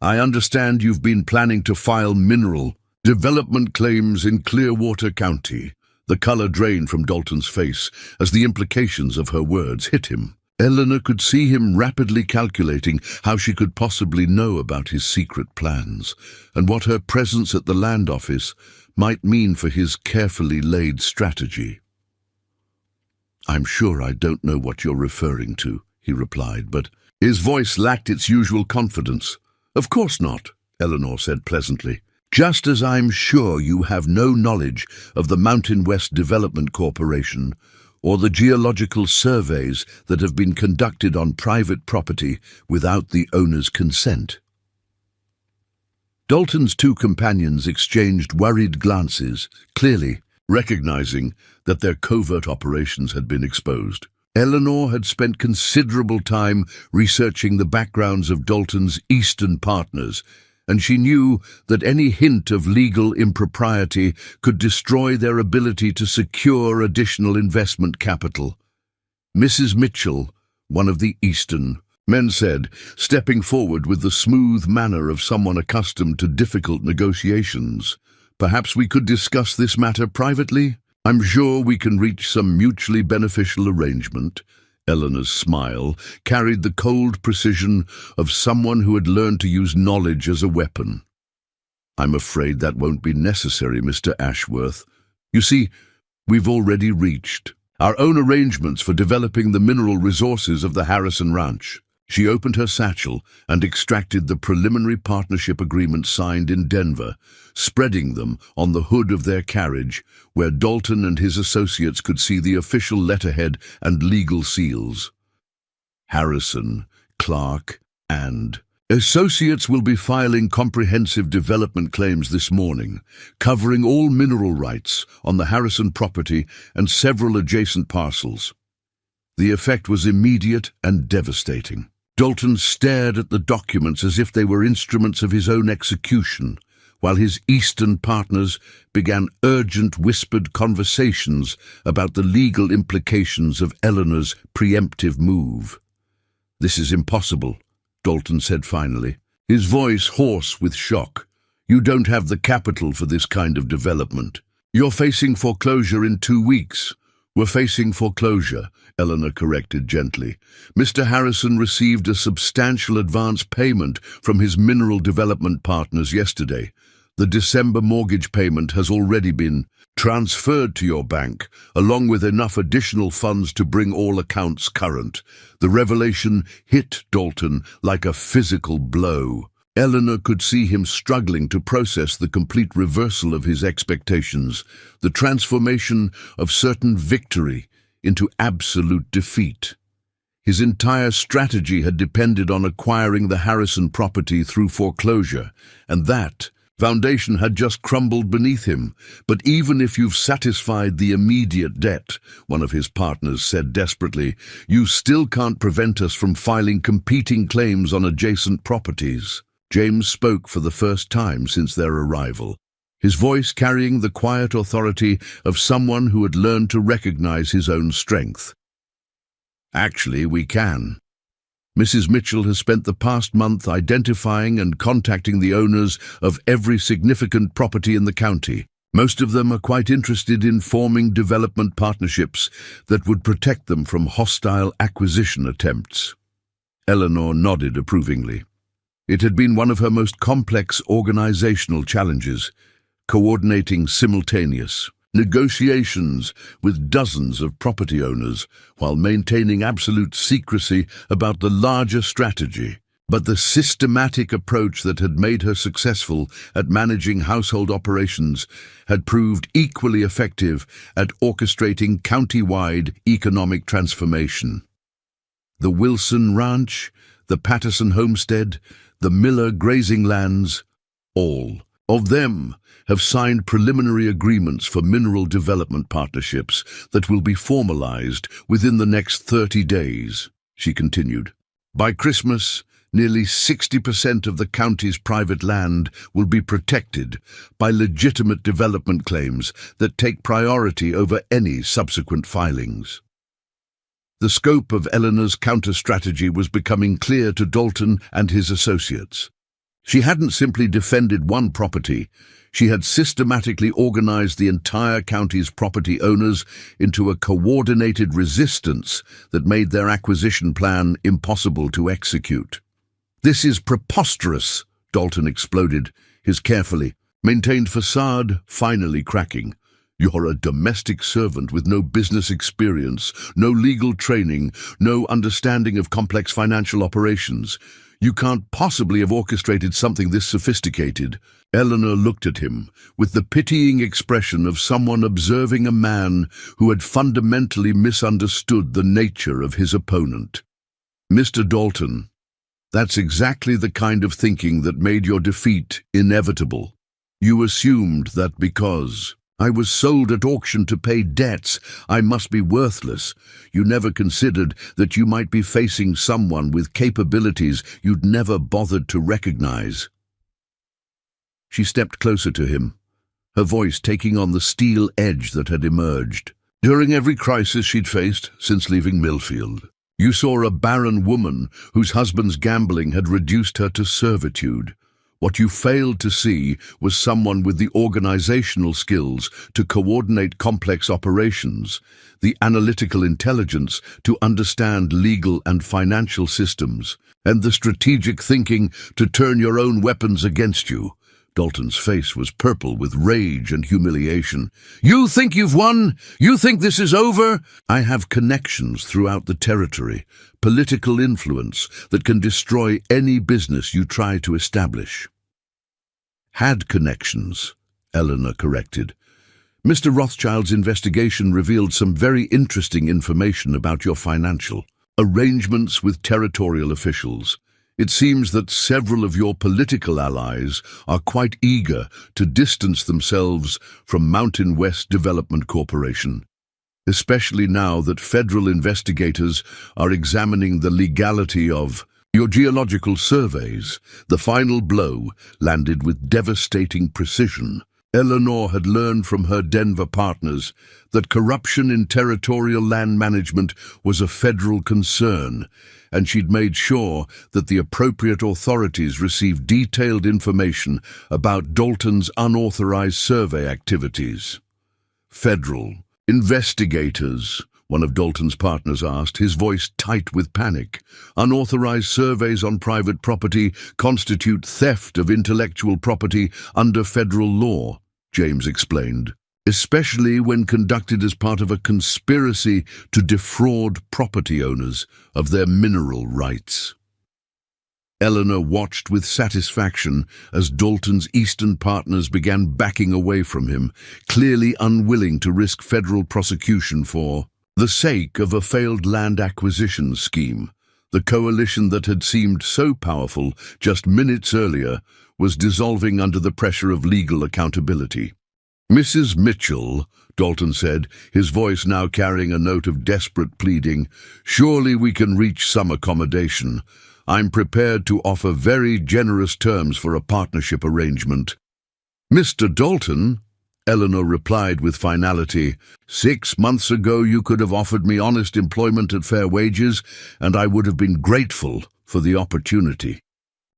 [SPEAKER 1] I understand you've been planning to file mineral development claims in Clearwater County." The color drained from Dalton's face as the implications of her words hit him. Eleanor could see him rapidly calculating how she could possibly know about his secret plans and what her presence at the land office might mean for his carefully laid strategy. "I'm sure I don't know what you're referring to," he replied, but his voice lacked its usual confidence. "Of course not," Eleanor said pleasantly. "Just as I'm sure you have no knowledge of the Mountain West Development Corporation or the geological surveys that have been conducted on private property without the owner's consent." Dalton's two companions exchanged worried glances, clearly recognizing that their covert operations had been exposed. Eleanor had spent considerable time researching the backgrounds of Dalton's Eastern partners, and she knew that any hint of legal impropriety could destroy their ability to secure additional investment capital. "Mrs. Mitchell, one of the Eastern men said, stepping forward with the smooth manner of someone accustomed to difficult negotiations. "Perhaps we could discuss this matter privately? I'm sure we can reach some mutually beneficial arrangement." Eleanor's smile carried the cold precision of someone who had learned to use knowledge as a weapon. "I'm afraid that won't be necessary, Mr. Ashworth. You see, we've already reached our own arrangements for developing the mineral resources of the Harrison Ranch." She opened her satchel and extracted the preliminary partnership agreement signed in Denver, spreading them on the hood of their carriage, where Dalton and his associates could see the official letterhead and legal seals. "Harrison, Clark, and Associates will be filing comprehensive development claims this morning, covering all mineral rights on the Harrison property and several adjacent parcels." The effect was immediate and devastating. Dalton stared at the documents as if they were instruments of his own execution, while his Eastern partners began urgent whispered conversations about the legal implications of Eleanor's preemptive move. "This is impossible," Dalton said finally, his voice hoarse with shock. "You don't have the capital for this kind of development. You're facing foreclosure in 2 weeks. "We're facing foreclosure," Eleanor corrected gently. "Mr. Harrison received a substantial advance payment from his mineral development partners yesterday. The December mortgage payment has already been transferred to your bank, along with enough additional funds to bring all accounts current." The revelation hit Dalton like a physical blow. Eleanor could see him struggling to process the complete reversal of his expectations, the transformation of certain victory into absolute defeat. His entire strategy had depended on acquiring the Harrison property through foreclosure, and that, foundation had just crumbled beneath him. But even if you've satisfied the immediate debt, one of his partners said desperately, you still can't prevent us from filing competing claims on adjacent properties. James spoke for the first time since their arrival, his voice carrying the quiet authority of someone who had learned to recognize his own strength. Actually, we can. Mrs. Mitchell has spent the past month identifying and contacting the owners of every significant property in the county. Most of them are quite interested in forming development partnerships that would protect them from hostile acquisition attempts. Eleanor nodded approvingly. It had been one of her most complex organizational challenges, coordinating simultaneous negotiations with dozens of property owners while maintaining absolute secrecy about the larger strategy. But the systematic approach that had made her successful at managing household operations had proved equally effective at orchestrating county-wide economic transformation. The Wilson Ranch, the Patterson Homestead, the Miller grazing lands, all of them have signed preliminary agreements for mineral development partnerships that will be formalized within the next 30 days, she continued. By Christmas, nearly 60% of the county's private land will be protected by legitimate development claims that take priority over any subsequent filings. The scope of Eleanor's counter-strategy was becoming clear to Dalton and his associates. She hadn't simply defended one property, she had systematically organized the entire county's property owners into a coordinated resistance that made their acquisition plan impossible to execute. "This is preposterous," Dalton exploded, his carefully maintained facade finally cracking. "You're a domestic servant with no business experience, no legal training, no understanding of complex financial operations. You can't possibly have orchestrated something this sophisticated." Eleanor looked at him with the pitying expression of someone observing a man who had fundamentally misunderstood the nature of his opponent. "Mr. Dalton, that's exactly the kind of thinking that made your defeat inevitable. You assumed that because I was sold at auction to pay debts, I must be worthless. You never considered that you might be facing someone with capabilities you'd never bothered to recognize." She stepped closer to him, her voice taking on the steel edge that had emerged. "During every crisis she'd faced since leaving Millfield, you saw a barren woman whose husband's gambling had reduced her to servitude. What you failed to see was someone with the organizational skills to coordinate complex operations, the analytical intelligence to understand legal and financial systems, and the strategic thinking to turn your own weapons against you." Dalton's face was purple with rage and humiliation. "You think you've won? You think this is over?" "I have connections throughout the territory, political influence that can destroy any business you try to establish." "Had connections," Eleanor corrected. "Mr. Rothschild's investigation revealed some very interesting information about your financial arrangements with territorial officials. It seems that several of your political allies are quite eager to distance themselves from Mountain West Development Corporation, especially now that federal investigators are examining the legality of your geological surveys." The final blow landed with devastating precision. Eleanor had learned from her Denver partners that corruption in territorial land management was a federal concern, and she'd made sure that the appropriate authorities received detailed information about Dalton's unauthorized survey activities. "Federal investigators," one of Dalton's partners asked, his voice tight with panic. "Unauthorized surveys on private property constitute theft of intellectual property under federal law," James explained, "especially when conducted as part of a conspiracy to defraud property owners of their mineral rights." Eleanor watched with satisfaction as Dalton's eastern partners began backing away from him, clearly unwilling to risk federal prosecution for the sake of a failed land acquisition scheme. The coalition that had seemed so powerful just minutes earlier was dissolving under the pressure of legal accountability. "Mrs. Mitchell," Dalton said, his voice now carrying a note of desperate pleading, "surely we can reach some accommodation. I'm prepared to offer very generous terms for a partnership arrangement." "Mr. Dalton," Eleanor replied with finality, "6 months ago you could have offered me honest employment at fair wages, and I would have been grateful for the opportunity.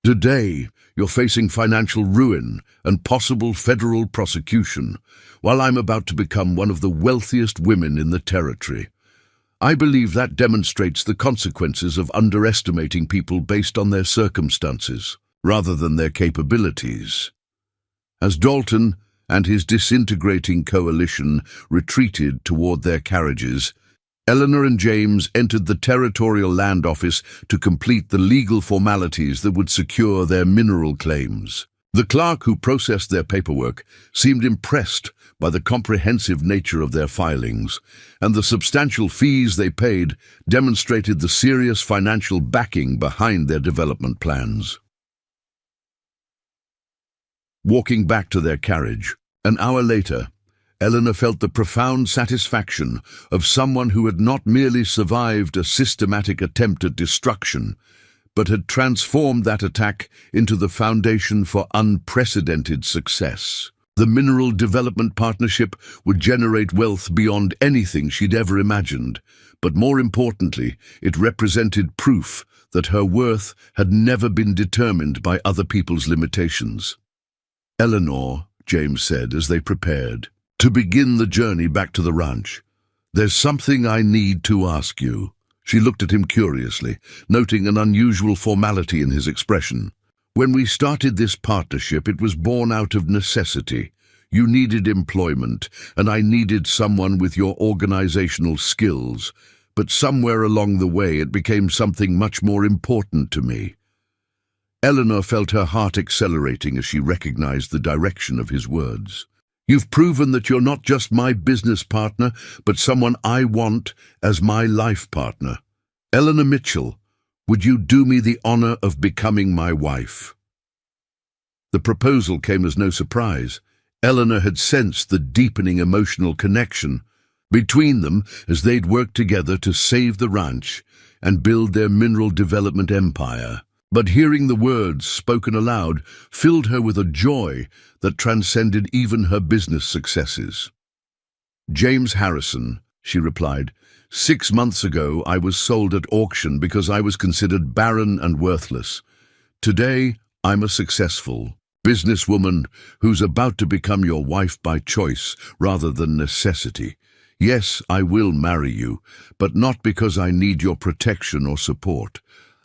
[SPEAKER 1] Today, you're facing financial ruin and possible federal prosecution, while I'm about to become one of the wealthiest women in the territory. I believe that demonstrates the consequences of underestimating people based on their circumstances, rather than their capabilities." As Dalton and his disintegrating coalition retreated toward their carriages, Eleanor and James entered the Territorial Land Office to complete the legal formalities that would secure their mineral claims. The clerk who processed their paperwork seemed impressed by the comprehensive nature of their filings, and the substantial fees they paid demonstrated the serious financial backing behind their development plans. Walking back to their carriage, an hour later, Eleanor felt the profound satisfaction of someone who had not merely survived a systematic attempt at destruction, but had transformed that attack into the foundation for unprecedented success. The Mineral Development Partnership would generate wealth beyond anything she'd ever imagined, but more importantly, it represented proof that her worth had never been determined by other people's limitations. "Eleanor," James said as they prepared to begin the journey back to the ranch, "there's something I need to ask you." She looked at him curiously, noting an unusual formality in his expression. "When we started this partnership, it was born out of necessity. You needed employment, and I needed someone with your organizational skills. But somewhere along the way, it became something much more important to me." Eleanor felt her heart accelerating as she recognized the direction of his words. "You've proven that you're not just my business partner, but someone I want as my life partner. Eleanor Mitchell, would you do me the honor of becoming my wife?" The proposal came as no surprise. Eleanor had sensed the deepening emotional connection between them as they'd worked together to save the ranch and build their mineral development empire. But hearing the words spoken aloud filled her with a joy that transcended even her business successes. "James Harrison," she replied, "6 months ago I was sold at auction because I was considered barren and worthless. Today I'm a successful businesswoman who's about to become your wife by choice rather than necessity. Yes, I will marry you, but not because I need your protection or support.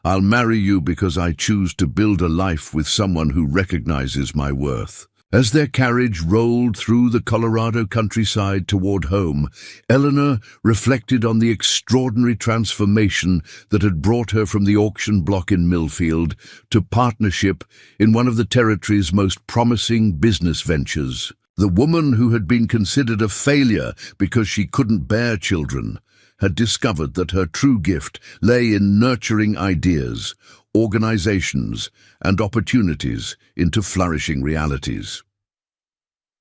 [SPEAKER 1] I'll marry you because I choose to build a life with someone who recognizes my worth." As their carriage rolled through the Colorado countryside toward home, Eleanor reflected on the extraordinary transformation that had brought her from the auction block in Millfield to partnership in one of the territory's most promising business ventures. The woman who had been considered a failure because she couldn't bear children had discovered that her true gift lay in nurturing ideas, organizations, and opportunities into flourishing realities.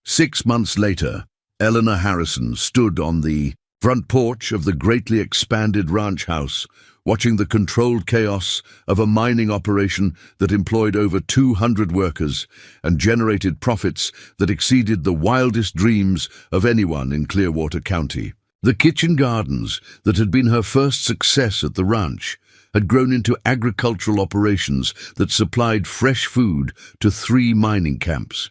[SPEAKER 1] 6 months later, Eleanor Harrison stood on the front porch of the greatly expanded ranch house, watching the controlled chaos of a mining operation that employed over 200 workers and generated profits that exceeded the wildest dreams of anyone in Clearwater County. The kitchen gardens that had been her first success at the ranch had grown into agricultural operations that supplied fresh food to 3 mining camps,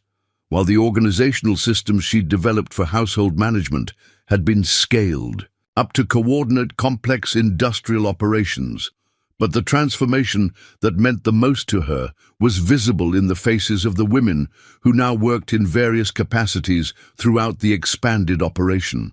[SPEAKER 1] while the organizational systems she'd developed for household management had been scaled up to coordinate complex industrial operations. But the transformation that meant the most to her was visible in the faces of the women who now worked in various capacities throughout the expanded operation.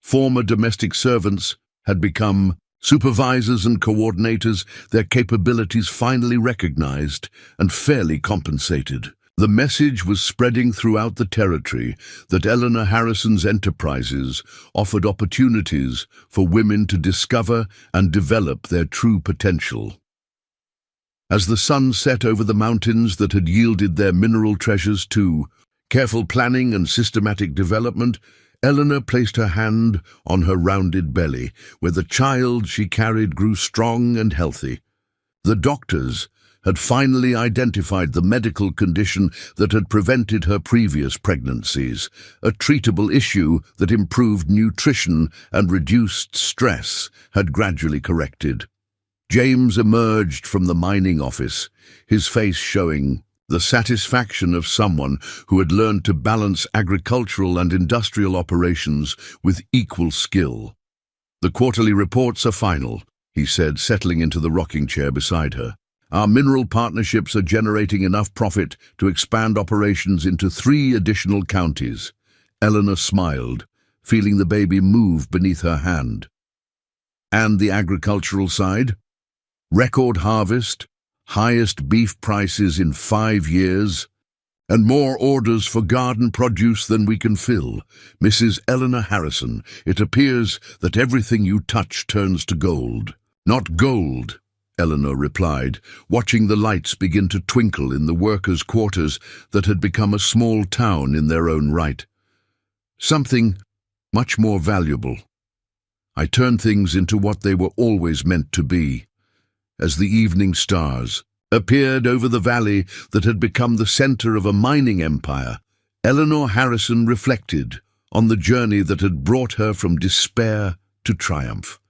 [SPEAKER 1] Former domestic servants had become supervisors and coordinators, their capabilities finally recognized and fairly compensated. The message was spreading throughout the territory that Eleanor Harrison's enterprises offered opportunities for women to discover and develop their true potential. As the sun set over the mountains that had yielded their mineral treasures to careful planning and systematic development, Eleanor placed her hand on her rounded belly, where the child she carried grew strong and healthy. The doctors had finally identified the medical condition that had prevented her previous pregnancies, a treatable issue that improved nutrition and reduced stress had gradually corrected. James emerged from the mining office, his face showing the satisfaction of someone who had learned to balance agricultural and industrial operations with equal skill. "The quarterly reports are final," he said, settling into the rocking chair beside her. "Our mineral partnerships are generating enough profit to expand operations into 3 additional counties." Eleanor smiled, feeling the baby move beneath her hand. "And the agricultural side? Record harvest, highest beef prices in 5 years, and more orders for garden produce than we can fill. Mrs. Eleanor Harrison, it appears that everything you touch turns to gold." "Not gold," Eleanor replied, watching the lights begin to twinkle in the workers' quarters that had become a small town in their own right. "Something much more valuable. I turn things into what they were always meant to be." As the evening stars appeared over the valley that had become the center of a mining empire, Eleanor Harrison reflected on the journey that had brought her from despair to triumph.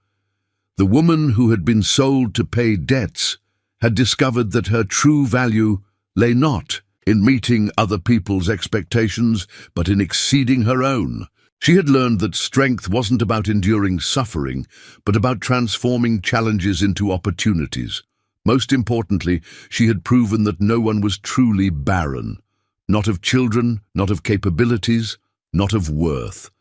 [SPEAKER 1] The woman who had been sold to pay debts had discovered that her true value lay not in meeting other people's expectations, but in exceeding her own. She had learned that strength wasn't about enduring suffering, but about transforming challenges into opportunities. Most importantly, she had proven that no one was truly barren. Not of children, not of capabilities, not of worth.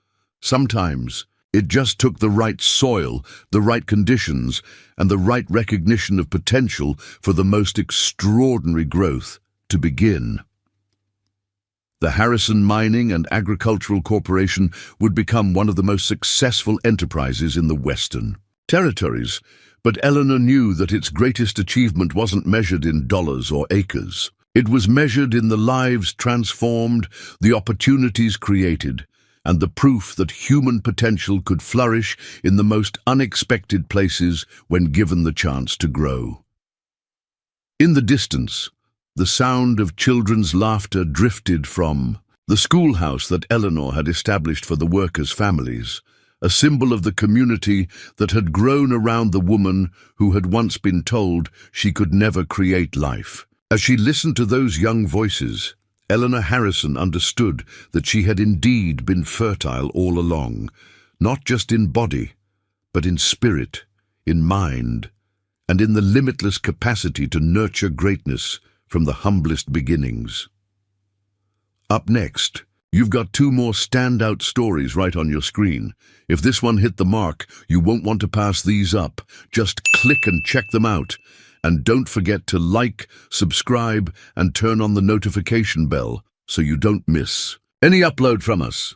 [SPEAKER 1] Sometimes it just took the right soil, the right conditions, and the right recognition of potential for the most extraordinary growth to begin. The Harrison Mining and Agricultural Corporation would become one of the most successful enterprises in the Western Territories, but Eleanor knew that its greatest achievement wasn't measured in dollars or acres. It was measured in the lives transformed, the opportunities created, and the proof that human potential could flourish in the most unexpected places when given the chance to grow. In the distance, the sound of children's laughter drifted from the schoolhouse that Eleanor had established for the workers' families, a symbol of the community that had grown around the woman who had once been told she could never create life. As she listened to those young voices, Eleanor Harrison understood that she had indeed been fertile all along, not just in body, but in spirit, in mind, and in the limitless capacity to nurture greatness from the humblest beginnings. Up next, you've got 2 more standout stories right on your screen. If this one hit the mark, you won't want to pass these up. Just click and check them out. And don't forget to like, subscribe, and turn on the notification bell so you don't miss any upload from us.